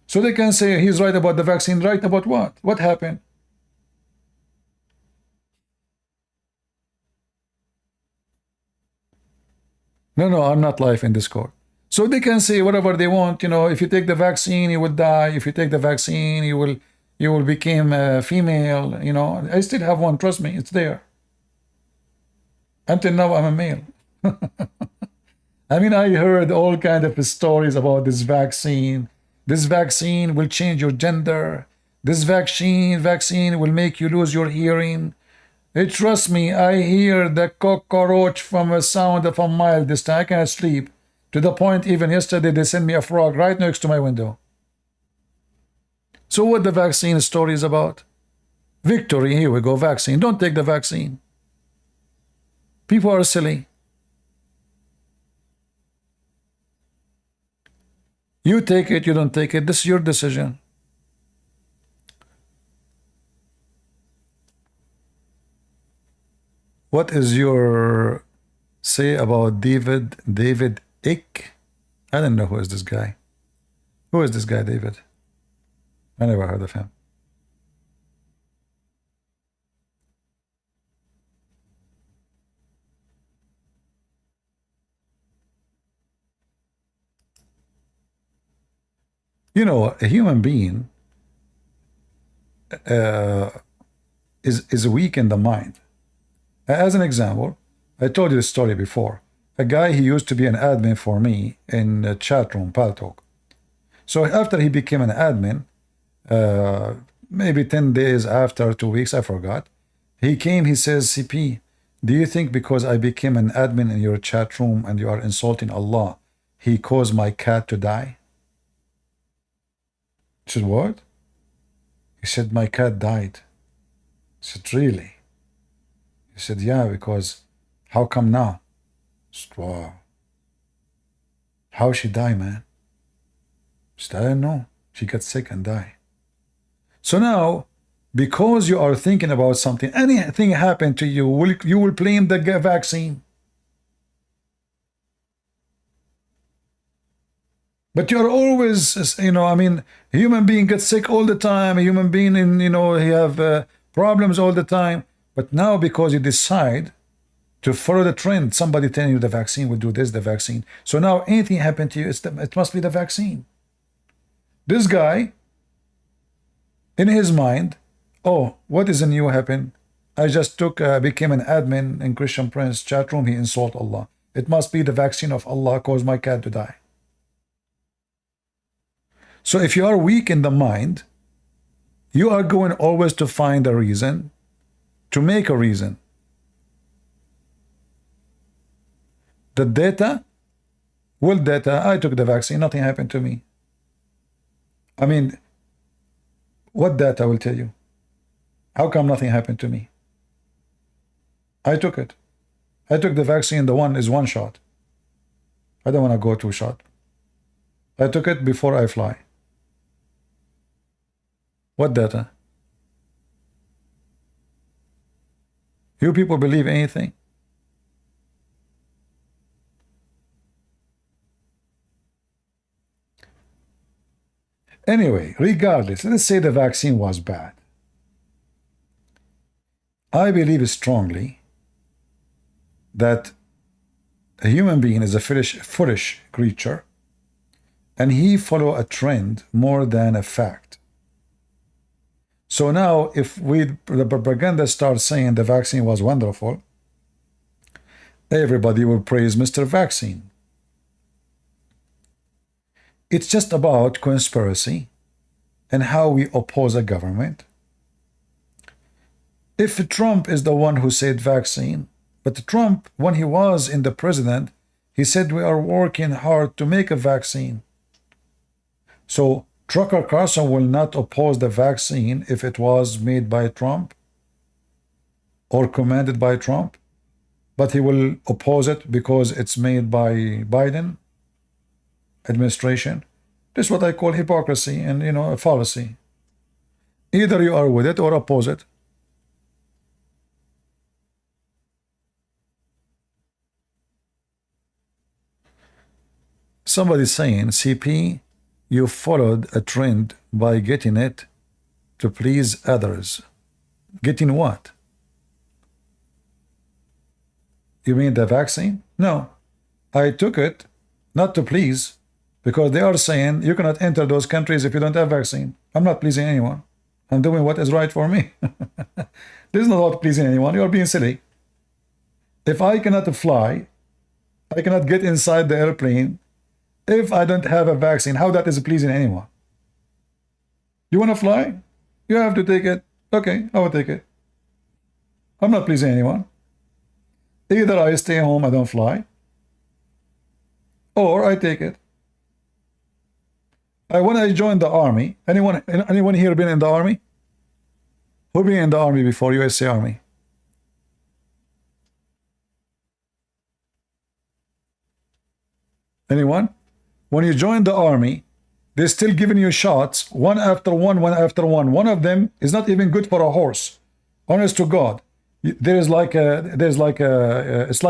So they can say he's right about the vaccine. Right about what? What happened? No, I'm not live in Discord. So they can say whatever they want. You know, if you take the vaccine, you will die. If you take the vaccine, you will become a female. You know, I still have one. Trust me, it's there. Until now, I'm a male. I mean, I heard all kind of stories about this vaccine. This vaccine will change your gender. This vaccine will make you lose your hearing. Trust me, I hear the cockroach from a sound of a mile distance. I cannot sleep. To the point, even yesterday, they sent me a frog right next to my window. So what the vaccine story is about? Victory, here we go, vaccine. Don't take the vaccine. People are silly. You take it, you don't take it. This is your decision. What is your say about David Icke? I don't know who is this guy. Who is this guy, David? I never heard of him. You know, a human being is weak in the mind. As an example, I told you this story before. A guy, he used to be an admin for me in a chat room, Paltalk. So after he became an admin, maybe 10 days after, 2 weeks, I forgot, he came, he says, CP, do you think because I became an admin in your chat room and you are insulting Allah, he caused my cat to die? I said, what? He said, my cat died. I said, really? He said, yeah, because how come now? I said, wow. How she die, man? I said, I don't know. She got sick and died. So now, because you are thinking about something, anything happened to you, you will blame the vaccine. But you're always, you know, I mean, a human being gets sick all the time. A human being, you know, he have problems all the time. But now because you decide to follow the trend, somebody telling you the vaccine will do this, the vaccine. So now anything happened to you, it must be the vaccine. This guy, in his mind, oh, what is new happen? I just became an admin in Christian Prince chat room. He insulted Allah. It must be the vaccine of Allah caused my cat to die. So if you are weak in the mind, you are going always to find a reason, to make a reason. The data, well, data, I took the vaccine, nothing happened to me. I mean, what data will tell you? How come nothing happened to me? I took it. I took the vaccine, the one is one shot. I don't want to go 2 shot. I took it before I fly. What data? You people believe anything? Anyway, regardless, let's say the vaccine was bad. I believe strongly that a human being is a foolish creature, and he follow a trend more than a fact. So now, if the propaganda starts saying the vaccine was wonderful, everybody will praise Mr. Vaccine. It's just about conspiracy and how we oppose a government. If Trump is the one who said vaccine, but Trump, when he was in the president, he said we are working hard to make a vaccine. So Tucker Carlson will not oppose the vaccine if it was made by Trump or commanded by Trump, but he will oppose it because it's made by Biden administration. This is what I call hypocrisy and, you know, a fallacy. Either you are with it or oppose it. Somebody's saying, CP, you followed a trend by getting it to please others. Getting what? You mean the vaccine? No. I took it not to please, because they are saying you cannot enter those countries if you don't have vaccine. I'm not pleasing anyone. I'm doing what is right for me. This is not about pleasing anyone. You're being silly. If I cannot fly, I cannot get inside the airplane if I don't have a vaccine. How that is pleasing anyone? You want to fly? You have to take it. Okay, I will take it. I'm not pleasing anyone. Either I stay home, I don't fly, or I take it. When I joined the army, anyone here been in the army? Who been in the army before, USA Army? Anyone? When you join the army, They're still giving you shots, one after one, one after one. One of them is not even good for a horse. Honest to God. It's like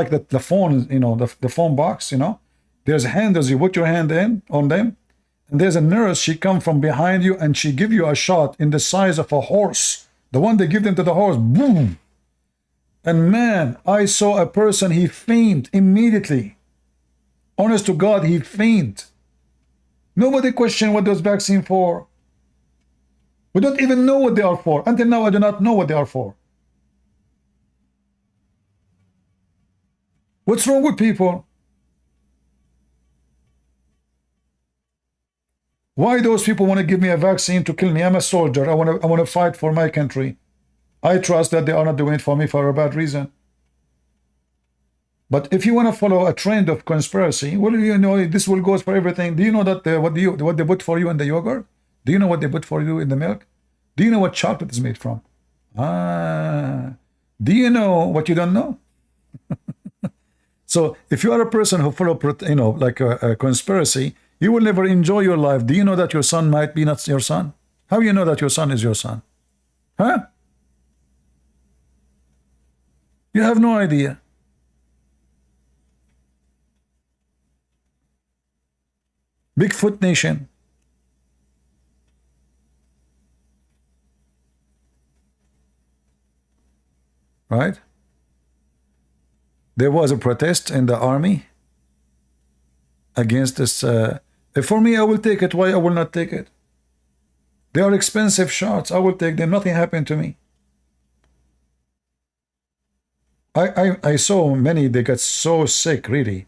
the phone, you know, the phone box, you know. There's handles, you put your hand in on them, and there's a nurse, she come from behind you and she give you a shot in the size of a horse. The one they give them to the horse, boom. And man, I saw a person, he faint immediately. Honest to God, he faint. Nobody question what those vaccines for. We don't even know what they are for. Until now, I do not know what they are for. What's wrong with people? Why those people want to give me a vaccine to kill me? I'm a soldier. I want to fight for my country. I trust that they are not doing it for me for a bad reason. But if you want to follow a trend of conspiracy, well, you know, this will go for everything. Do you know that what they put for you in the yogurt? Do you know what they put for you in the milk? Do you know what chocolate is made from? Do you know what you don't know? So if you are a person who follow, you know, like a conspiracy, you will never enjoy your life. Do you know that your son might be not your son? How do you know that your son is your son? Huh? You have no idea. Bigfoot Nation. Right? There was a protest in the army against this. For me, I will take it. Why I will not take it? They are expensive shots. I will take them. Nothing happened to me. I saw many, they got so sick, really.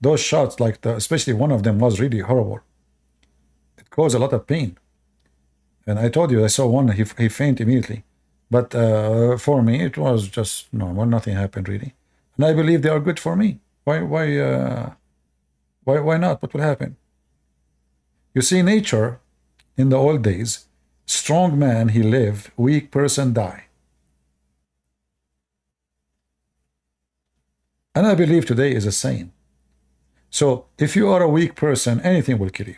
Those shots, like especially one of them was really horrible. It caused a lot of pain. And I told you, I saw one, he fainted immediately. But for me, it was just normal. Nothing happened, really. And I believe they are good for me. Why not? What will happen? You see, nature, in the old days, strong man, he live, weak person die. And I believe today is the same. So if you are a weak person, anything will kill you.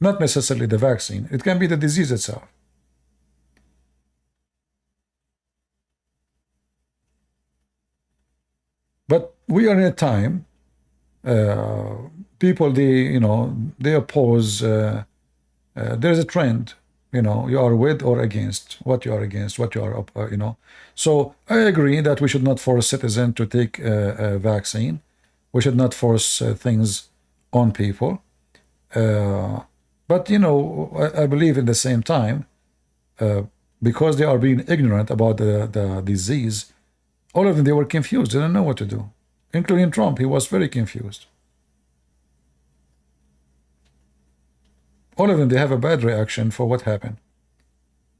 Not necessarily the vaccine. It can be the disease itself. But we are in a time, people, they oppose, there's a trend, you are with or against, what you are against, what you are, So I agree that we should not force citizens to take a vaccine. We should not force things on people. But, I believe in the same time, because they are being ignorant about the disease, all of them, they were confused. They didn't know what to do. Including Trump, he was very confused. All of them, they have a bad reaction for what happened.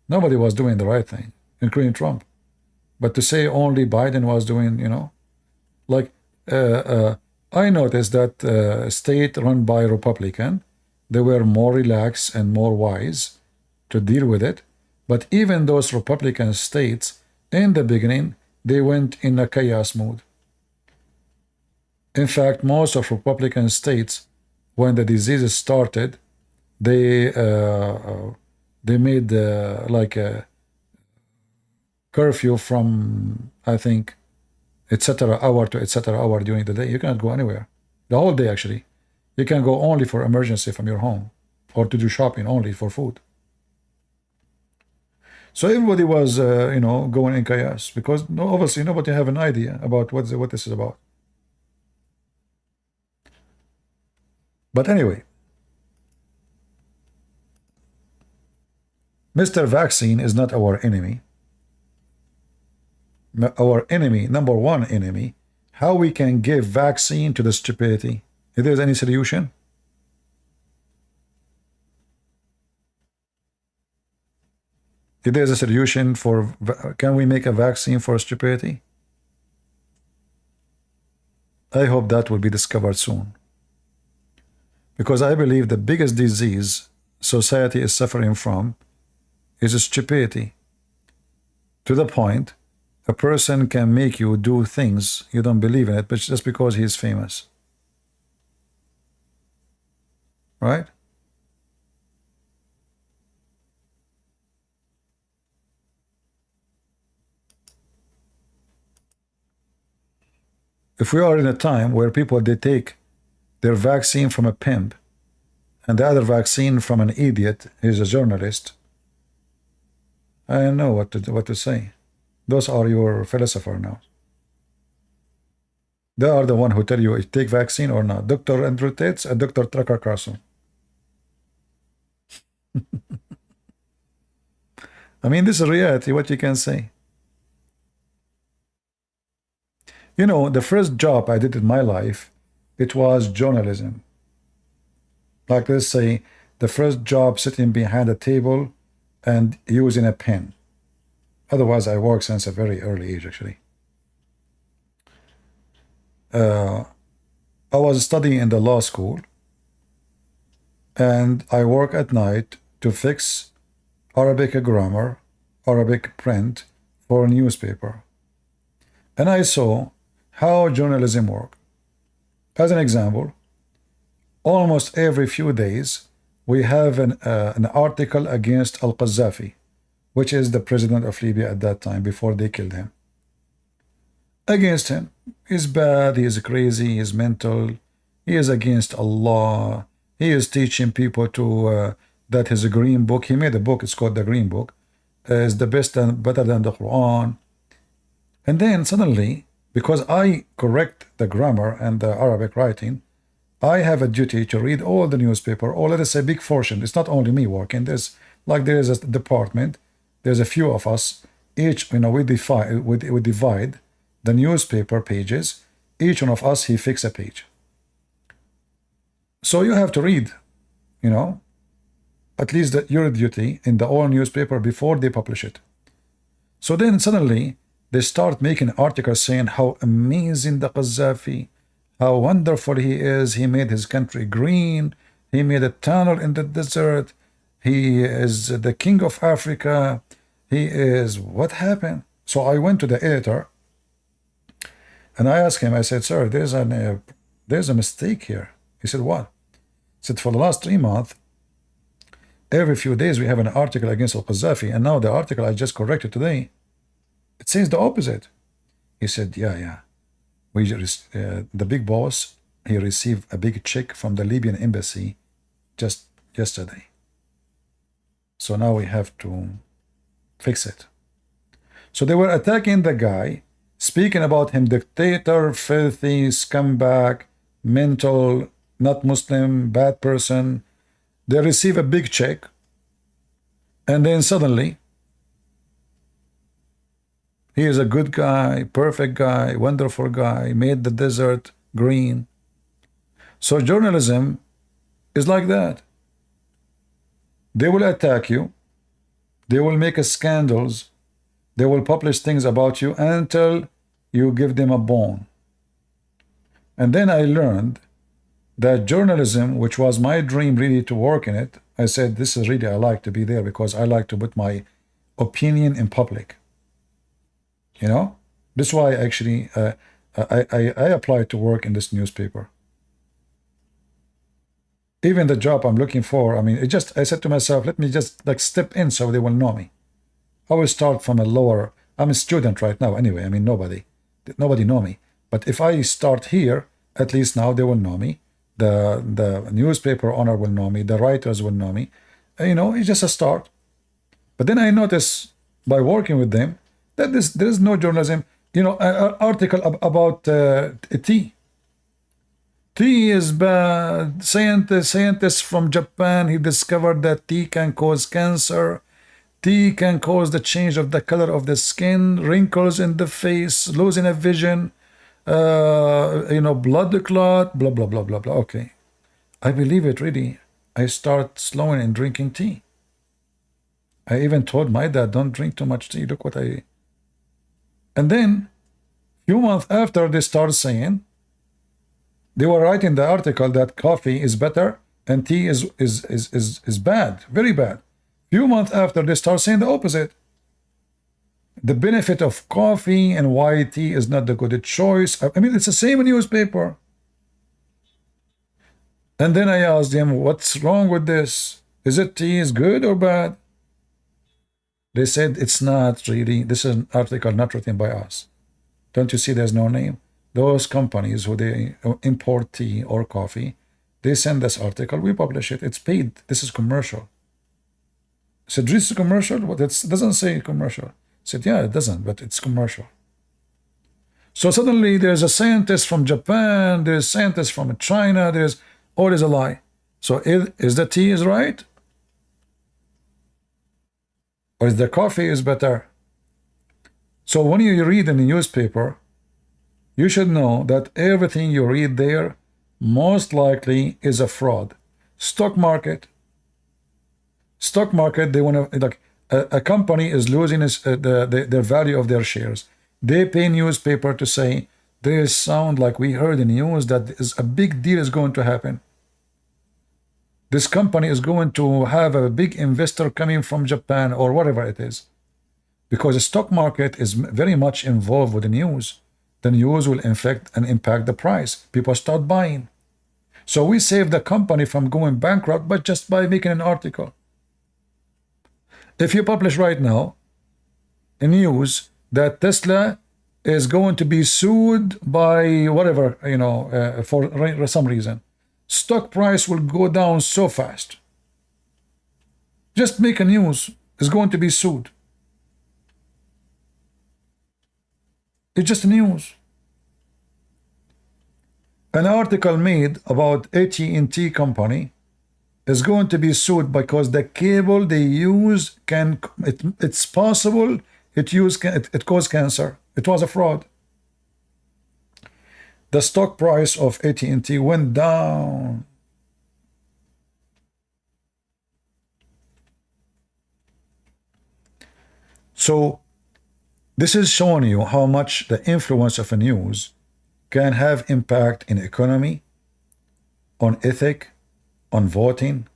Nobody was doing the right thing, including Trump. But to say only Biden was doing, like I noticed that state run by Republican, they were more relaxed and more wise to deal with it. But even those Republican states, in the beginning, they went in a chaos mode. In fact, most of Republican states, when the disease started, they made like a curfew from, I think, etc. hour to etc. hour during the day. You cannot go anywhere. The whole day, actually. You can go only for emergency from your home or to do shopping only for food. So everybody was, going in chaos because obviously nobody have an idea about what this is about. But anyway, Mr. Vaccine is not our enemy. Our enemy, number one enemy, how we can give vaccine to the stupidity. If there's any solution? If there's a solution for, can we make a vaccine for stupidity? I hope that will be discovered soon. Because I believe the biggest disease society is suffering from is stupidity. To the point, a person can make you do things you don't believe in it, but just because he's famous. Right? if we are in a time where people, they take their vaccine from a pimp and the other vaccine from an idiot, he's a journalist, I don't know what to say. Those are your philosopher now. They are the one who tell you take vaccine or not. Dr. Andrew Tate and Dr. Tucker Carlson. I mean, this is reality, what you can say. You know, the first job I did in my life, it was journalism. Like, let's say, the first job sitting behind a table and using a pen. Otherwise, I worked since a very early age, actually. I was studying in the law school, and I work at night to fix Arabic grammar, Arabic print for a newspaper. And I saw how journalism works. As an example, almost every few days, we have an article against Al-Qaddafi, which is the president of Libya at that time, before they killed him. Against him. He's bad, he is crazy, he is mental, he is against Allah, he is teaching people to that his green book, he made a book, it's called the Green Book, is the best and better than the Quran. And then suddenly, because I correct the grammar and the Arabic writing, I have a duty to read all the newspaper, or let us say big portion. It's not only me working. There is a department. There's a few of us. Each, you know, we divide the newspaper pages. Each one of us, he fix a page. So you have to read, you know, at least your duty in the all newspaper before they publish it. So then suddenly they start making articles saying how amazing the Qaddafi, how wonderful he is. He made his country green. He made a tunnel in the desert. He is the king of Africa. He is, what happened? So I went to the editor and I asked him, I said, sir, there's a mistake here. He said, what? He said, for the last 3 months, every few days we have an article against Al-Qaddafi, and now the article I just corrected today, it says the opposite. He said, yeah. The big boss, he received a big check from the Libyan embassy just yesterday. So now we have to fix it. So they were attacking the guy, speaking about him, dictator, filthy, scumbag, mental, not Muslim, bad person. They receive a big check, and then suddenly, he is a good guy, perfect guy, wonderful guy, made the desert green. So journalism is like that. They will attack you. They will make scandals. They will publish things about you until you give them a bone. And then I learned that journalism, which was my dream really to work in it, I said, this is really, I like to be there because I like to put my opinion in public. You know, this is why actually I applied to work in this newspaper. Even the job I'm looking for, I mean, I said to myself, let me just like step in so they will know me. I will start from a lower, I'm a student right now anyway, I mean, nobody know me. But if I start here, at least now they will know me. The newspaper owner will know me, the writers will know me. You know, it's just a start. But then I notice by working with them, that there is no journalism. You know, an article about tea. Tea is bad. Scientists from Japan, he discovered that tea can cause cancer. Tea can cause the change of the color of the skin, wrinkles in the face, losing a vision, you know, blood clot, blah, blah, blah, blah, blah. Okay. I believe it really. I start slowing and drinking tea. I even told my dad, don't drink too much tea. Look what I... And then, few months after, they started saying, they were writing the article that coffee is better and tea is bad, very bad. Few months after, they start saying the opposite. The benefit of coffee and why tea is not the good choice. I mean, it's the same newspaper. And then I asked them, what's wrong with this? Is it tea is good or bad? They said, it's not really. This is an article not written by us. Don't you see there's no name? those companies who they import tea or coffee, they send this article, we publish it. It's paid. This is commercial. I said, this is commercial? What? It doesn't say commercial. I said, yeah, it doesn't, but it's commercial. So suddenly there's a scientist from Japan, there's scientists from China, there's always a lie. So is the tea is right? Or is the coffee is better? So when you read in the newspaper, you should know that everything you read there most likely is a fraud. Stock market, they want to, like, a company is losing the value of their shares. They pay newspaper to say, there sound like we heard in the news that a big deal is going to happen. This company is going to have a big investor coming from Japan or whatever it is. Because the stock market is very much involved with the news. The news will impact the price. People start buying. So we save the company from going bankrupt, but just by making an article. If you publish right now in news that Tesla is going to be sued by whatever, for some reason, stock price will go down so fast. Just make a news is going to be sued. It's just news. An article made about AT&T company is going to be sued because the cable they use it's possible it caused cancer. It was a fraud. The stock price of AT&T went down. So this is showing you how much the influence of a news can have impact in economy, on ethic, on voting,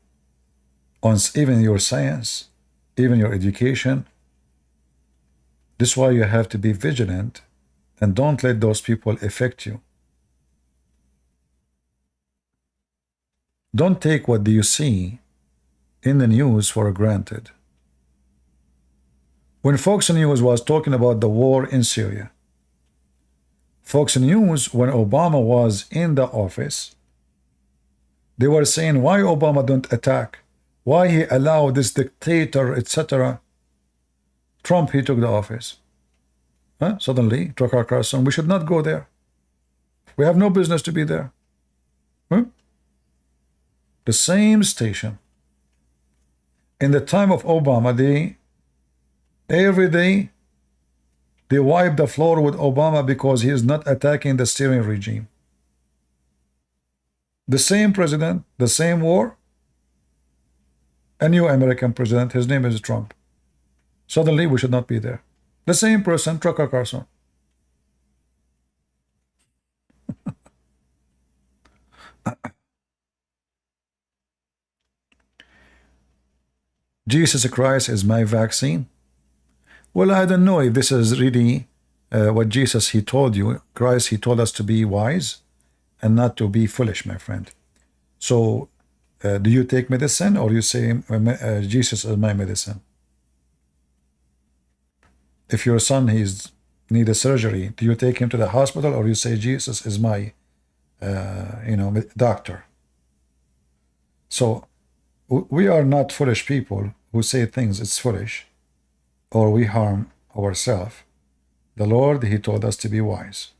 on even your science, even your education. This is why you have to be vigilant and don't let those people affect you. Don't take what you see in the news for granted. When Fox News was talking about the war in Syria, Fox News, when Obama was in the office, they were saying why Obama don't attack, why he allowed this dictator, etc. Trump, he took the office. Suddenly, Tucker Carlson, we should not go there. We have no business to be there. The same station. In the time of Obama, every day, they wipe the floor with Obama because he is not attacking the Syrian regime. The same president, the same war, a new American president, his name is Trump. Suddenly, we should not be there. The same person, Tucker Carlson. Jesus Christ is my vaccine. Well, I don't know if this is really what Jesus, he told you. Christ, he told us to be wise and not to be foolish, my friend. So, do you take medicine or you say Jesus is my medicine? If your son need a surgery, do you take him to the hospital or you say Jesus is my doctor? So we are not foolish people who say things it's foolish or we harm ourselves. The Lord, he told us to be wise.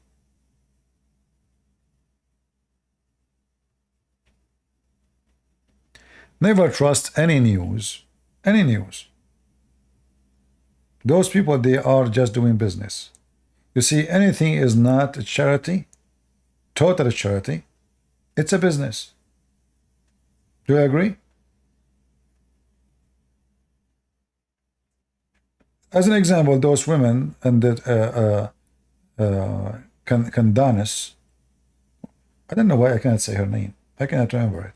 Never trust any news. Any news. Those people, they are just doing business. You see, anything is not a charity, total charity. It's a business. Do you agree? As an example, those women and that Candace, I don't know why I cannot say her name. I cannot remember it.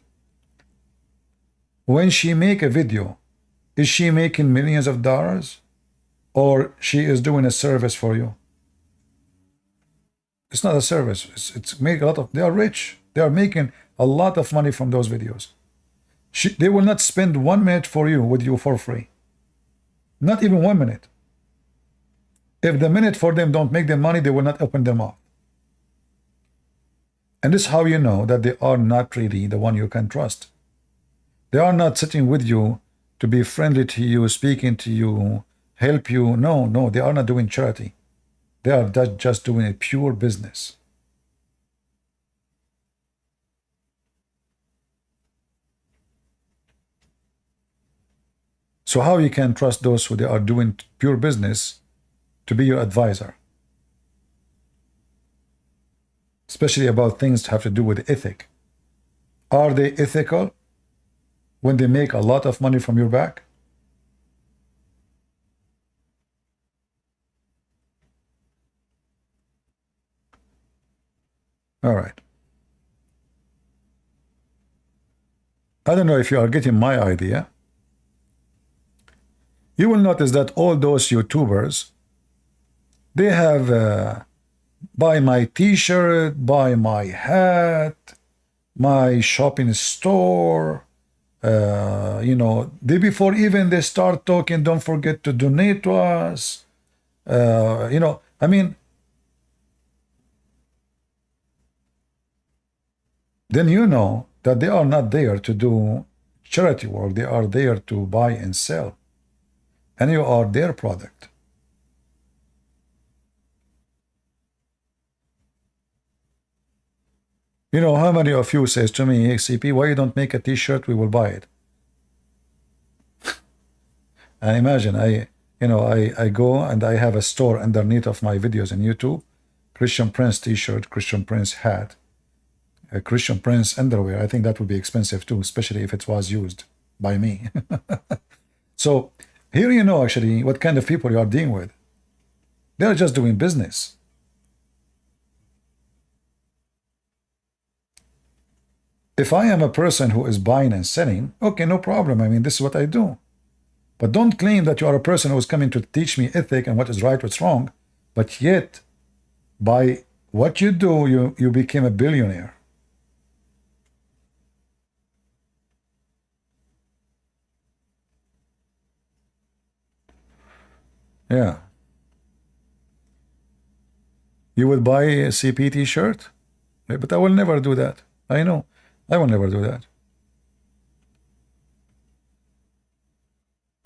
When she make a video, is she making millions of dollars? Or she is doing a service for you? It's not a service. It's make a lot of. They are rich. They are making a lot of money from those videos. They will not spend 1 minute with you for free. Not even 1 minute. If the minute for them don't make them money, they will not open their mouth. And this is how you know that they are not really the one you can trust. They are not sitting with you to be friendly to you, speaking to you, help you. No, no, they are not doing charity. They are just doing a pure business. So how you can trust those who they are doing pure business to be your advisor? Especially about things that have to do with ethic. Are they ethical when they make a lot of money from your back? All right. I don't know if you are getting my idea. You will notice that all those YouTubers, they have buy my t-shirt, buy my hat, my shopping store, you know, before even they start talking, don't forget to donate to us. You know, I mean, then you know that they are not there to do charity work. They are there to buy and sell. And you are their product. You know, how many of you says to me, hey, CP, why you don't make a t-shirt? We will buy it. And imagine, I go and I have a store underneath of my videos on YouTube, Christian Prince t-shirt, Christian Prince hat, a Christian Prince underwear. I think that would be expensive too, especially if it was used by me. So here you know actually what kind of people you are dealing with. They're just doing business. If I am a person who is buying and selling, okay, no problem. I mean, this is what I do. But don't claim that you are a person who is coming to teach me ethic and what is right, what's wrong. But yet, by what you do, you became a billionaire. Yeah. You would buy a CP t-shirt? But I will never do that. I know. I will never do that.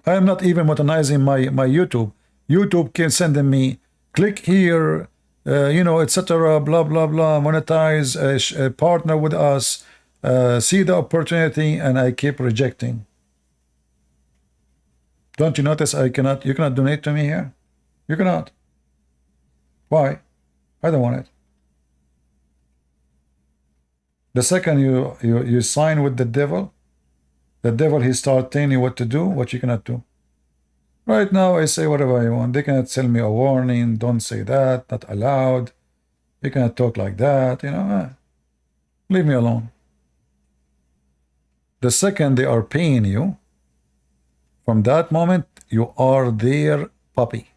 I am not even modernizing my YouTube. YouTube can send me, click here, you know, etc., blah, blah, blah, monetize, partner with us, see the opportunity, and I keep rejecting. Don't you notice you cannot donate to me here? You cannot. Why? I don't want it. The second you sign with the devil, he starts telling you what to do, what you cannot do. Right now, I say whatever I want. They cannot tell me a warning. Don't say that. Not allowed. You cannot talk like that. You know, leave me alone. The second they are paying you, from that moment, you are their puppy.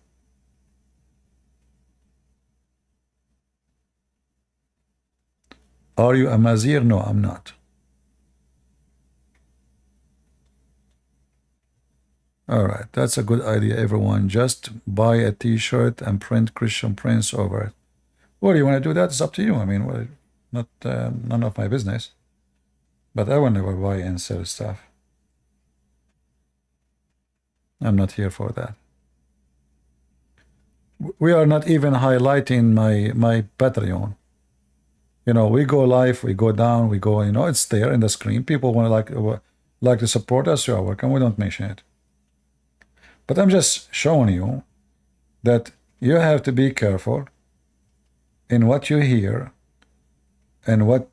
Are you a Mazir? No, I'm not. All right, that's a good idea, everyone. Just buy a t-shirt and print Christian Prince over it. Well, you want to do that? It's up to you. I mean, well, not none of my business. But I will never buy and sell stuff. I'm not here for that. We are not even highlighting my Patreon. You know, we go live, we go down, we go, you know, it's there in the screen. People want to like to support us, you are welcome. We don't mention it. But I'm just showing you that you have to be careful in what you hear and what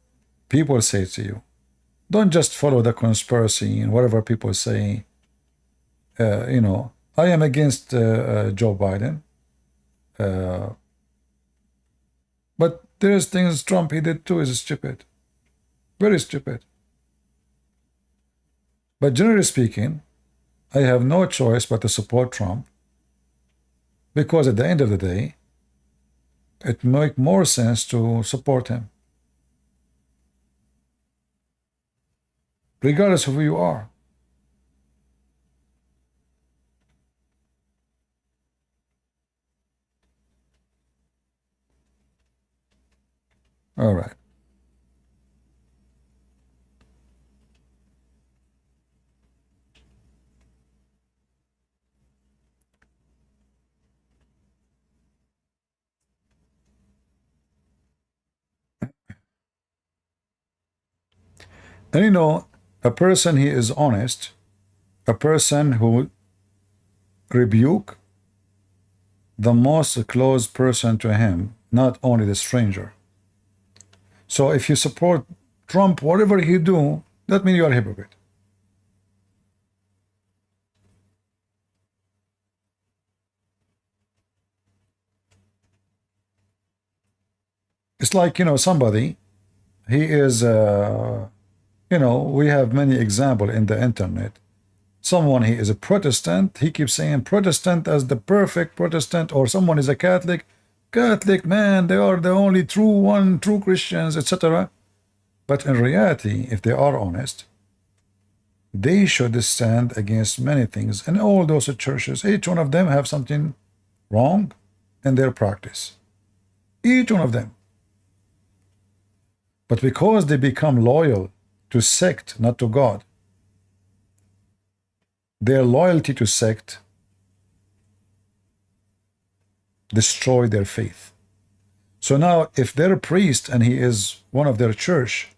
people say to you. Don't just follow the conspiracy and whatever people say. You know, I am against Joe Biden. But there's things Trump he did too is stupid. Very stupid. But generally speaking, I have no choice but to support Trump, because at the end of the day, it makes more sense to support him, regardless of who you are. All right. And you know, a person he is honest, a person who rebuke the most close person to him, not only the stranger. So if you support Trump, whatever he do, that means you are a hypocrite. It's like, you know, somebody, he is, you know, we have many examples in the internet. Someone, he is a Protestant, he keeps saying Protestant as the perfect Protestant, or someone is a Catholic, man, they are the only true Christians, etc. But in reality, if they are honest, they should stand against many things. And all those churches, each one of them have something wrong in their practice. Each one of them. But because they become loyal to sect, not to God, their loyalty to sect destroy their faith. So now, if their priest and he is one of their church,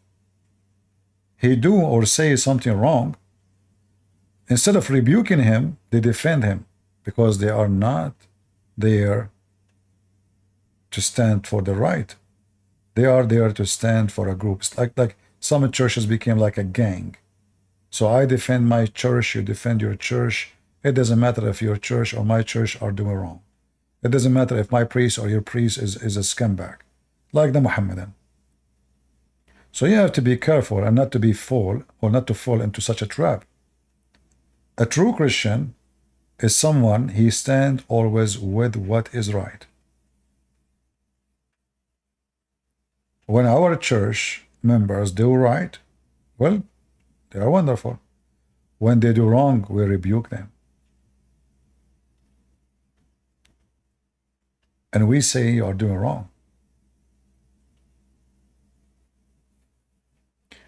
he do or say something wrong, instead of rebuking him, they defend him because they are not there to stand for the right. They are there to stand for a group. It's like some churches became like a gang. So I defend my church, you defend your church. It doesn't matter if your church or my church are doing wrong. It doesn't matter if my priest or your priest is a scumbag, like the Muhammadan. So you have to be careful and not to fall into such a trap. A true Christian is someone, he stands always with what is right. When our church members do right, well, they are wonderful. When they do wrong, we rebuke them. And we say you are doing wrong.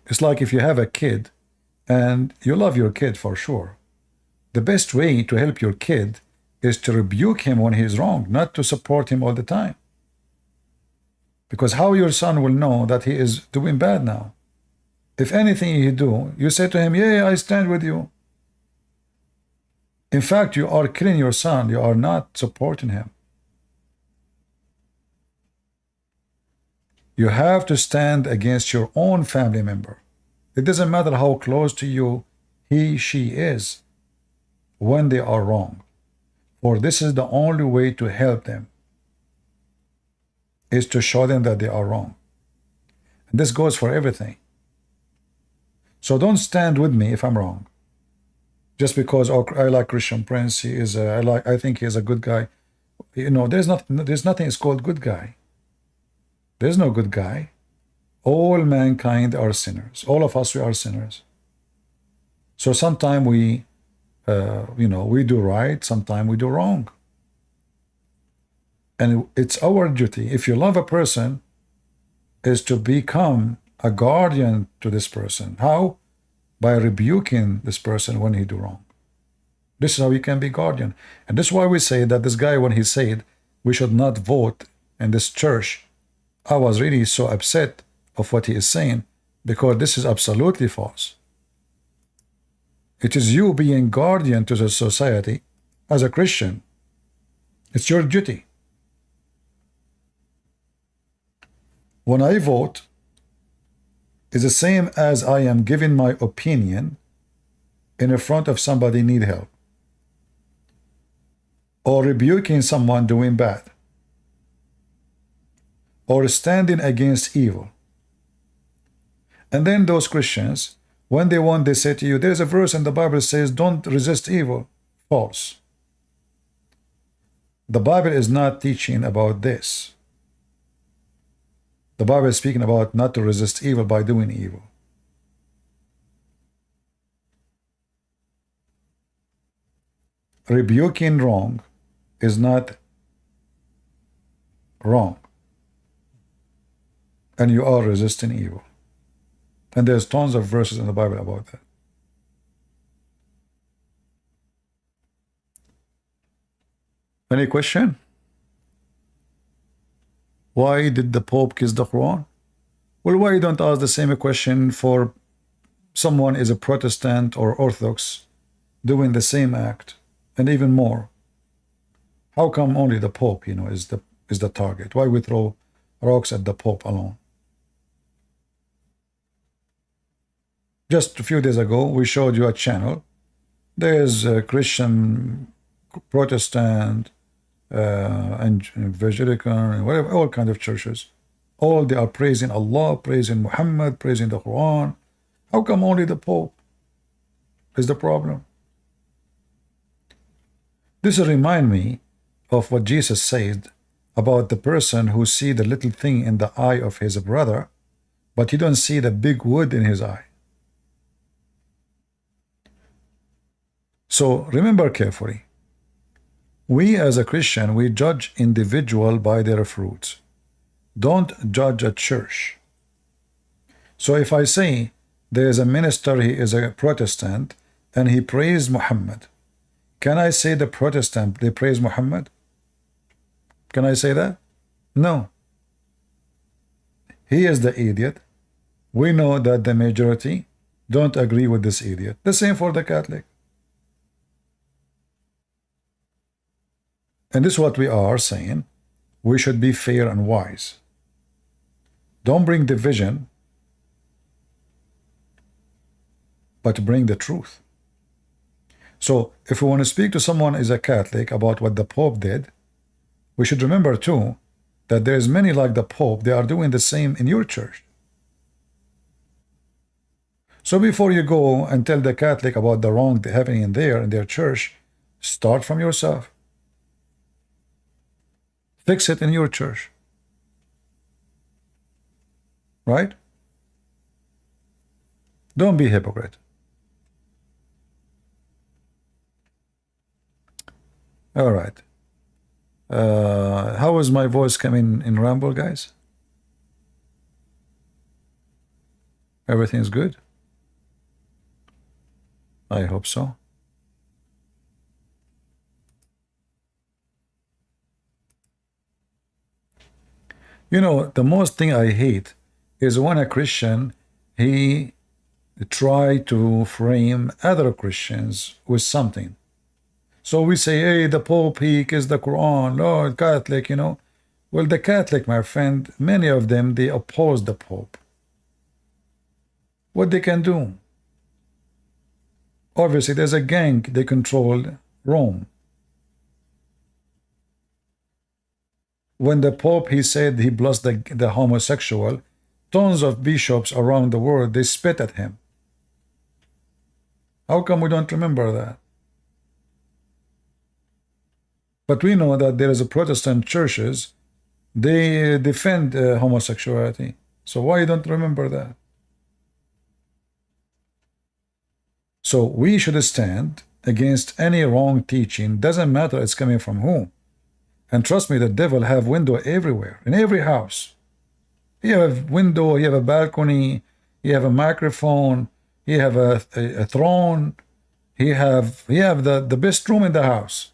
It's like if you have a kid and you love your kid for sure. The best way to help your kid is to rebuke him when he is wrong, not to support him all the time. Because how your son will know that he is doing bad now? If anything he do, you say to him, yeah, I stand with you. In fact, you are killing your son. You are not supporting him. You have to stand against your own family member. It doesn't matter how close to you he, she is when they are wrong. For this is the only way to help them, is to show them that they are wrong. And this goes for everything. So don't stand with me if I'm wrong. Just because I like Christian Prince, I think he is a good guy. You know, there's nothing is called good guy. There's no good guy. All mankind are sinners. All of us, we are sinners. So sometimes we do right, sometimes we do wrong. And it's our duty, if you love a person, is to become a guardian to this person. How? By rebuking this person when he do wrong. This is how you can be guardian. And this is why we say that this guy, when he said we should not vote in this church, I was really so upset of what he is saying, because this is absolutely false. It is you being guardian to the society as a Christian. It's your duty. When I vote, it's the same as I am giving my opinion in front of somebody need help, or rebuking someone doing bad, or standing against evil. And then those Christians, when they want, they say to you, there's a verse in the Bible that says, don't resist evil. False. The Bible is not teaching about this. The Bible is speaking about not to resist evil by doing evil. Rebuking wrong is not wrong. And you are resisting evil. And there's tons of verses in the Bible about that. Any question? Why did the Pope kiss the Quran? Well, why you don't ask the same question for someone is a Protestant or Orthodox doing the same act and even more, how come only the Pope, is the target? Why we throw rocks at the Pope alone? Just a few days ago, we showed you a channel. There's a Christian, Protestant, and evangelical, and whatever, all kinds of churches. All they are praising Allah, praising Muhammad, praising the Quran. How come only the Pope is the problem? This reminds me of what Jesus said about the person who see the little thing in the eye of his brother, but he don't see the big wood in his eye. So remember carefully, we as a Christian, we judge individual by their fruits. Don't judge a church. So if I say there is a minister, he is a Protestant, and he praised Muhammad, can I say the Protestant, they praise Muhammad? Can I say that? No. He is the idiot. We know that the majority don't agree with this idiot. The same for the Catholic. And this is what we are saying. We should be fair and wise. Don't bring division, but bring the truth. So if we want to speak to someone who is a Catholic about what the Pope did, we should remember too that there's many like the Pope, they are doing the same in your church. So before you go and tell the Catholic about the wrong happening in their church, start from yourself. Fix it in your church. Right? Don't be a hypocrite. All right. How is my voice coming in Ramble, guys? Everything's good? I hope so. The most thing I hate is when a Christian, he try to frame other Christians with something. So we say, hey, the Pope, he kissed the Quran, Lord, Catholic, Well, the Catholic, my friend, many of them, they oppose the Pope. What they can do? Obviously, there's a gang, they control Rome. When the Pope, he said he blessed the homosexual, tons of bishops around the world, they spit at him. How come we don't remember that? But we know that there is a Protestant churches, they defend homosexuality. So why you don't remember that? So we should stand against any wrong teaching. Doesn't matter it's coming from whom. And trust me, the devil have window everywhere, in every house. You have a window, you have a balcony, you have a microphone, you have a throne, you have the best room in the house.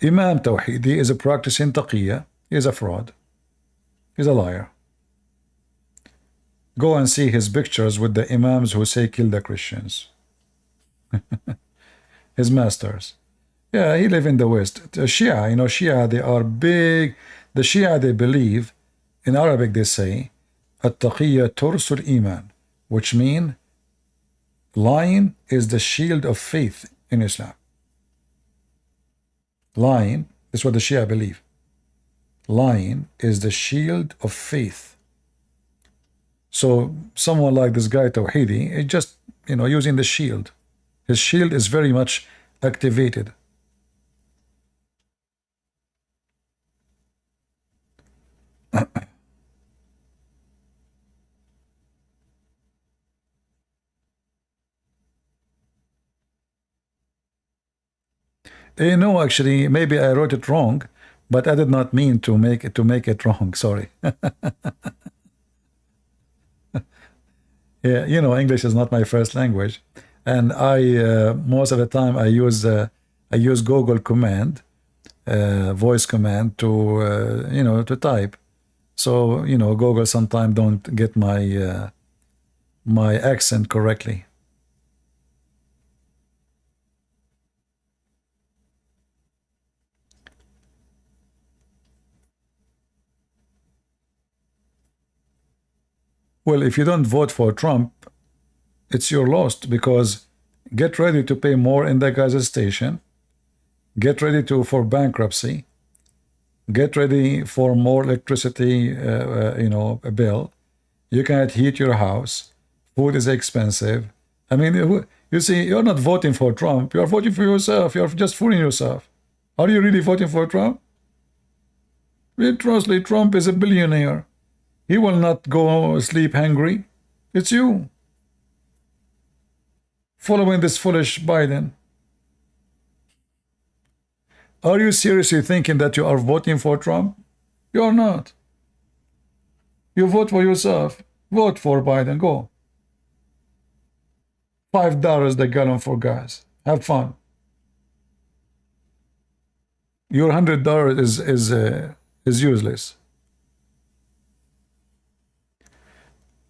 Imam Tawhidi is a practicing taqiyya. He is a fraud. He's a liar. Go and see his pictures with the imams who say kill the Christians. His masters. Yeah, he live in the West. The Shia, Shia, they are big. The Shia, they believe, in Arabic they say, At-taqiyya tursul iman, which mean lying is the shield of faith in Islam. Lying is what the Shia believe. Lying is the shield of faith. So someone like this guy Tawhidi is just, using the shield. His shield is very much activated. No, actually, maybe I wrote it wrong, but I did not mean to make it wrong. Sorry. Yeah, English is not my first language, and I most of the time I use Google command voice command to, to type. So, Google sometimes don't get my my accent correctly. Well, if you don't vote for Trump, it's your loss, because get ready to pay more in the gas station. Get ready for bankruptcy. Get ready for more electricity, bill. You cannot heat your house. Food is expensive. I mean, you see, you're not voting for Trump. You're voting for yourself. You're just fooling yourself. Are you really voting for Trump? Trustly, Trump is a billionaire. He will not go sleep hungry. It's you following this foolish Biden. Are you seriously thinking that you are voting for Trump? You are not. You vote for yourself. Vote for Biden. Go. $5 the gallon for gas. Have fun. Your $100 is useless.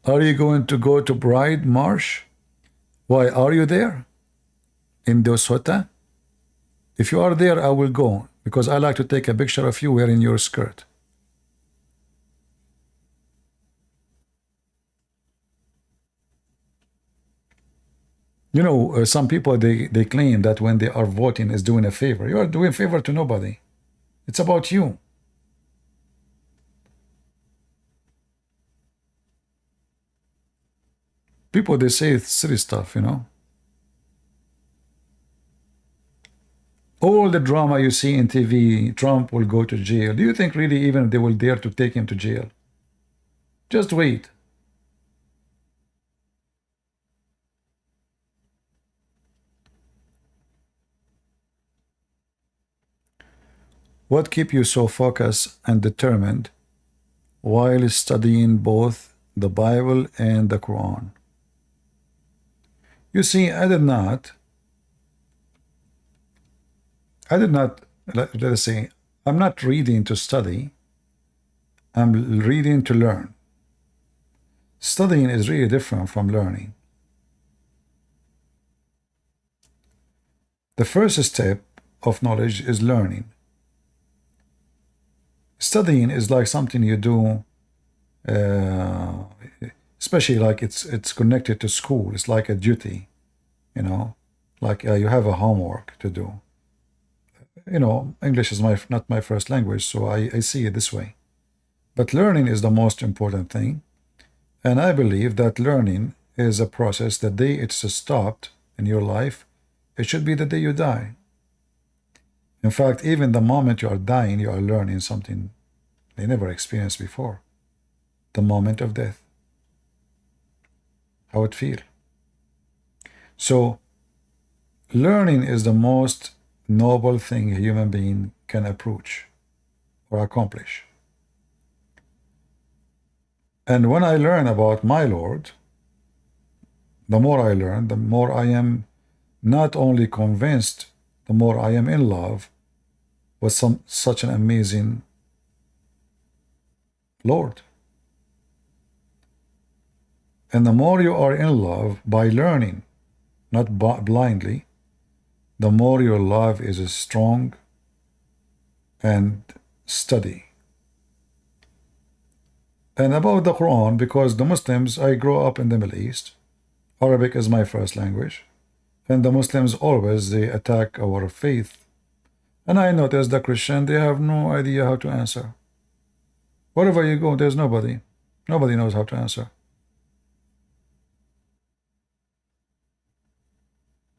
Are you going to go to Bride Marsh? Why, are you there? In Dosota? If you are there, I will go, because I like to take a picture of you wearing your skirt. Some people, they claim that when they are voting is doing a favor. You are doing a favor to nobody. It's about you. People, they say silly stuff, All the drama you see in TV, Trump will go to jail. Do you think really even they will dare to take him to jail? Just wait. What keeps you so focused and determined while studying both the Bible and the Quran? You see, I did not, let us say, I'm not reading to study, I'm reading to learn. Studying is really different from learning. The first step of knowledge is learning. Studying is like something you do, especially like it's connected to school. It's like a duty, like you have a homework to do. English is not my first language, so I see it this way. But learning is the most important thing. And I believe that learning is a process. The day it's stopped in your life, it should be the day you die. In fact, even the moment you are dying, you are learning something they never experienced before. The moment of death. How it feels. So, learning is the most noble thing a human being can approach or accomplish. And when I learn about my Lord, the more I learn, the more I am not only convinced, the more I am in love with such an amazing Lord. And the more you are in love by learning, not blindly, the more your love is strong and steady. And about the Quran, because the Muslims, I grew up in the Middle East. Arabic is my first language. And the Muslims always, they attack our faith. And I noticed the Christian, they have no idea how to answer. Wherever you go, there's nobody. Nobody knows how to answer.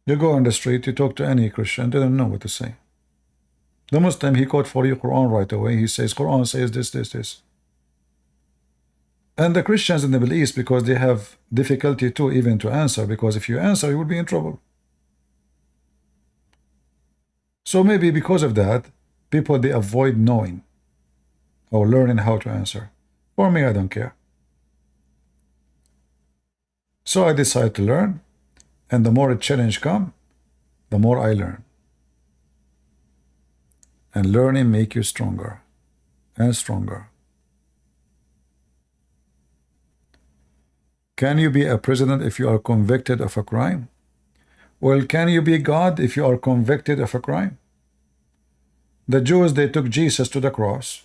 You go on the street, you talk to any Christian, they don't know what to say. The Muslim, he quote for you Quran right away. He says, Quran says this, this, this. And the Christians in the Middle East, because they have difficulty too even to answer, because if you answer, you will be in trouble. So maybe because of that, people, they avoid knowing or learning how to answer. For me, I don't care. So I decide to learn, and the more a challenge comes, the more I learn. And learning make you stronger and stronger. Can you be a president if you are convicted of a crime? Well, can you be God if you are convicted of a crime? The Jews, they took Jesus to the cross.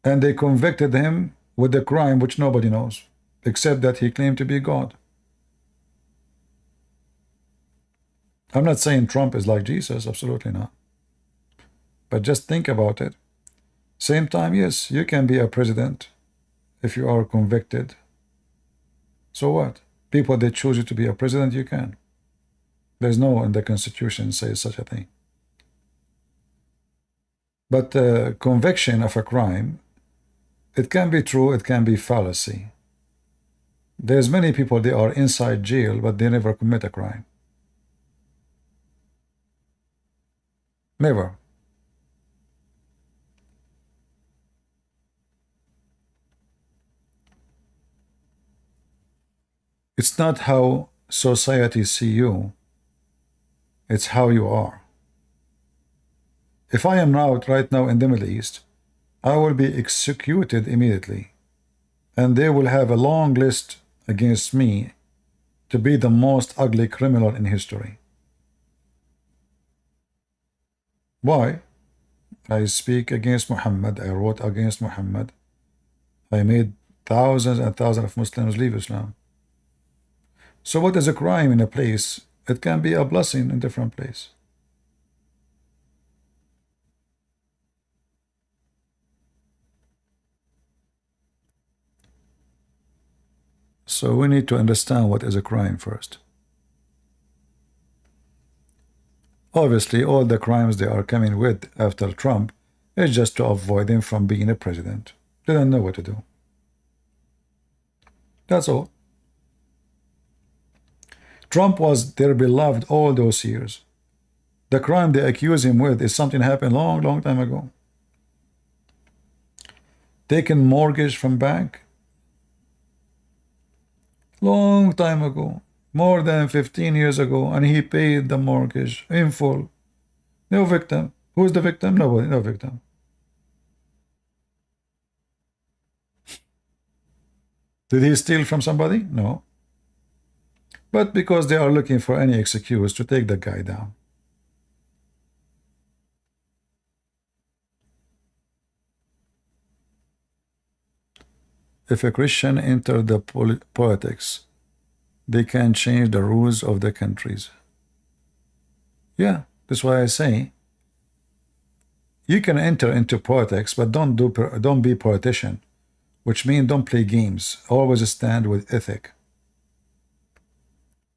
And they convicted him with the crime which nobody knows, except that he claimed to be God. I'm not saying Trump is like Jesus, absolutely not. But just think about it. Same time, yes, you can be a president if you are convicted. So what? People that choose you to be a president, you can. There's no in the Constitution says such a thing. But conviction of a crime, it can be true, it can be fallacy. There's many people, they are inside jail, but they never commit a crime. Never. It's not how society see you, it's how you are. If I am out right now in the Middle East, I will be executed immediately, and they will have a long list against me to be the most ugly criminal in history. Why? I speak against Muhammad, I wrote against Muhammad, I made thousands and thousands of Muslims leave Islam. So what is a crime in a place? It can be a blessing in a different place. So we need to understand what is a crime first. Obviously, all the crimes they are coming with after Trump is just to avoid him from being a president. They don't know what to do. That's all. Trump was their beloved all those years. The crime they accuse him with is something happened long time ago. Taking mortgage from bank. Long time ago. More than 15 years ago. And he paid the mortgage in full. No victim. Who's the victim? Nobody. No victim. Did he steal from somebody? No. But because they are looking for any excuse to take the guy down. If a Christian entered the politics, they can change the rules of the countries. Yeah, that's why I say you can enter into politics, but don't be politician, which means don't play games. Always stand with ethic.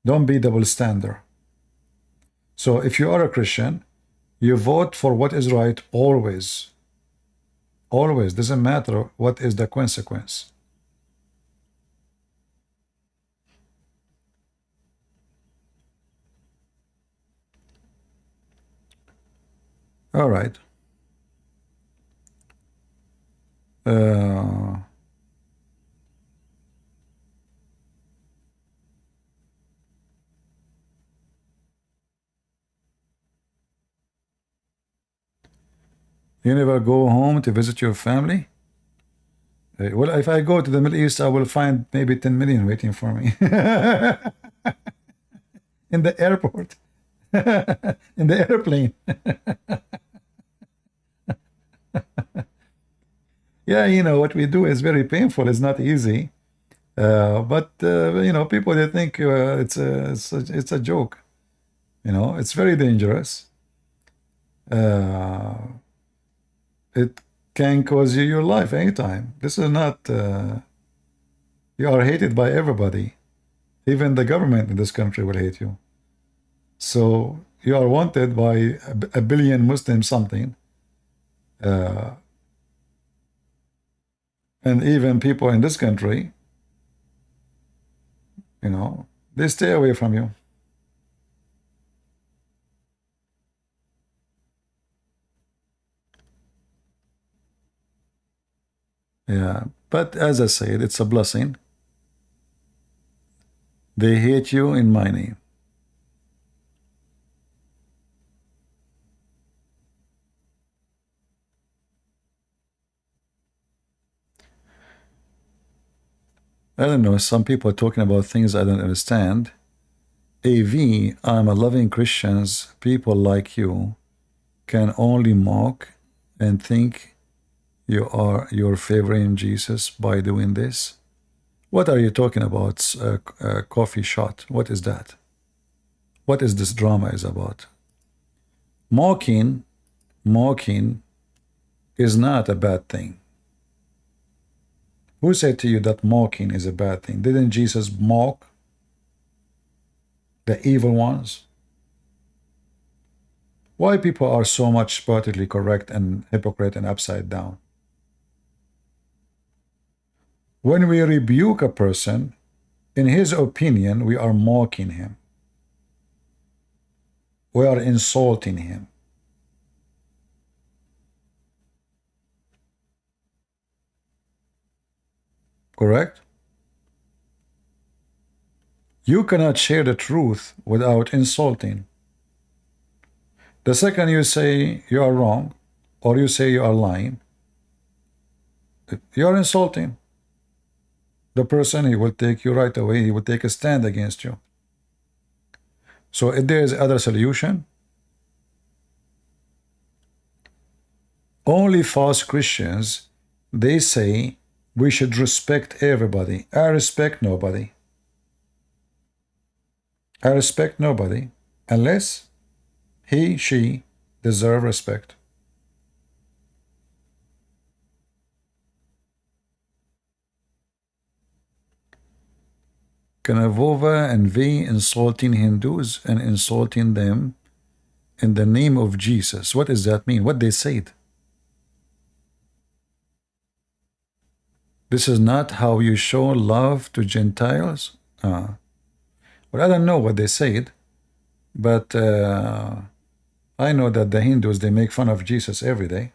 Don't be double standard. So if you are a Christian, you vote for what is right always. Always. Doesn't matter what is the consequence. All right. You never go home to visit your family? Well, if I go to the Middle East, I will find maybe 10 million waiting for me. In the airport. In the airplane. Yeah, you know, what we do is very painful. It's not easy. But you know, people, they think it's a joke. You know, it's very dangerous. It can cause you your life anytime. This is not, you are hated by everybody. Even the government in this country will hate you. So you are wanted by a billion Muslims something. And even people in this country, you know, they stay away from you. Yeah, but as I said, it's a blessing. They hate you in my name. I don't know, some people are talking about things I don't understand. AV, I'm a loving Christians. People like you can only mock and think you're favoring Jesus by doing this. What are you talking about? A coffee shot. What is that? What is this drama is about? Mocking is not a bad thing. Who said to you that mocking is a bad thing? Didn't Jesus mock the evil ones? Why people are so much politically correct and hypocrite and upside down? When we rebuke a person, in his opinion, we are mocking him. We are insulting him. Correct? You cannot share the truth without insulting. The second you say you are wrong, or you say you are lying, you are insulting the person. He will take you right away. He will take a stand against you. So if there is other solution, only false Christians, they say we should respect everybody. I respect nobody. I respect nobody unless he, she deserve respect. Kanavova and V insulting Hindus and insulting them in the name of Jesus. What does that mean? What they said? This is not how you show love to Gentiles? Well, I don't know what they said, but I know that the Hindus, they make fun of Jesus every day.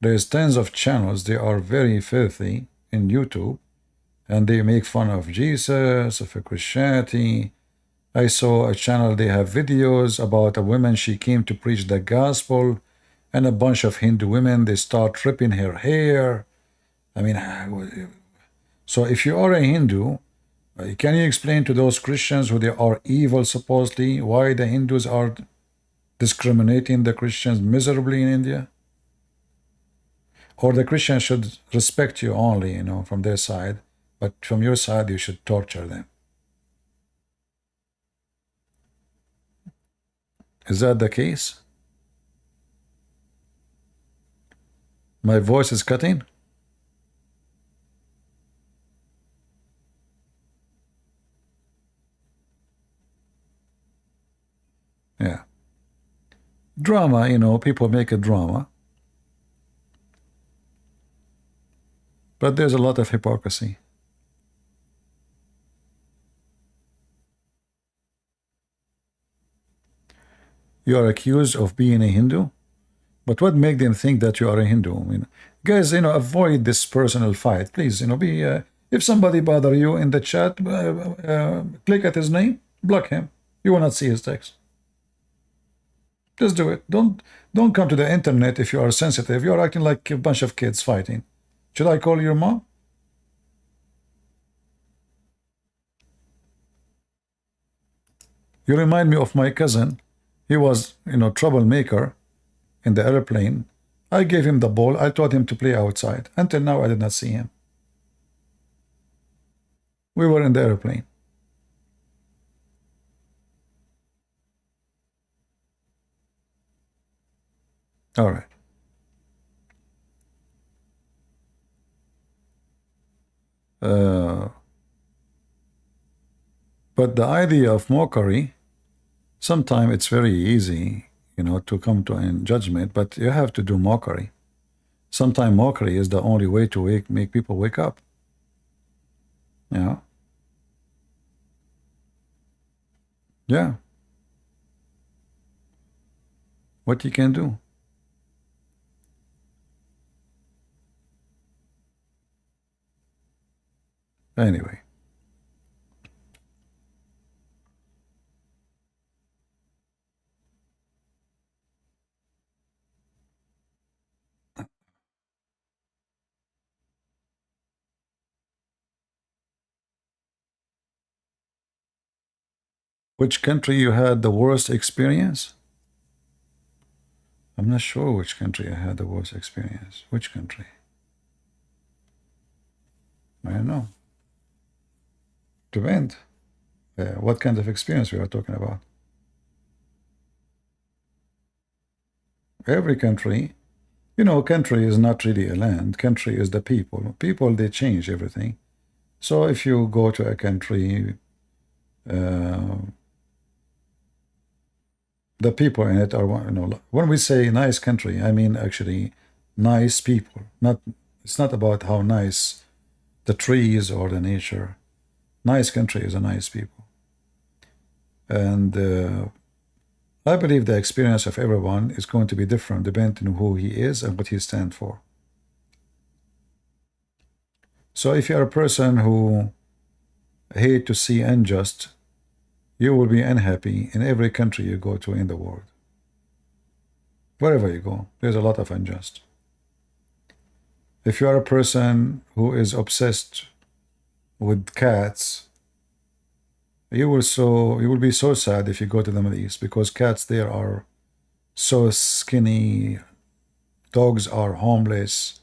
There's tens of channels. They are very filthy in YouTube, and they make fun of Jesus, of Christianity. I saw a channel, they have videos about a woman, she came to preach the gospel, and a bunch of Hindu women, they start ripping her hair. I mean, so if you are a Hindu, can you explain to those Christians who they are evil supposedly, why the Hindus are discriminating the Christians miserably in India? Or the Christians should respect you only, from their side, but from your side you should torture them. Is that the case? My voice is cutting? Yeah. Drama, people make a drama. But there's a lot of hypocrisy. You are accused of being a Hindu? But what make them think that you are a Hindu? I mean, guys, avoid this personal fight. Please, if somebody bother you in the chat, click at his name, block him. You will not see his text. Just do it. Don't come to the internet if you are sensitive. You are acting like a bunch of kids fighting. Should I call your mom? You remind me of my cousin. He was, troublemaker in the airplane. I gave him the ball. I taught him to play outside. Until now, I did not see him. We were in the airplane. All right. But the idea of mockery, sometimes it's very easy, to come to a judgment, but you have to do mockery. Sometimes mockery is the only way to make people wake up. Yeah. Yeah. What you can do. Anyway. Which country you had the worst experience? I'm not sure which country I had the worst experience. Which country? I don't know. Depend. What kind of experience we are talking about? Every country, country is not really a land. Country is the people. People, they change everything. So if you go to a country, the people in it are, when we say nice country, I mean actually nice people. It's not about how nice the trees or the nature. Nice country is a nice people. And I believe the experience of everyone is going to be different depending on who he is and what he stands for. So if you are a person who hate to see unjust, you will be unhappy in every country you go to in the world. Wherever you go, there's a lot of unjust. If you are a person who is obsessed with cats, you will be so sad if you go to the Middle East, because cats there are so skinny, dogs are homeless.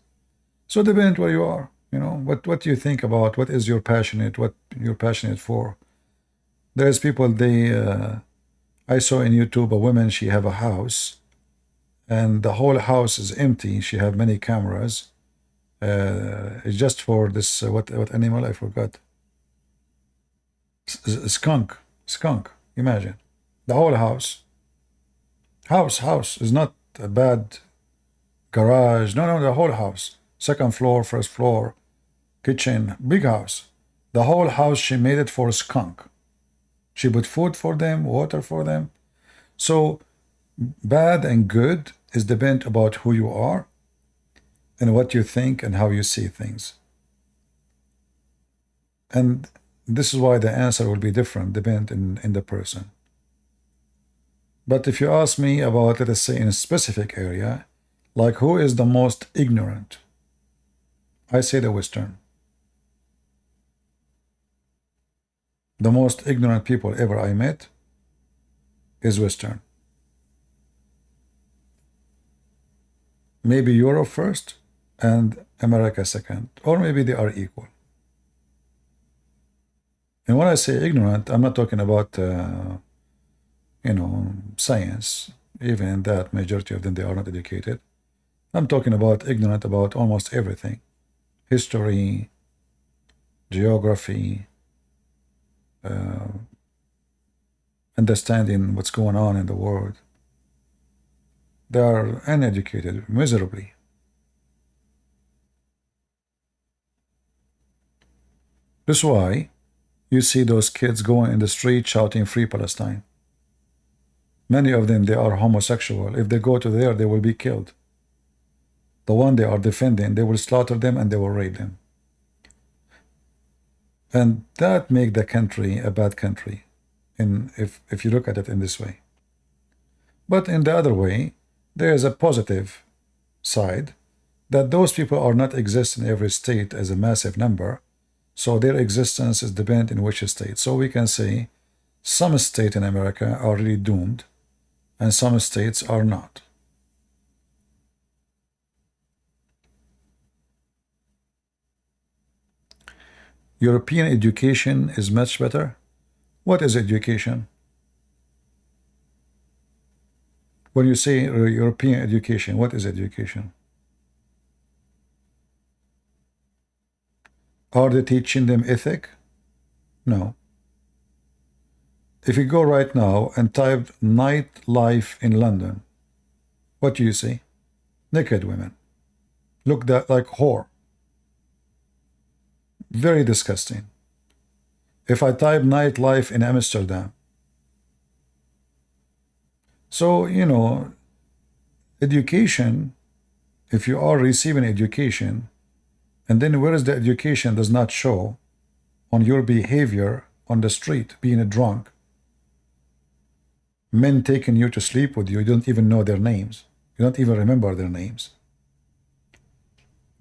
So depends where you are, what you think about, what you're passionate for. There's people, I saw in YouTube a woman, she have a house, and the whole house is empty. She have many cameras. It's just for this, what animal, I forgot. Skunk, imagine. The whole house is not a bad garage. No, the whole house. Second floor, first floor, kitchen, big house. The whole house, she made it for a skunk. She put food for them, water for them. So bad and good is depend about who you are and what you think and how you see things. And this is why the answer will be different, depend in the person. But if you ask me about, let us say, in a specific area, like who is the most ignorant, I say the Western. The most ignorant people ever I met is Western. Maybe Europe first and America second, or maybe they are equal. And when I say ignorant, I'm not talking about, science. Even that, majority of them, they are not educated. I'm talking about ignorant about almost everything. History, geography, understanding what's going on in the world. They are uneducated, miserably. That's why you see those kids going in the street shouting Free Palestine. Many of them, they are homosexual. If they go to there, they will be killed. The one they are defending, they will slaughter them and they will rape them. And that makes the country a bad country, if you look at it in this way. But in the other way, there is a positive side, that those people are not exist in every state as a massive number, so their existence is dependent in which state. So we can say some states in America are really doomed, and some states are not. European education is much better. What is education? When you say European education, what is education? Are they teaching them ethic? No. If you go right now and type nightlife in London, what do you see? Naked women. Look that like whore. Very disgusting. If I type nightlife in Amsterdam. So, education, if you are receiving education, and then where is the education does not show on your behavior on the street, being a drunk, men taking you to sleep with you, you don't even know their names. You don't even remember their names.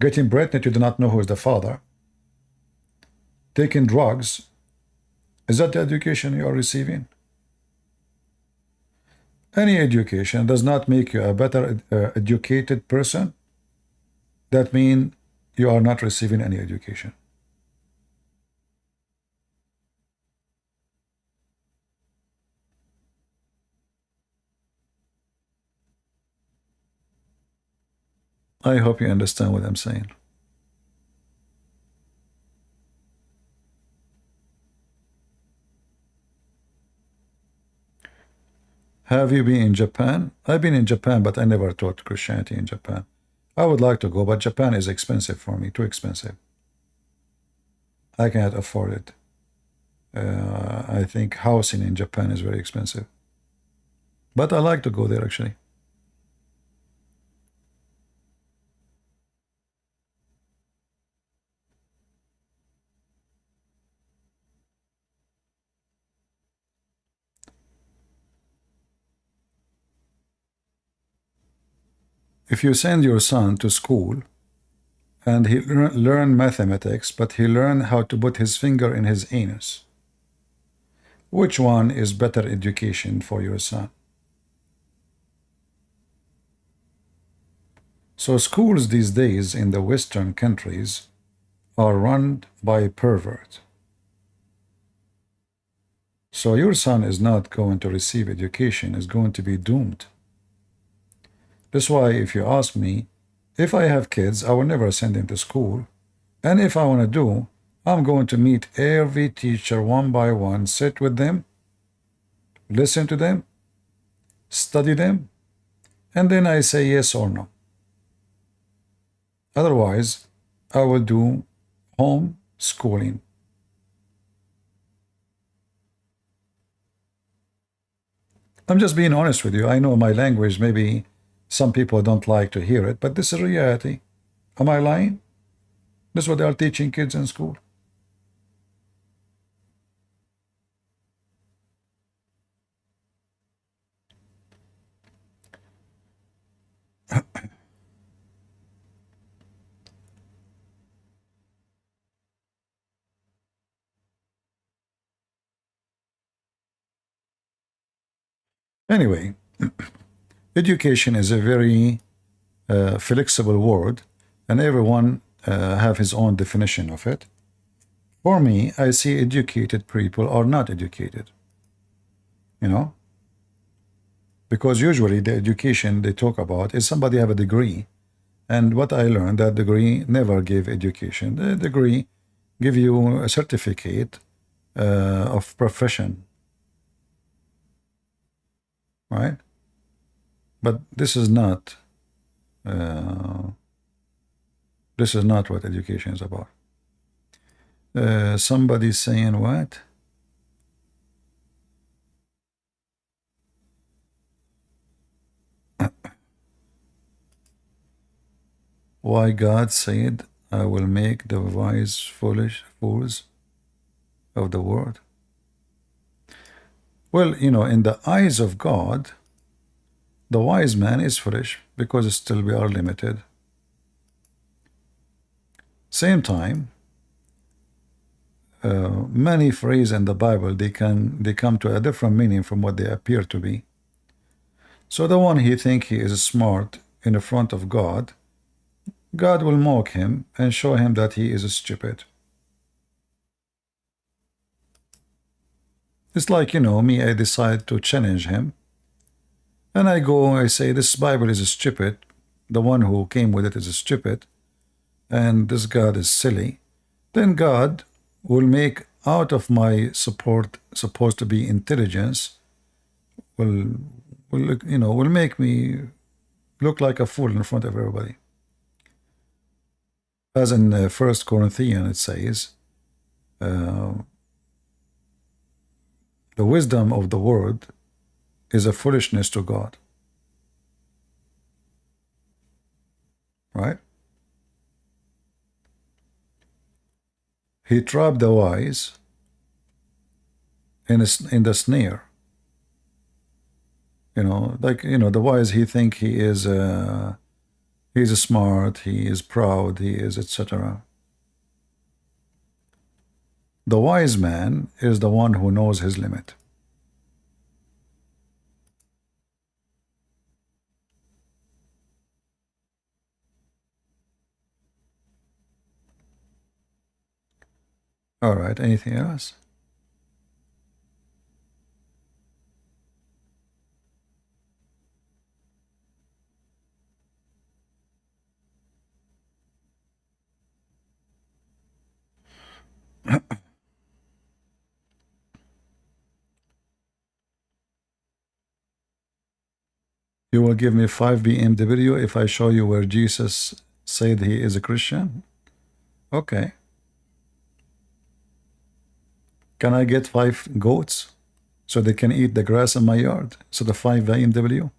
Getting pregnant, you do not know who is the father. Taking drugs, is that the education you are receiving? Any education does not make you a better educated person. That means you are not receiving any education. I hope you understand what I'm saying. Have you been in Japan? I've been in Japan, but I never taught Christianity in Japan. I would like to go, but Japan is expensive for me, too expensive. I cannot afford it. I think housing in Japan is very expensive. But I like to go there, actually. If you send your son to school and he learn mathematics, but he learn how to put his finger in his anus, which one is better education for your son? So schools these days in the Western countries are run by perverts. So your son is not going to receive education, is going to be doomed. That's why if you ask me, if I have kids, I will never send them to school. And if I want to do, I'm going to meet every teacher one by one, sit with them, listen to them, study them, and then I say yes or no. Otherwise, I will do home schooling. I'm just being honest with you. I know my language, maybe some people don't like to hear it, but this is reality. Am I lying? This is what they are teaching kids in school. Anyway, education is a very flexible word, and everyone have his own definition of it. For me, I see educated people are not educated. You know? Because usually the education they talk about is somebody have a degree. And what I learned, that degree never gave education. The degree give you a certificate of profession. Right? But this is not what education is about. Somebody saying what? Why God said, I will make the wise fools of the world. Well, you know, in the eyes of God, the wise man is foolish because still we are limited. Same time, many phrases in the Bible, they come to a different meaning from what they appear to be. So the one he think he is smart in the front of God, God will mock him and show him that he is stupid. It's like, you know, me, I decide to challenge him. And I say, this Bible is stupid. The one who came with it is stupid. And this God is silly. Then God will make out of my support, supposed to be intelligence, will make me look like a fool in front of everybody. As in 1 Corinthians it says, the wisdom of the world is a foolishness to God. Right? He trapped the wise in the snare. You know, like, you know, the wise, he think he is he's smart, he is proud, he is etc. The wise man is the one who knows his limit. All right, anything else? You will give me 5 BMW if I show you where Jesus said he is a Christian? Okay. Can I get 5 goats so they can eat the grass in my yard? So the 5 BMW?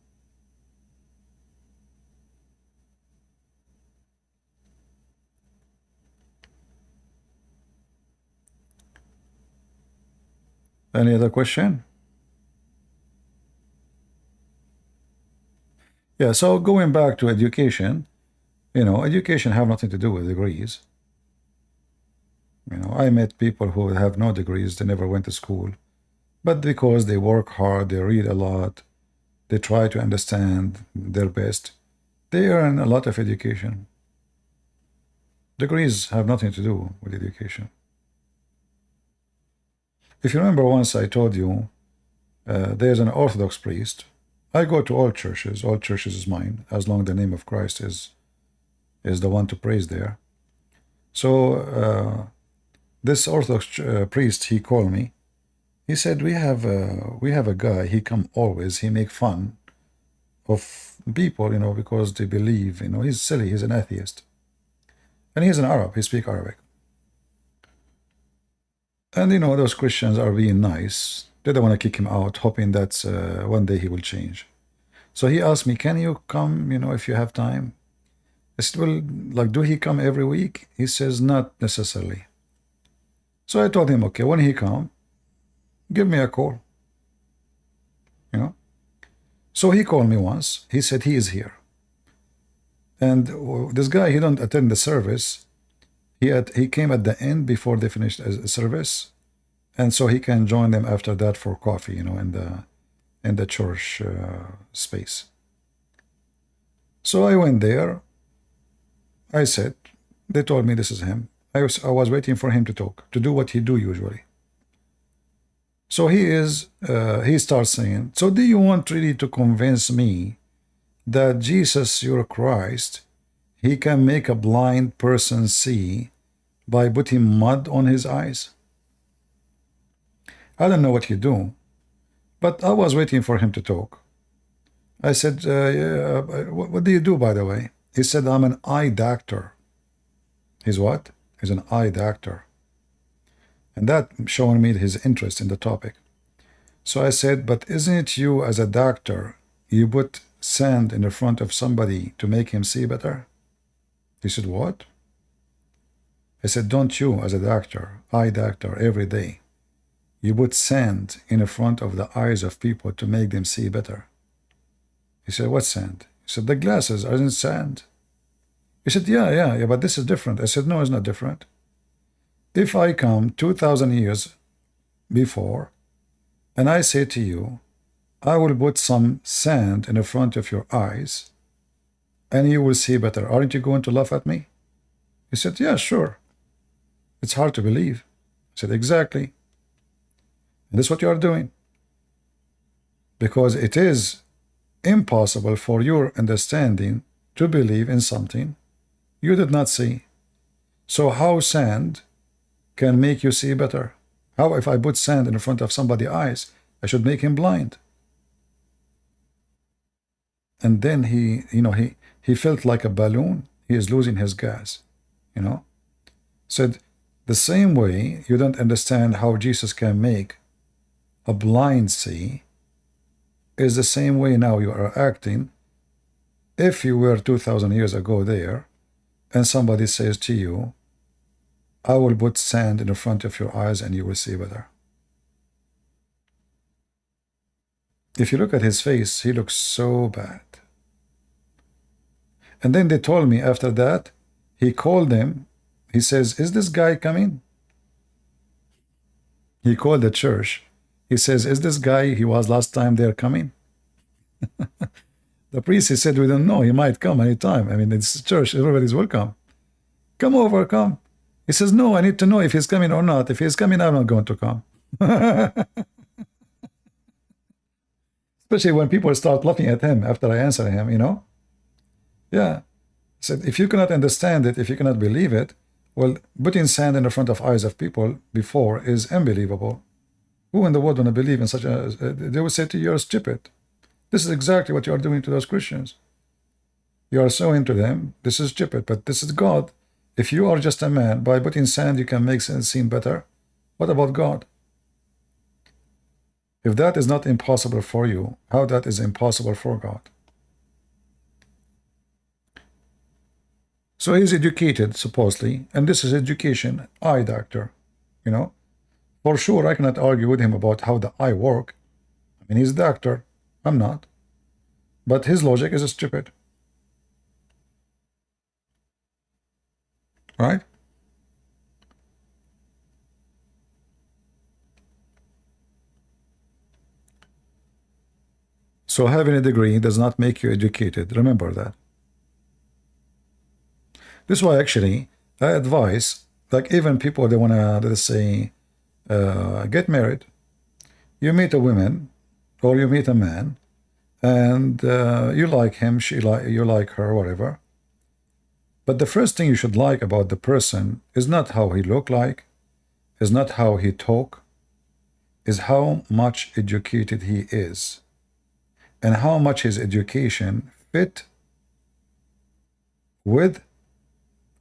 Any other question? Yeah, so going back to education, education have nothing to do with degrees. I met people who have no degrees, they never went to school, but because they work hard, they read a lot, they try to understand their best, they earn a lot of education. Degrees have nothing to do with education. If you remember, once I told you there's an Orthodox priest. I go to all churches is mine, as long as the name of Christ is the one to praise there. So this Orthodox priest, he called me. He said, we have a guy, he come always, he make fun of people, because they believe, he's silly, he's an atheist. And he's an Arab, he speaks Arabic. And those Christians are being nice. They don't want to kick him out, hoping that one day he will change. So he asked me, can you come, if you have time? I said, well, do he come every week? He says, not necessarily. So I told him, okay, when he come, give me a call. So he called me once. He said he is here. And this guy, he don't attend the service. He came at the end before they finished a service. And so he can join them after that for coffee, in the church space. So I went there. I said, they told me this is him. I was waiting for him to talk, to do what he do usually. So he starts saying, so do you want really to convince me that Jesus, your Christ, he can make a blind person see by putting mud on his eyes? I don't know what you do, but I was waiting for him to talk. I said, what do you do, by the way? He said, I'm an eye doctor. He's what? He's an eye doctor. And that showing me his interest in the topic. So I said, but isn't it you as a doctor, you put sand in the front of somebody to make him see better? He said, what? I said, don't you as a doctor, eye doctor, every day, you put sand in the front of the eyes of people to make them see better? He said, what sand? He said, the glasses aren't sand. He said, yeah, but this is different. I said, no, it's not different. If I come 2,000 years before, and I say to you, I will put some sand in the front of your eyes, and you will see better, aren't you going to laugh at me? He said, yeah, sure. It's hard to believe. I said, exactly. And this is what you are doing. Because it is impossible for your understanding to believe in something you did not see. So how sand can make you see better? How if I put sand in front of somebody's eyes, I should make him blind? And then he felt like a balloon. He is losing his gas, Said, the same way you don't understand how Jesus can make a blind see is the same way now you are acting if you were 2,000 years ago there and somebody says to you, I will put sand in the front of your eyes and you will see better. If you look at his face, he looks so bad. And then they told me after that, he called them. He says, is this guy coming? He called the church. He says, is this guy he was last time there coming? The priest, he said, we don't know. He might come anytime. I mean, it's church. Everybody's welcome. Come over, come. He says, no, I need to know if he's coming or not. If he's coming, I'm not going to come. Especially when people start laughing at him after I answer him, you know? Yeah. I said, if you cannot understand it, if you cannot believe it, well, putting sand in the front of eyes of people before is unbelievable. Who in the world want to believe in such a... they will say to you, you're stupid. This is exactly what you are doing to those Christians. You are showing to them, this is stupid, but this is God. If you are just a man, by putting sand you can make it seem better. What about God? If that is not impossible for you, how that is impossible for God? So he's educated, supposedly, and this is education, eye doctor, you know. For sure, I cannot argue with him about how the eye work. I mean, he's a doctor. I'm not. But his logic is stupid. Right? So having a degree does not make you educated. Remember that. This is why actually I advise, like even people they want to, let's say, get married. You meet a woman or you meet a man and you like him, you like her, whatever. But the first thing you should like about the person is not how he look like, is not how he talk, is how much educated he is, and how much his education fit with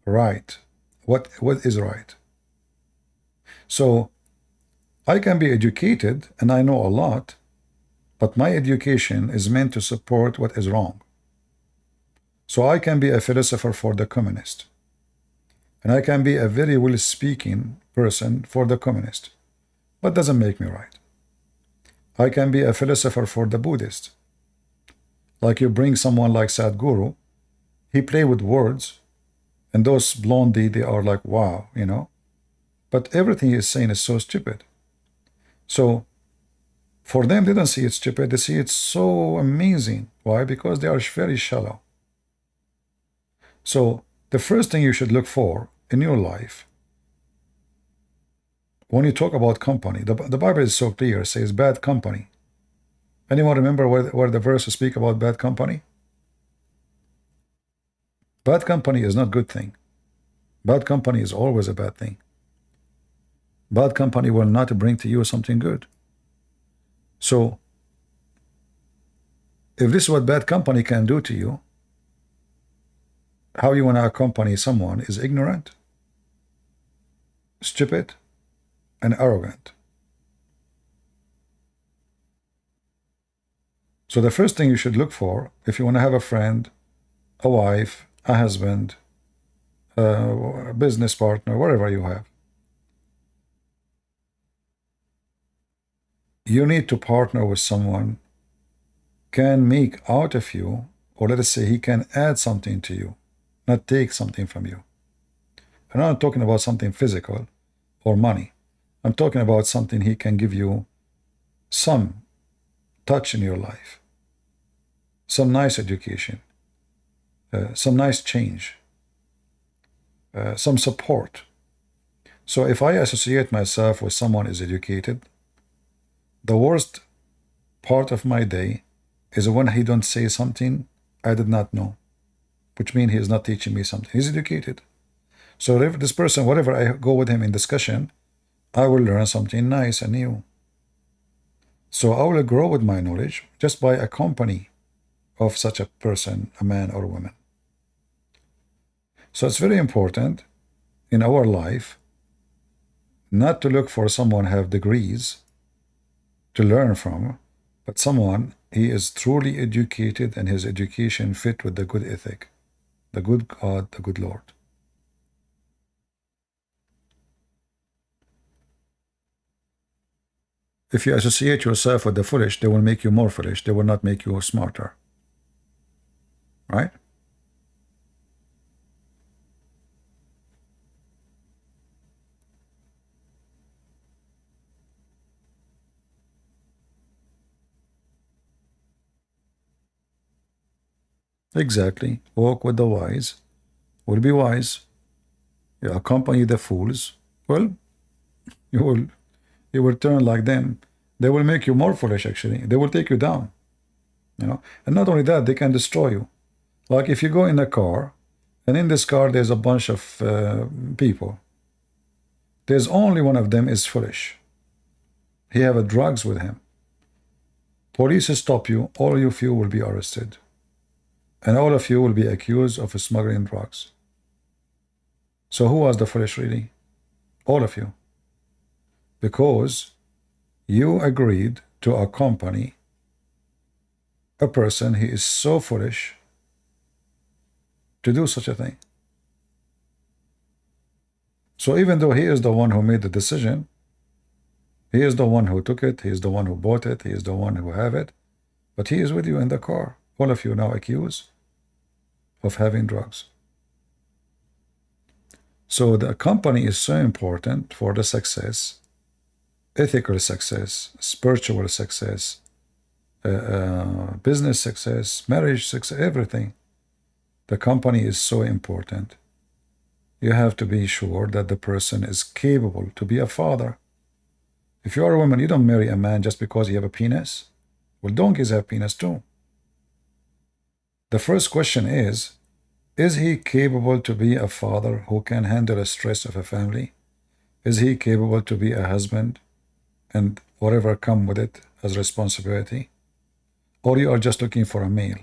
right. What is right? So I can be educated and I know a lot, but my education is meant to support what is wrong. So I can be a philosopher for the communist, and I can be a very well-speaking person for the communist, but doesn't make me right. I can be a philosopher for the Buddhist. Like you bring someone like Sadhguru, he play with words, and those blondie, they are like, wow, you know. But everything he's saying is so stupid. So for them, they don't see it stupid. They see it so amazing. Why? Because they are very shallow. So the first thing you should look for in your life, when you talk about company, the Bible is so clear, it says bad company. Anyone remember where the verse speak about bad company? Bad company is not a good thing. Bad company is always a bad thing. Bad company will not bring to you something good. So if this is what bad company can do to you, how you want to accompany someone is ignorant, stupid, and arrogant. So the first thing you should look for, if you want to have a friend, a wife, a husband, a business partner, whatever you have, you need to partner with someone can make out of you, or let us say he can add something to you, not take something from you. And I'm not talking about something physical or money. I'm talking about something he can give you some touch in your life, some nice education, some nice change, some support. So if I associate myself with someone who is educated, the worst part of my day is when he don't say something I did not know, which means he is not teaching me something. He's educated. So if this person, whatever I go with him in discussion, I will learn something nice and new. So I will grow with my knowledge just by a company of such a person, a man or a woman. So it's very important in our life not to look for someone who have degrees to learn from, but someone he is truly educated and his education fit with the good ethic, the good God, the good Lord. If you associate yourself with the foolish, they will make you more foolish. They will not make you smarter. Right? Exactly. Walk with the wise will be wise. You accompany the fools, well, you will turn like them. They will make you more foolish, actually. They will take you down. And not only that, they can destroy you. Like if you go in a car, and in this car there's a bunch of people. There's only one of them is foolish. He have a drugs with him. Police stop you, all of you will be arrested. And all of you will be accused of smuggling drugs. So who was the foolish really? All of you. Because you agreed to accompany a person who is so foolish to do such a thing. So even though he is the one who made the decision, he is the one who took it, he is the one who bought it, he is the one who have it, but he is with you in the car. All of you now accused of having drugs. So the company is so important for the success, ethical success, spiritual success, business success, marriage success, everything. The company is so important. You have to be sure that the person is capable to be a father. If you are a woman, you don't marry a man just because you have a penis. Well, donkeys have penis too. The first question is he capable to be a father who can handle the stress of a family? Is he capable to be a husband and whatever come with it as responsibility? Or you are just looking for a male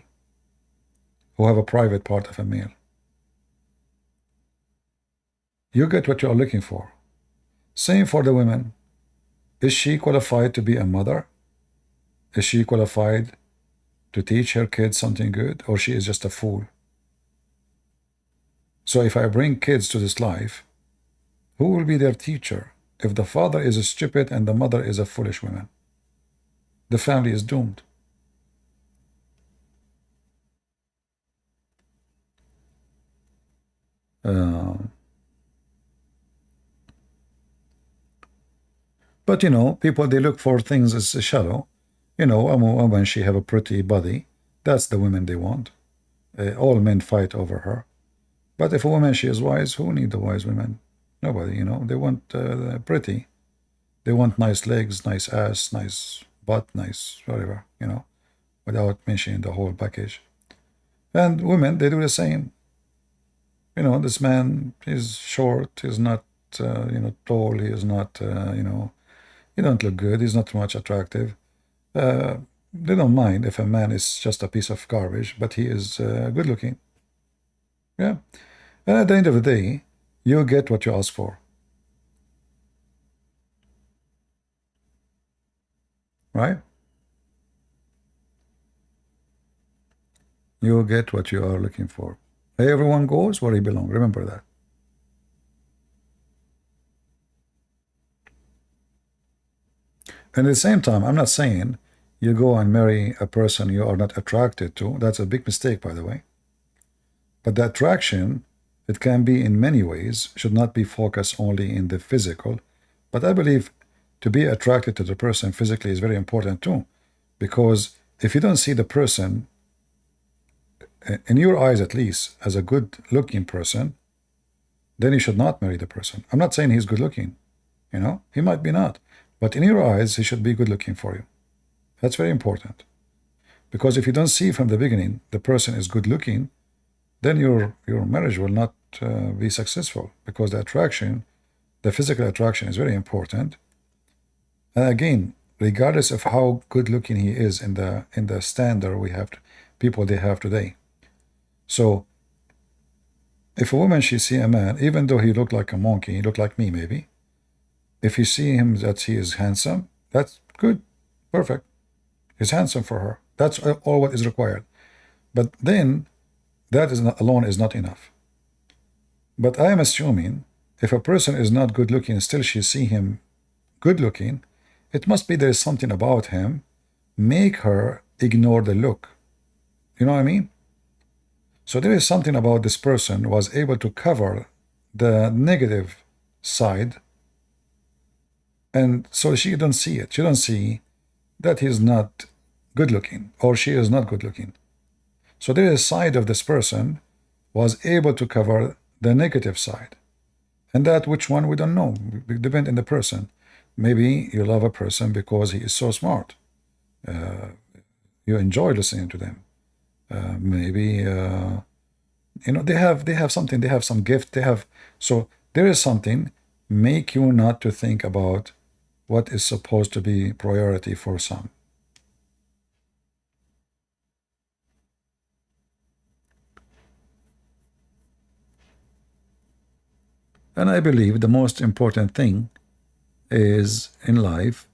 who have a private part of a male? You get what you are looking for. Same for the women. Is she qualified to be a mother? Is she qualified to teach her kids something good? Or she is just a fool? So if I bring kids to this life, who will be their teacher if the father is a stupid and the mother is a foolish woman? The family is doomed. But people, they look for things as shallow. A woman, she have a pretty body. That's the women they want. All men fight over her. But if a woman, she is wise, who need the wise women? Nobody, They want pretty. They want nice legs, nice ass, nice butt, nice whatever, without mentioning the whole package. And women, they do the same. This man is short, he's not, tall, he is not, he don't look good, he's not much attractive. They don't mind if a man is just a piece of garbage, but he is good looking. Yeah. And at the end of the day, you get what you ask for. Right? You get what you are looking for. Everyone goes where he belongs. Remember that. And at the same time, I'm not saying you go and marry a person you are not attracted to. That's a big mistake, by the way. But the attraction, it can be in many ways, should not be focused only in the physical. But I believe to be attracted to the person physically is very important too. Because if you don't see the person, in your eyes at least, as a good-looking person, then you should not marry the person. I'm not saying he's good-looking. He might be not. But in your eyes, he should be good-looking for you. That's very important. Because if you don't see from the beginning the person is good-looking, then your marriage will not be successful. Because the attraction, the physical attraction is very important. And again, regardless of how good-looking he is in the standard we have, people they have today. So, if a woman, she see a man, even though he look like a monkey, he look like me maybe, if you see him that he is handsome, that's good, perfect. He's handsome for her. That's all what is required. But then, that alone is not enough. But I am assuming, if a person is not good looking, still she see him good looking, it must be there is something about him, make her ignore the look. You know what I mean? So there is something about this person was able to cover the negative side, and so she don't see it. She don't see that he's not good looking, or she is not good looking. So there is a side of this person was able to cover the negative side. And that which one we don't know. It depends on the person. Maybe you love a person because he is so smart. You enjoy listening to them. Maybe they have something. They have some gift. So there is something make you not to think about what is supposed to be priority for some. And I believe the most important thing is in life,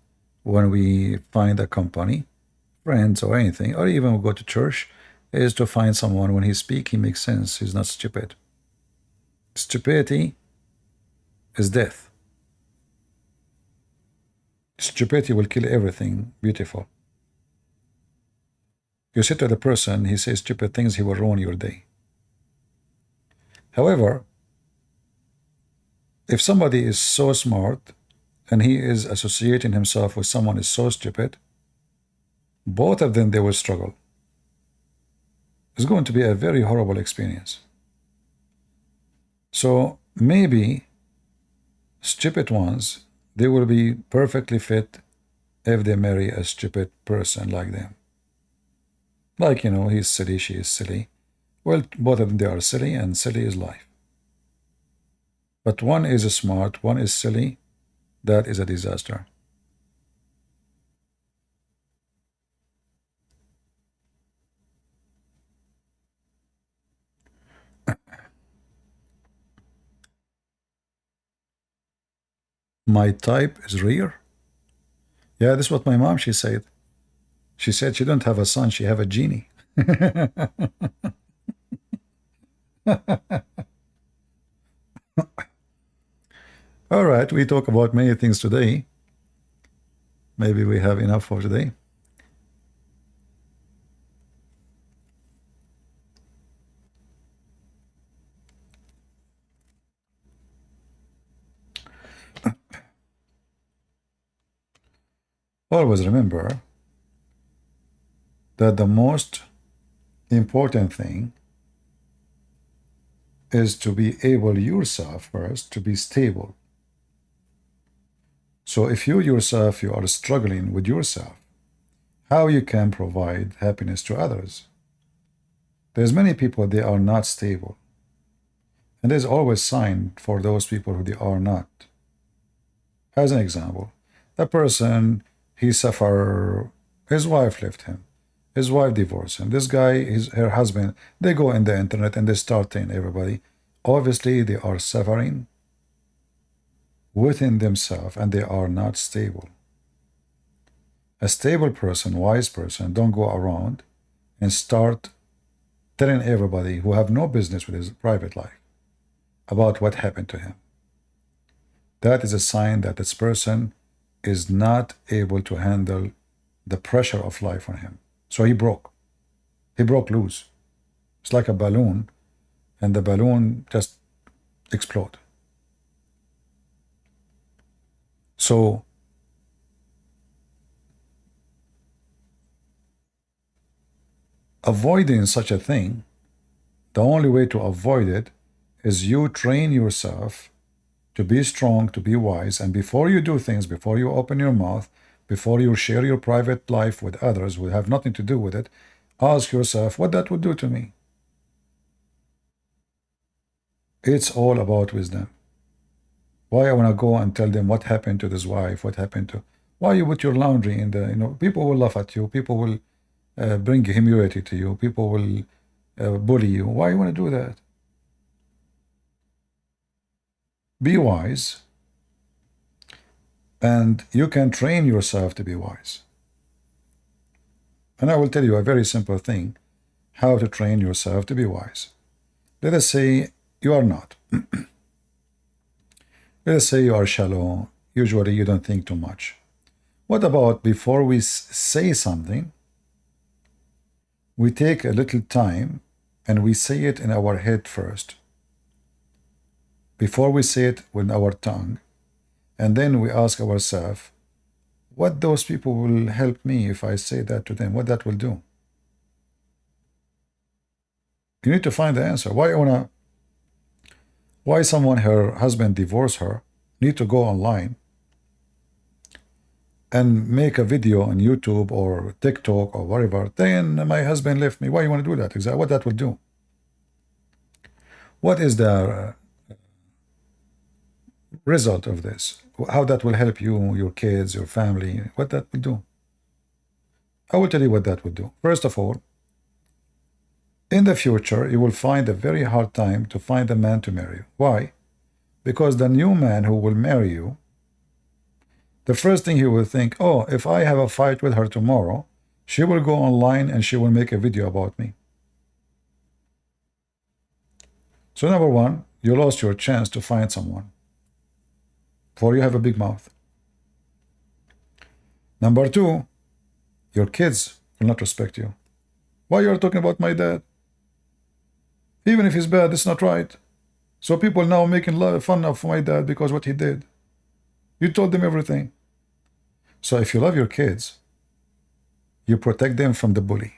when we find a company, friends or anything, or even go to church, is to find someone when he speaks, he makes sense. He's not stupid. Stupidity is death. Stupidity will kill everything beautiful. You sit with a person, he says stupid things, he will ruin your day. However, if somebody is so smart and he is associating himself with someone who is so stupid, both of them, they will struggle. It's going to be a very horrible experience. So maybe stupid ones, they will be perfectly fit if they marry a stupid person like them. Like, he's silly, she is silly. Well, both of them, they are silly, and silly is life. But one is smart, one is silly, that is a disaster. My type is rare. Yeah, this is what my mom, she said. She said she don't have a son, she have a genie. All right, we talk about many things today. Maybe we have enough for today. Always remember that the most important thing is to be able yourself first to be stable. So if you yourself, you are struggling with yourself, how you can provide happiness to others? There's many people, they are not stable. And there's always sign for those people who they are not. As an example, a person, he suffer, his wife left him, his wife divorced him, this guy, her husband, they go in the internet and they start telling everybody. Obviously, they are suffering within themselves and they are not stable. A stable person, wise person, don't go around and start telling everybody who have no business with his private life about what happened to him. That is a sign that this person is not able to handle the pressure of life on him. So he broke. He broke loose. It's like a balloon, and the balloon just explode. So avoiding such a thing, the only way to avoid it is you train yourself to be strong, to be wise, and before you do things, before you open your mouth, before you share your private life with others who have nothing to do with it, ask yourself what that would do to me. It's all about wisdom. Why I want to go and tell them what happened to this wife, what happened to... Why you put your laundry in the... people will laugh at you, people will bring humility to you, people will bully you. Why you want to do that? Be wise, and you can train yourself to be wise. And I will tell you a very simple thing, how to train yourself to be wise. Let us say you are not. Let us say you are shallow. Usually you don't think too much. What about before we say something, we take a little time and we say it in our head first. Before we say it with our tongue, and then we ask ourselves, what those people will help me if I say that to them, what that will do. You need to find the answer. Why I want to Why someone, her husband divorced her, need to go online and make a video on YouTube or TikTok or whatever, then my husband left me. Why you want to do that? Exactly what that will do. What is the result of this? How that will help you, your kids, your family, what that will do? I will tell you what that will do. First of all, in the future, you will find a very hard time to find a man to marry you. Why? Because the new man who will marry you, the first thing he will think, oh, if I have a fight with her tomorrow, she will go online and she will make a video about me. So number one, you lost your chance to find someone, for you have a big mouth. Number two, your kids will not respect you. Why you are talking about my dad? Even if he's bad, it's not right. So people now making fun of my dad because what he did. You told them everything. So if you love your kids, you protect them from the bully.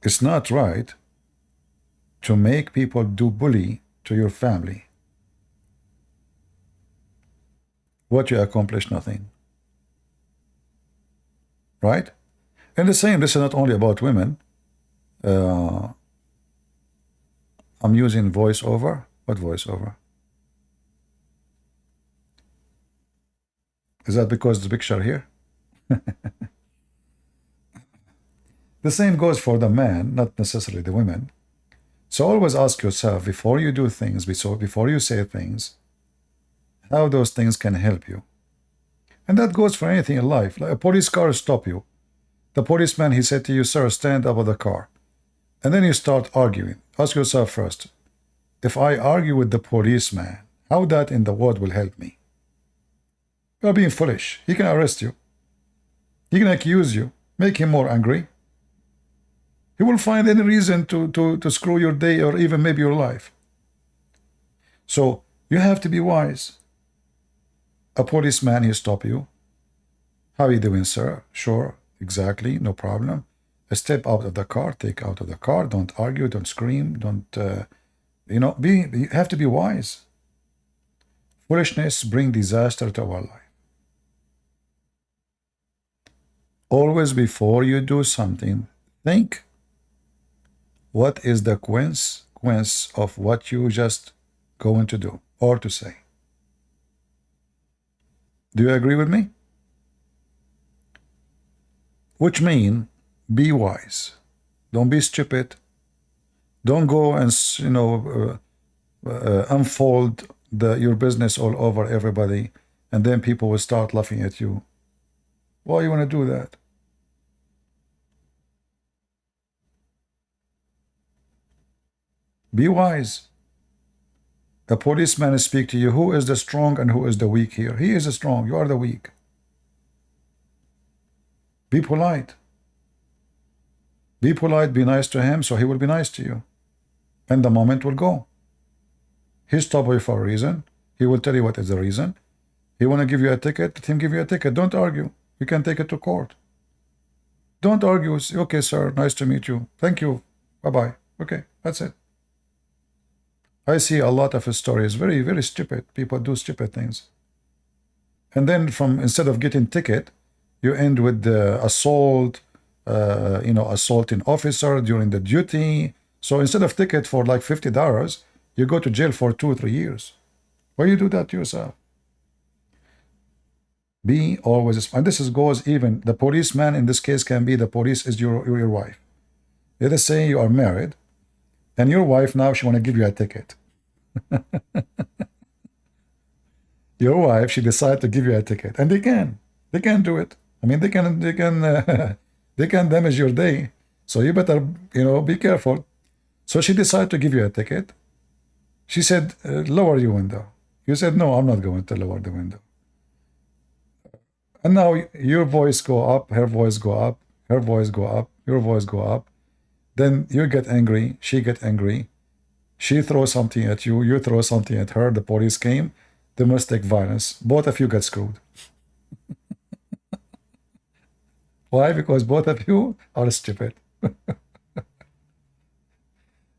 It's not right to make people do bully to your family. What you accomplish? Nothing. Right? And the same, this is not only about women. I'm using voiceover. What voiceover? Is that because the picture here? The same goes for the man, not necessarily the women. So always ask yourself before you do things, before you say things, how those things can help you. And that goes for anything in life. Like a police car stop you. The policeman, he said to you, sir, stand up of the car. And then you start arguing. Ask yourself first, if I argue with the policeman, how that in the world will help me? You are being foolish. He can arrest you. He can accuse you, make him more angry. He will find any reason to screw your day or even maybe your life. So you have to be wise. A policeman, he stop you. How are you doing, sir? Sure, exactly, no problem. Step out of the car, take out of the car. Don't argue, don't scream, don't, you have to be wise. Foolishness brings disaster to our life. Always before you do something, think, what is the consequence of what you just going to do or to say? Do you agree with me? Which means, be wise. Don't be stupid. Don't go and, unfold your business all over everybody, and then people will start laughing at you. Why you want to do that? Be wise. A policeman speak to you. Who is the strong and who is the weak here? He is the strong. You are the weak. Be polite. Be polite. Be nice to him, so he will be nice to you. And the moment will go. He stopped you for a reason. He will tell you what is the reason. He want to give you a ticket. Let him give you a ticket. Don't argue. You can take it to court. Don't argue. Say, okay, sir. Nice to meet you. Thank you. Bye-bye. Okay, that's it. I see a lot of stories, very, very stupid. People do stupid things. And then instead of getting ticket, you end with the assault, assaulting officer during the duty. So instead of ticket for like $50, you go to jail for 2 or 3 years. Why you do that to yourself? Be always, and this goes even, the policeman in this case can be, the police is your wife. Let us say you are married, and your wife now, she want to give you a ticket. Your wife, she decided to give you a ticket, and they can do it. I mean, they can damage your day. So you better, be careful. So she decided to give you a ticket. She said, lower your window. You said, no, I'm not going to lower the window. And now your voice go up, her voice go up, her voice go up, your voice go up. Then you get angry, she get angry. She throws something at you, you throw something at her, the police came, domestic violence. Both of you get screwed. Why? Because both of you are stupid.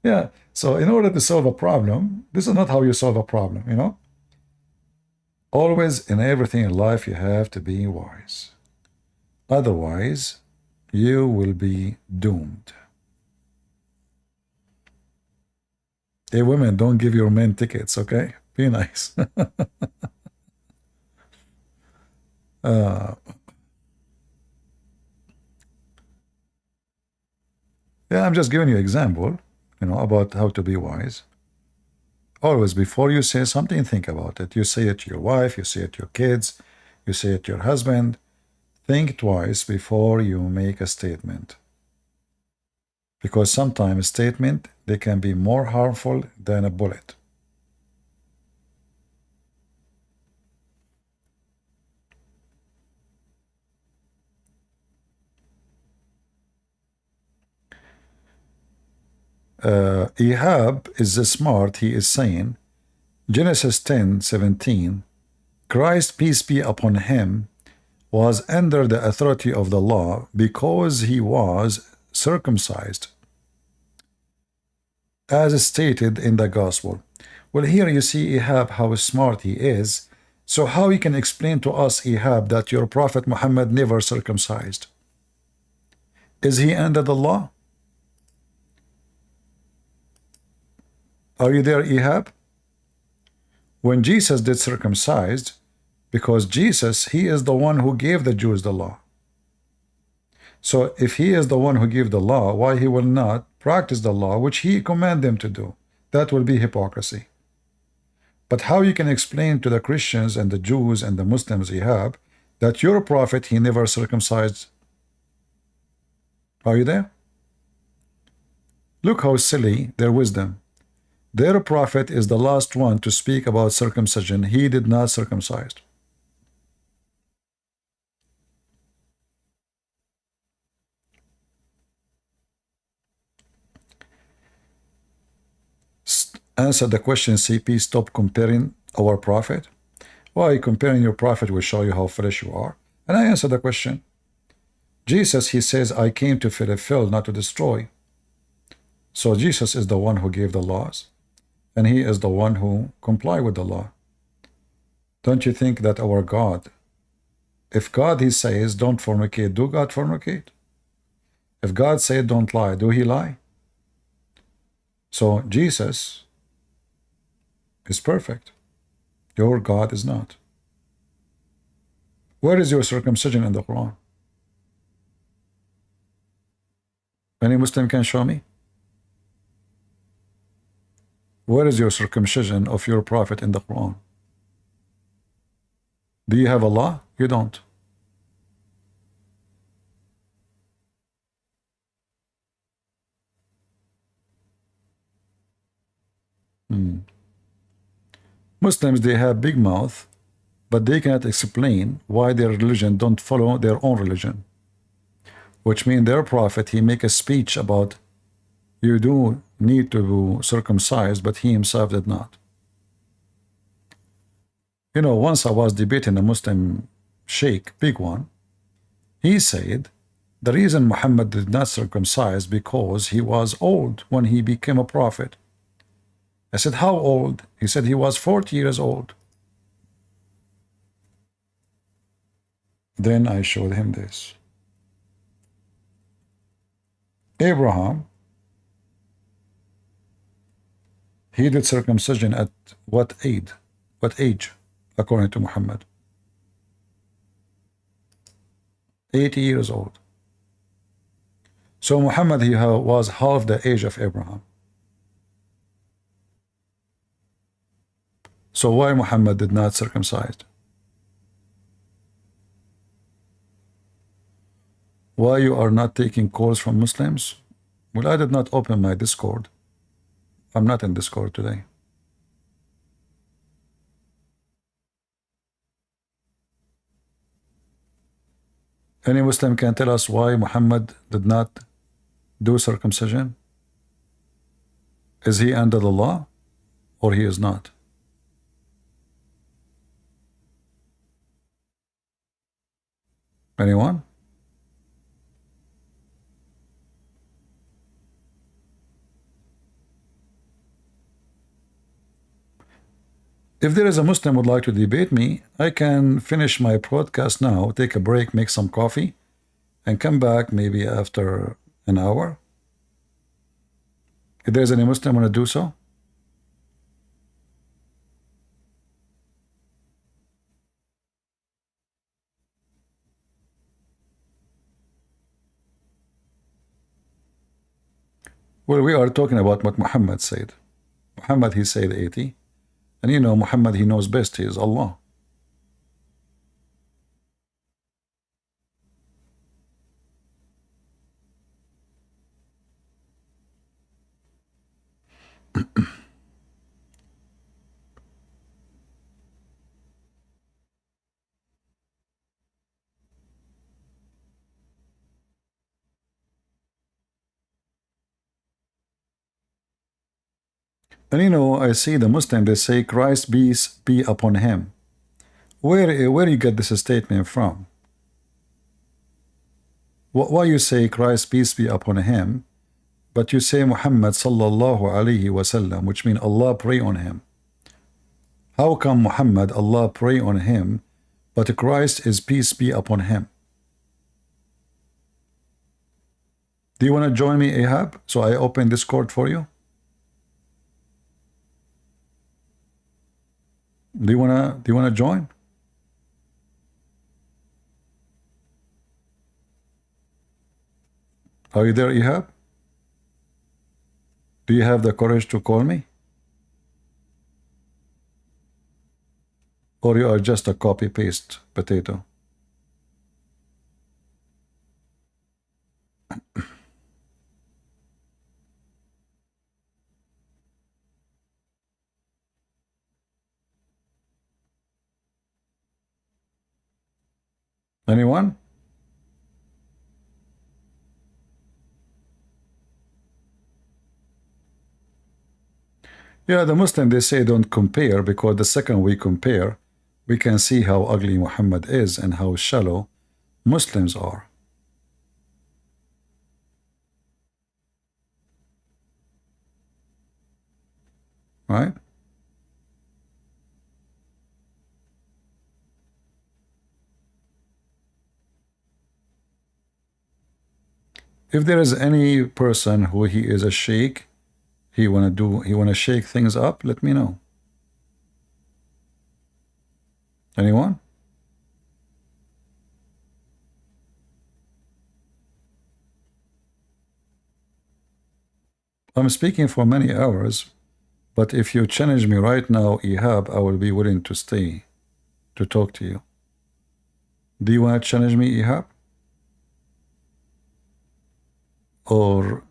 Yeah. So in order to solve a problem, this is not how you solve a problem, you know? Always in everything in life, you have to be wise. Otherwise, you will be doomed. Hey, women, don't give your men tickets, okay? Be nice. Yeah, I'm just giving you an example, you know, about how to be wise. Always, before you say something, think about it. You say it to your wife, you say it to your kids, you say it to your husband. Think twice before you make a statement. Because sometimes a statement, they can be more harmful than a bullet. Ahab is smart. He is saying, Genesis 10:17, Christ, peace be upon him, was under the authority of the law because he was circumcised, as stated in the gospel. Well, here you see Ahab, how smart he is. So how he can explain to us, Ahab, that your prophet Muhammad never circumcised? Is he under the law? Are you there, Ahab? When Jesus did circumcised, because Jesus, he is the one who gave the Jews the law. So if he is the one who gave the law, why he will not practice the law which he commanded them to do? That will be hypocrisy. But how you can explain to the Christians and the Jews and the Muslims, Ahab, that your prophet, he never circumcised? Are you there? Look how silly their wisdom. Their prophet is the last one to speak about circumcision. He did not circumcise. Answer the question, CP. Stop comparing our prophet. Why? Comparing your prophet will show you how foolish you are. And I answer the question. Jesus, he says, I came to fulfill, not to destroy. So Jesus is the one who gave the laws, and he is the one who complied with the law. Don't you think that our God, if God, he says, don't fornicate, do God fornicate? If God said don't lie, do he lie? So Jesus is perfect. Your God is not. Where is your circumcision in the Quran? Any Muslim can show me? Where is your circumcision of your prophet in the Quran? Do you have a law? You don't. Muslims, they have big mouth, but they cannot explain why their religion don't follow their own religion. Which means their prophet, he make a speech about you do need to be circumcised, but he himself did not. You know, once I was debating a Muslim sheikh, big one. He said the reason Muhammad did not circumcise because he was old when he became a prophet. I said, how old? He said he was 40 years old. Then I showed him this. Abraham, he did circumcision at what age? What age, according to Muhammad? 80 years old. So Muhammad, he was half the age of Abraham. So why Muhammad did not circumcise? Why you are not taking calls from Muslims? Well, I did not open my Discord. I'm not in Discord today. Any Muslim can tell us why Muhammad did not do circumcision? Is he under the law or he is not? Anyone? If there is a Muslim who would like to debate me, I can finish my broadcast now, take a break, make some coffee, and come back maybe after an hour. If there's any Muslim want to do so. Well, we are talking about what Muhammad said. Muhammad, he said 80. And you know, Muhammad, he knows best. He is Allah. And you know, I see the Muslim, they say, Christ peace be upon him. Where you get this statement from? Why you say Christ peace be upon him, but you say Muhammad sallallahu alaihi wasallam, which means Allah pray on him? How come Muhammad, Allah pray on him, but Christ is peace be upon him? Do you want to join me, Ahab? So I open Discord for you. Do you wanna join? Are you there, Ahab? Do you have the courage to call me? Or you are just a copy-paste potato? Anyone? Yeah, the Muslim, they say don't compare, because the second we compare, we can see how ugly Muhammad is and how shallow Muslims are. Right? If there is any person who he is a sheikh, he wanna shake things up, let me know. Anyone? I'm speaking for many hours, but if you challenge me right now, Ihab, I will be willing to stay to talk to you. Do you want to challenge me, Ihab? Or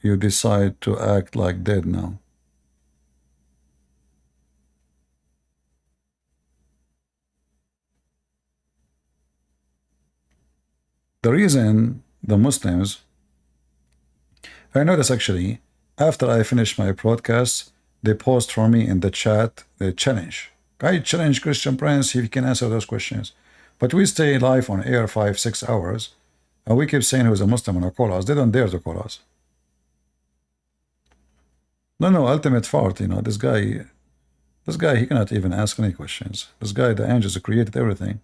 you decide to act like dead now? The reason the Muslims, I notice actually, after I finish my broadcast, they post for me in the chat, they challenge. I challenge Christian Prince, if he can answer those questions. But we stay live on air 5-6 hours, and we keep saying who's a Muslim and call us. They don't dare to call us. No, ultimate fault, you know, this guy, he cannot even ask any questions. This guy, the angels, created everything.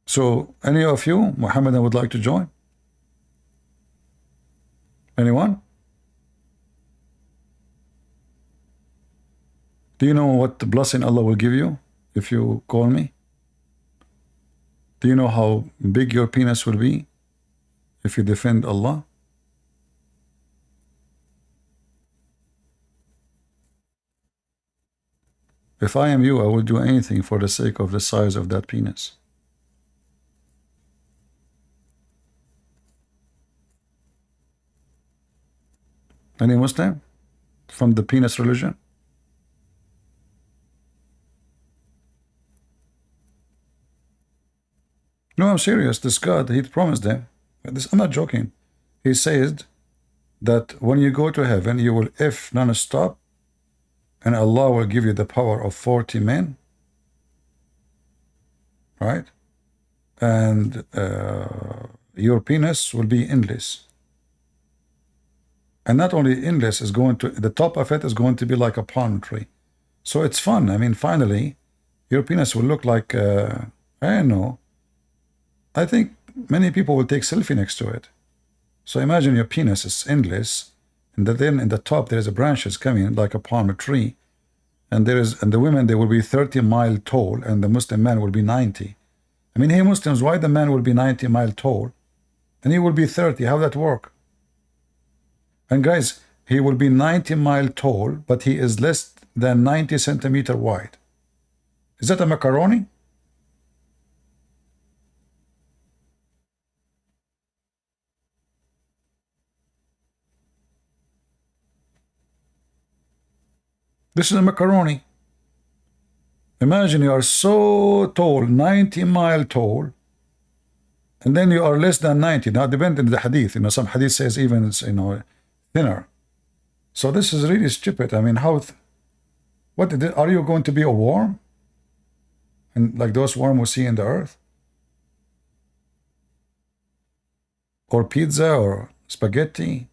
So, any of you, Muhammadan, would like to join? Anyone? Do you know what blessing Allah will give you if you call me? Do you know how big your penis will be if you defend Allah? If I am you, I will do anything for the sake of the size of that penis. Any Muslim from the penis religion? No, I'm serious. This God, he promised them. I'm not joking. He says that when you go to heaven, you will F non-stop, and Allah will give you the power of 40 men. Right? and your penis will be endless. And not only endless, is going to, the top of it is going to be like a palm tree. So it's fun. I mean, finally, your penis will look like, I don't know, I think many people will take selfie next to it. So imagine your penis is endless, and then in the top there is a branches coming like a palm tree, and the women, they will be 30 miles tall, and the Muslim man will be 90. I mean, hey Muslims, why the man will be 90 miles tall, and he will be 30? How that work? And guys, he will be 90 miles tall, but he is less than 90 centimeters wide. Is that a macaroni? This is a macaroni. Imagine you are so tall, 90 miles tall, and then you are less than 90. Now, depending on the hadith, some hadith says even it's, thinner. So this is really stupid. I mean, are you going to be a worm? And like those worms we see in the earth? Or pizza or spaghetti?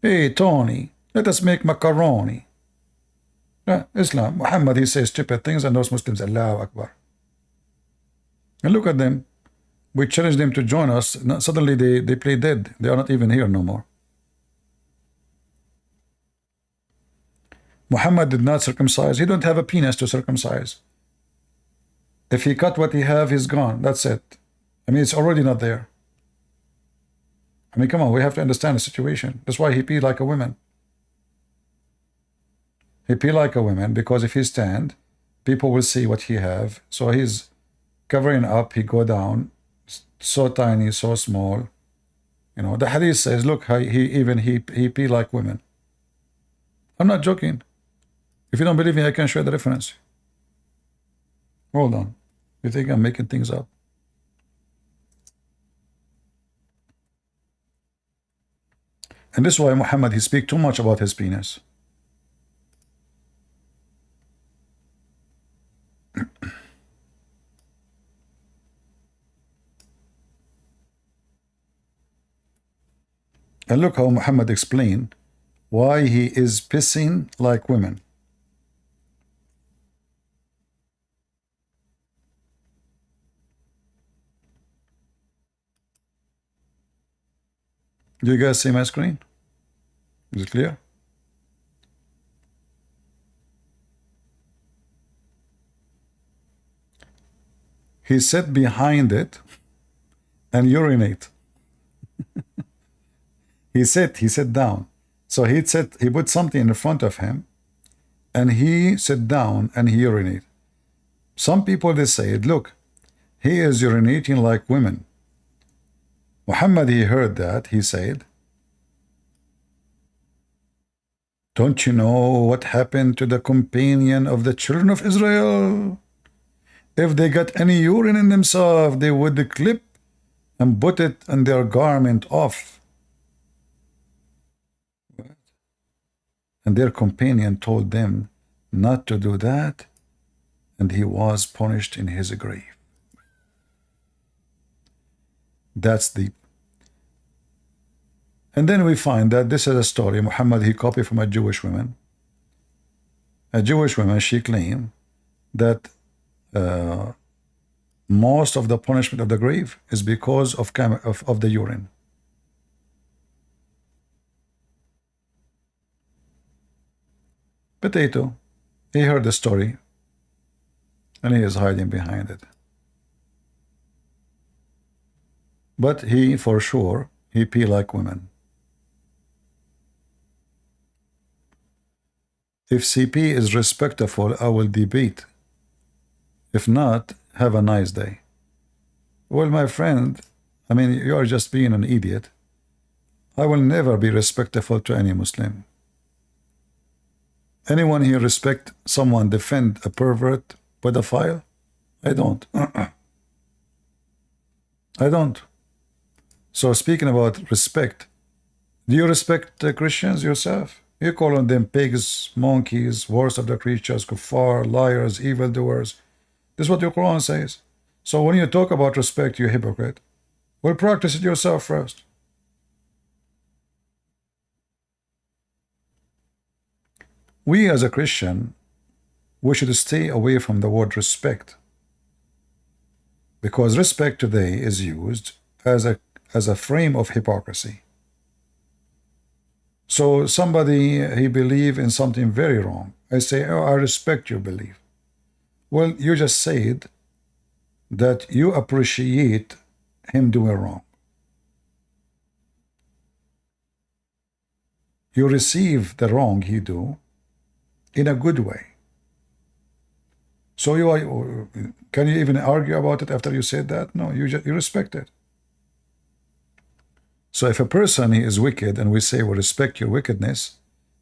Hey, Tony, let us make macaroni. Islam, Muhammad, he says stupid things, and those Muslims, Allahu Akbar. And look at them. We challenge them to join us. Suddenly they play dead. They are not even here no more. Muhammad did not circumcise. He don't have a penis to circumcise. If he cut what he have, he's gone. That's it. I mean, it's already not there. I mean, come on, we have to understand the situation. That's why he peed like a woman. He pee like a woman, because if he stand, people will see what he have. So he's covering up, he go down, so tiny, so small. The hadith says, look, he pee like women. I'm not joking. If you don't believe me, I can show you the reference. Hold on. You think I'm making things up? And this is why Muhammad, he speaks too much about his penis. And look how Muhammad explained why he is pissing like women. Do you guys see my screen? Is it clear? He sat behind it and urinate. He sat down. So he put something in front of him, and he sat down and he urinate. Some people, they said, look, he is urinating like women. Muhammad, he heard that. He said, don't you know what happened to the companion of the children of Israel? If they got any urine in themselves, they would clip and put it on their garment off. And their companion told them not to do that, and he was punished in his grave. That's deep. And then we find that this is a story Muhammad, he copied from a Jewish woman. A Jewish woman, she claimed that most of the punishment of the grave is because of the urine. Potato, he heard the story, and he is hiding behind it. But he, for sure, he pee like women. If CP is respectful, I will debate. If not, have a nice day. Well, my friend, I mean, you are just being an idiot. I will never be respectful to any Muslim. Anyone here respect someone defend a pervert, pedophile? I don't. I don't. So speaking about respect, do you respect Christians yourself? You call on them pigs, monkeys, worst of the creatures, kuffar, liars, evildoers. This is what your Quran says. So when you talk about respect, you hypocrite. Well, practice it yourself first. We as a Christian, we should stay away from the word respect, because respect today is used as a frame of hypocrisy. So somebody, he believe in something very wrong. I say, oh, I respect your belief. Well, you just said that you appreciate him doing wrong. You receive the wrong he do in a good way. So can you even argue about it after you said that? No, you respect it. So if a person is wicked and we say we respect your wickedness,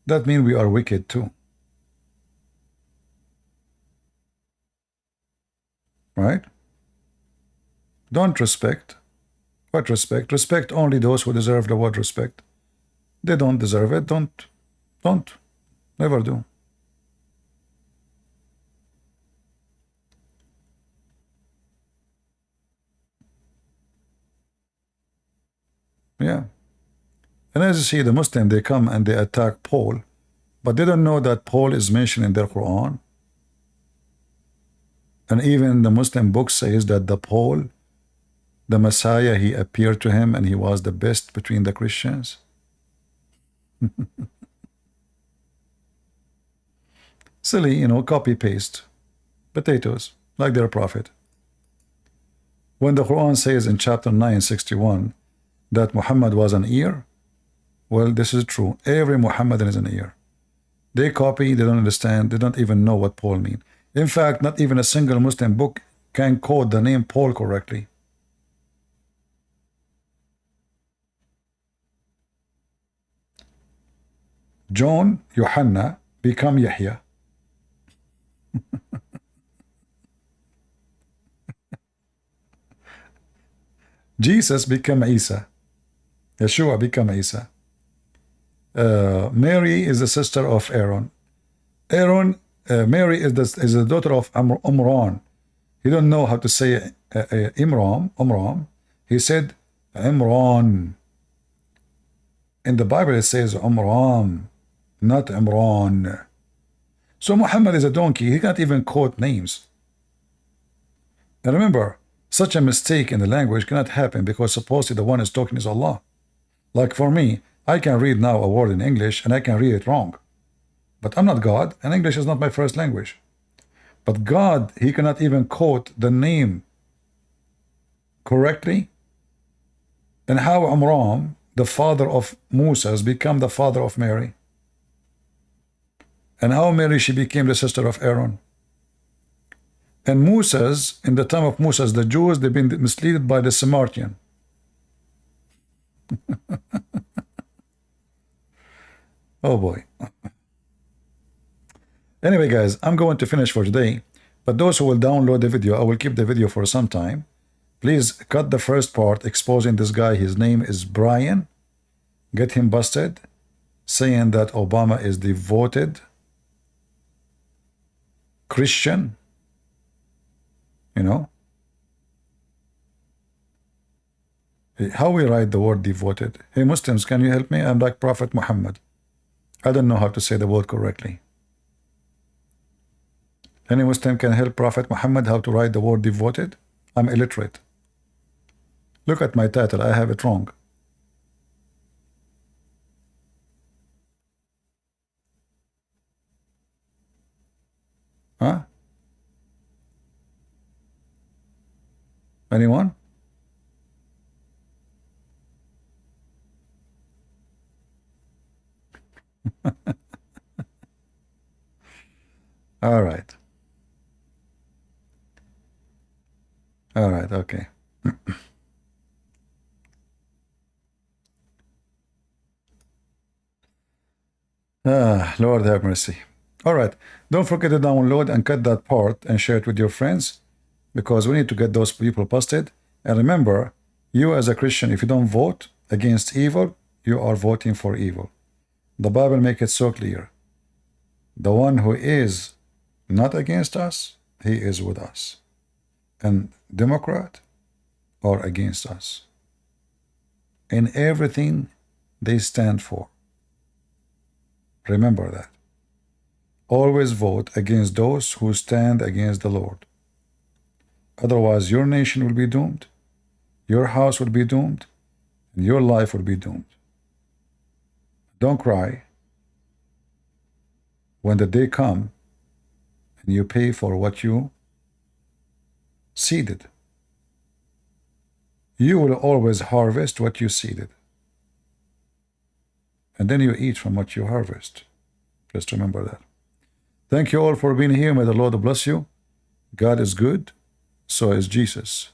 that means we are wicked too. Right? Don't respect. What respect? Respect only those who deserve the word respect. They don't deserve it. Don't. Never do. Yeah. And as you see, the Muslim, they come and they attack Paul, but they don't know that Paul is mentioned in their Quran. And even the Muslim book says that the Paul, the Messiah, he appeared to him and he was the best between the Christians. Silly, copy paste. Potatoes, like their prophet. When the Quran says in chapter 961 that Muhammad was an ear, well, this is true. Every Muhammadan is an ear. They copy, they don't understand, they don't even know what Paul means. In fact, not even a single Muslim book can quote the name Paul correctly. John, Yohanna, become Yahya. Jesus became Isa. Yeshua became Isa. Mary is the sister of Aaron. Mary is the daughter of Umran. He don't know how to say Umram. He said Imran. In the Bible it says Umram, not Imran. So Muhammad is a donkey. He can't even quote names. And remember, such a mistake in the language cannot happen because supposedly the one is talking is Allah. Like for me, I can read now a word in English and I can read it wrong. But I'm not God, and English is not my first language. But God, he cannot even quote the name correctly. And how Amram, the father of Moses, became the father of Mary. And how Mary, she became the sister of Aaron. And Moses, in the time of Moses, the Jews, they've been misled by the Samaritan. Oh boy. Anyway, guys, I'm going to finish for today. But those who will download the video, I will keep the video for some time. Please cut the first part exposing this guy. His name is Brian. Get him busted, saying that Obama is devoted Christian. How we write the word devoted? Hey, Muslims, can you help me? I'm like Prophet Muhammad. I don't know how to say the word correctly. Any Muslim can help Prophet Muhammad how to write the word devoted? I'm illiterate. Look at my title. I have it wrong. Huh? Anyone? All right. All right, okay. Lord have mercy. All right. Don't forget to download and cut that part and share it with your friends, because we need to get those people busted. And remember, you as a Christian, if you don't vote against evil, you are voting for evil. The Bible makes it so clear. The one who is not against us, he is with us. And Democrat or against us. In everything they stand for. Remember that. Always vote against those who stand against the Lord. Otherwise, your nation will be doomed, your house will be doomed, and your life will be doomed. Don't cry when the day comes and you pay for what you seeded. You will always harvest what you seeded. And then you eat from what you harvest. Just remember that. Thank you all for being here. May the Lord bless you. God is good. So is Jesus.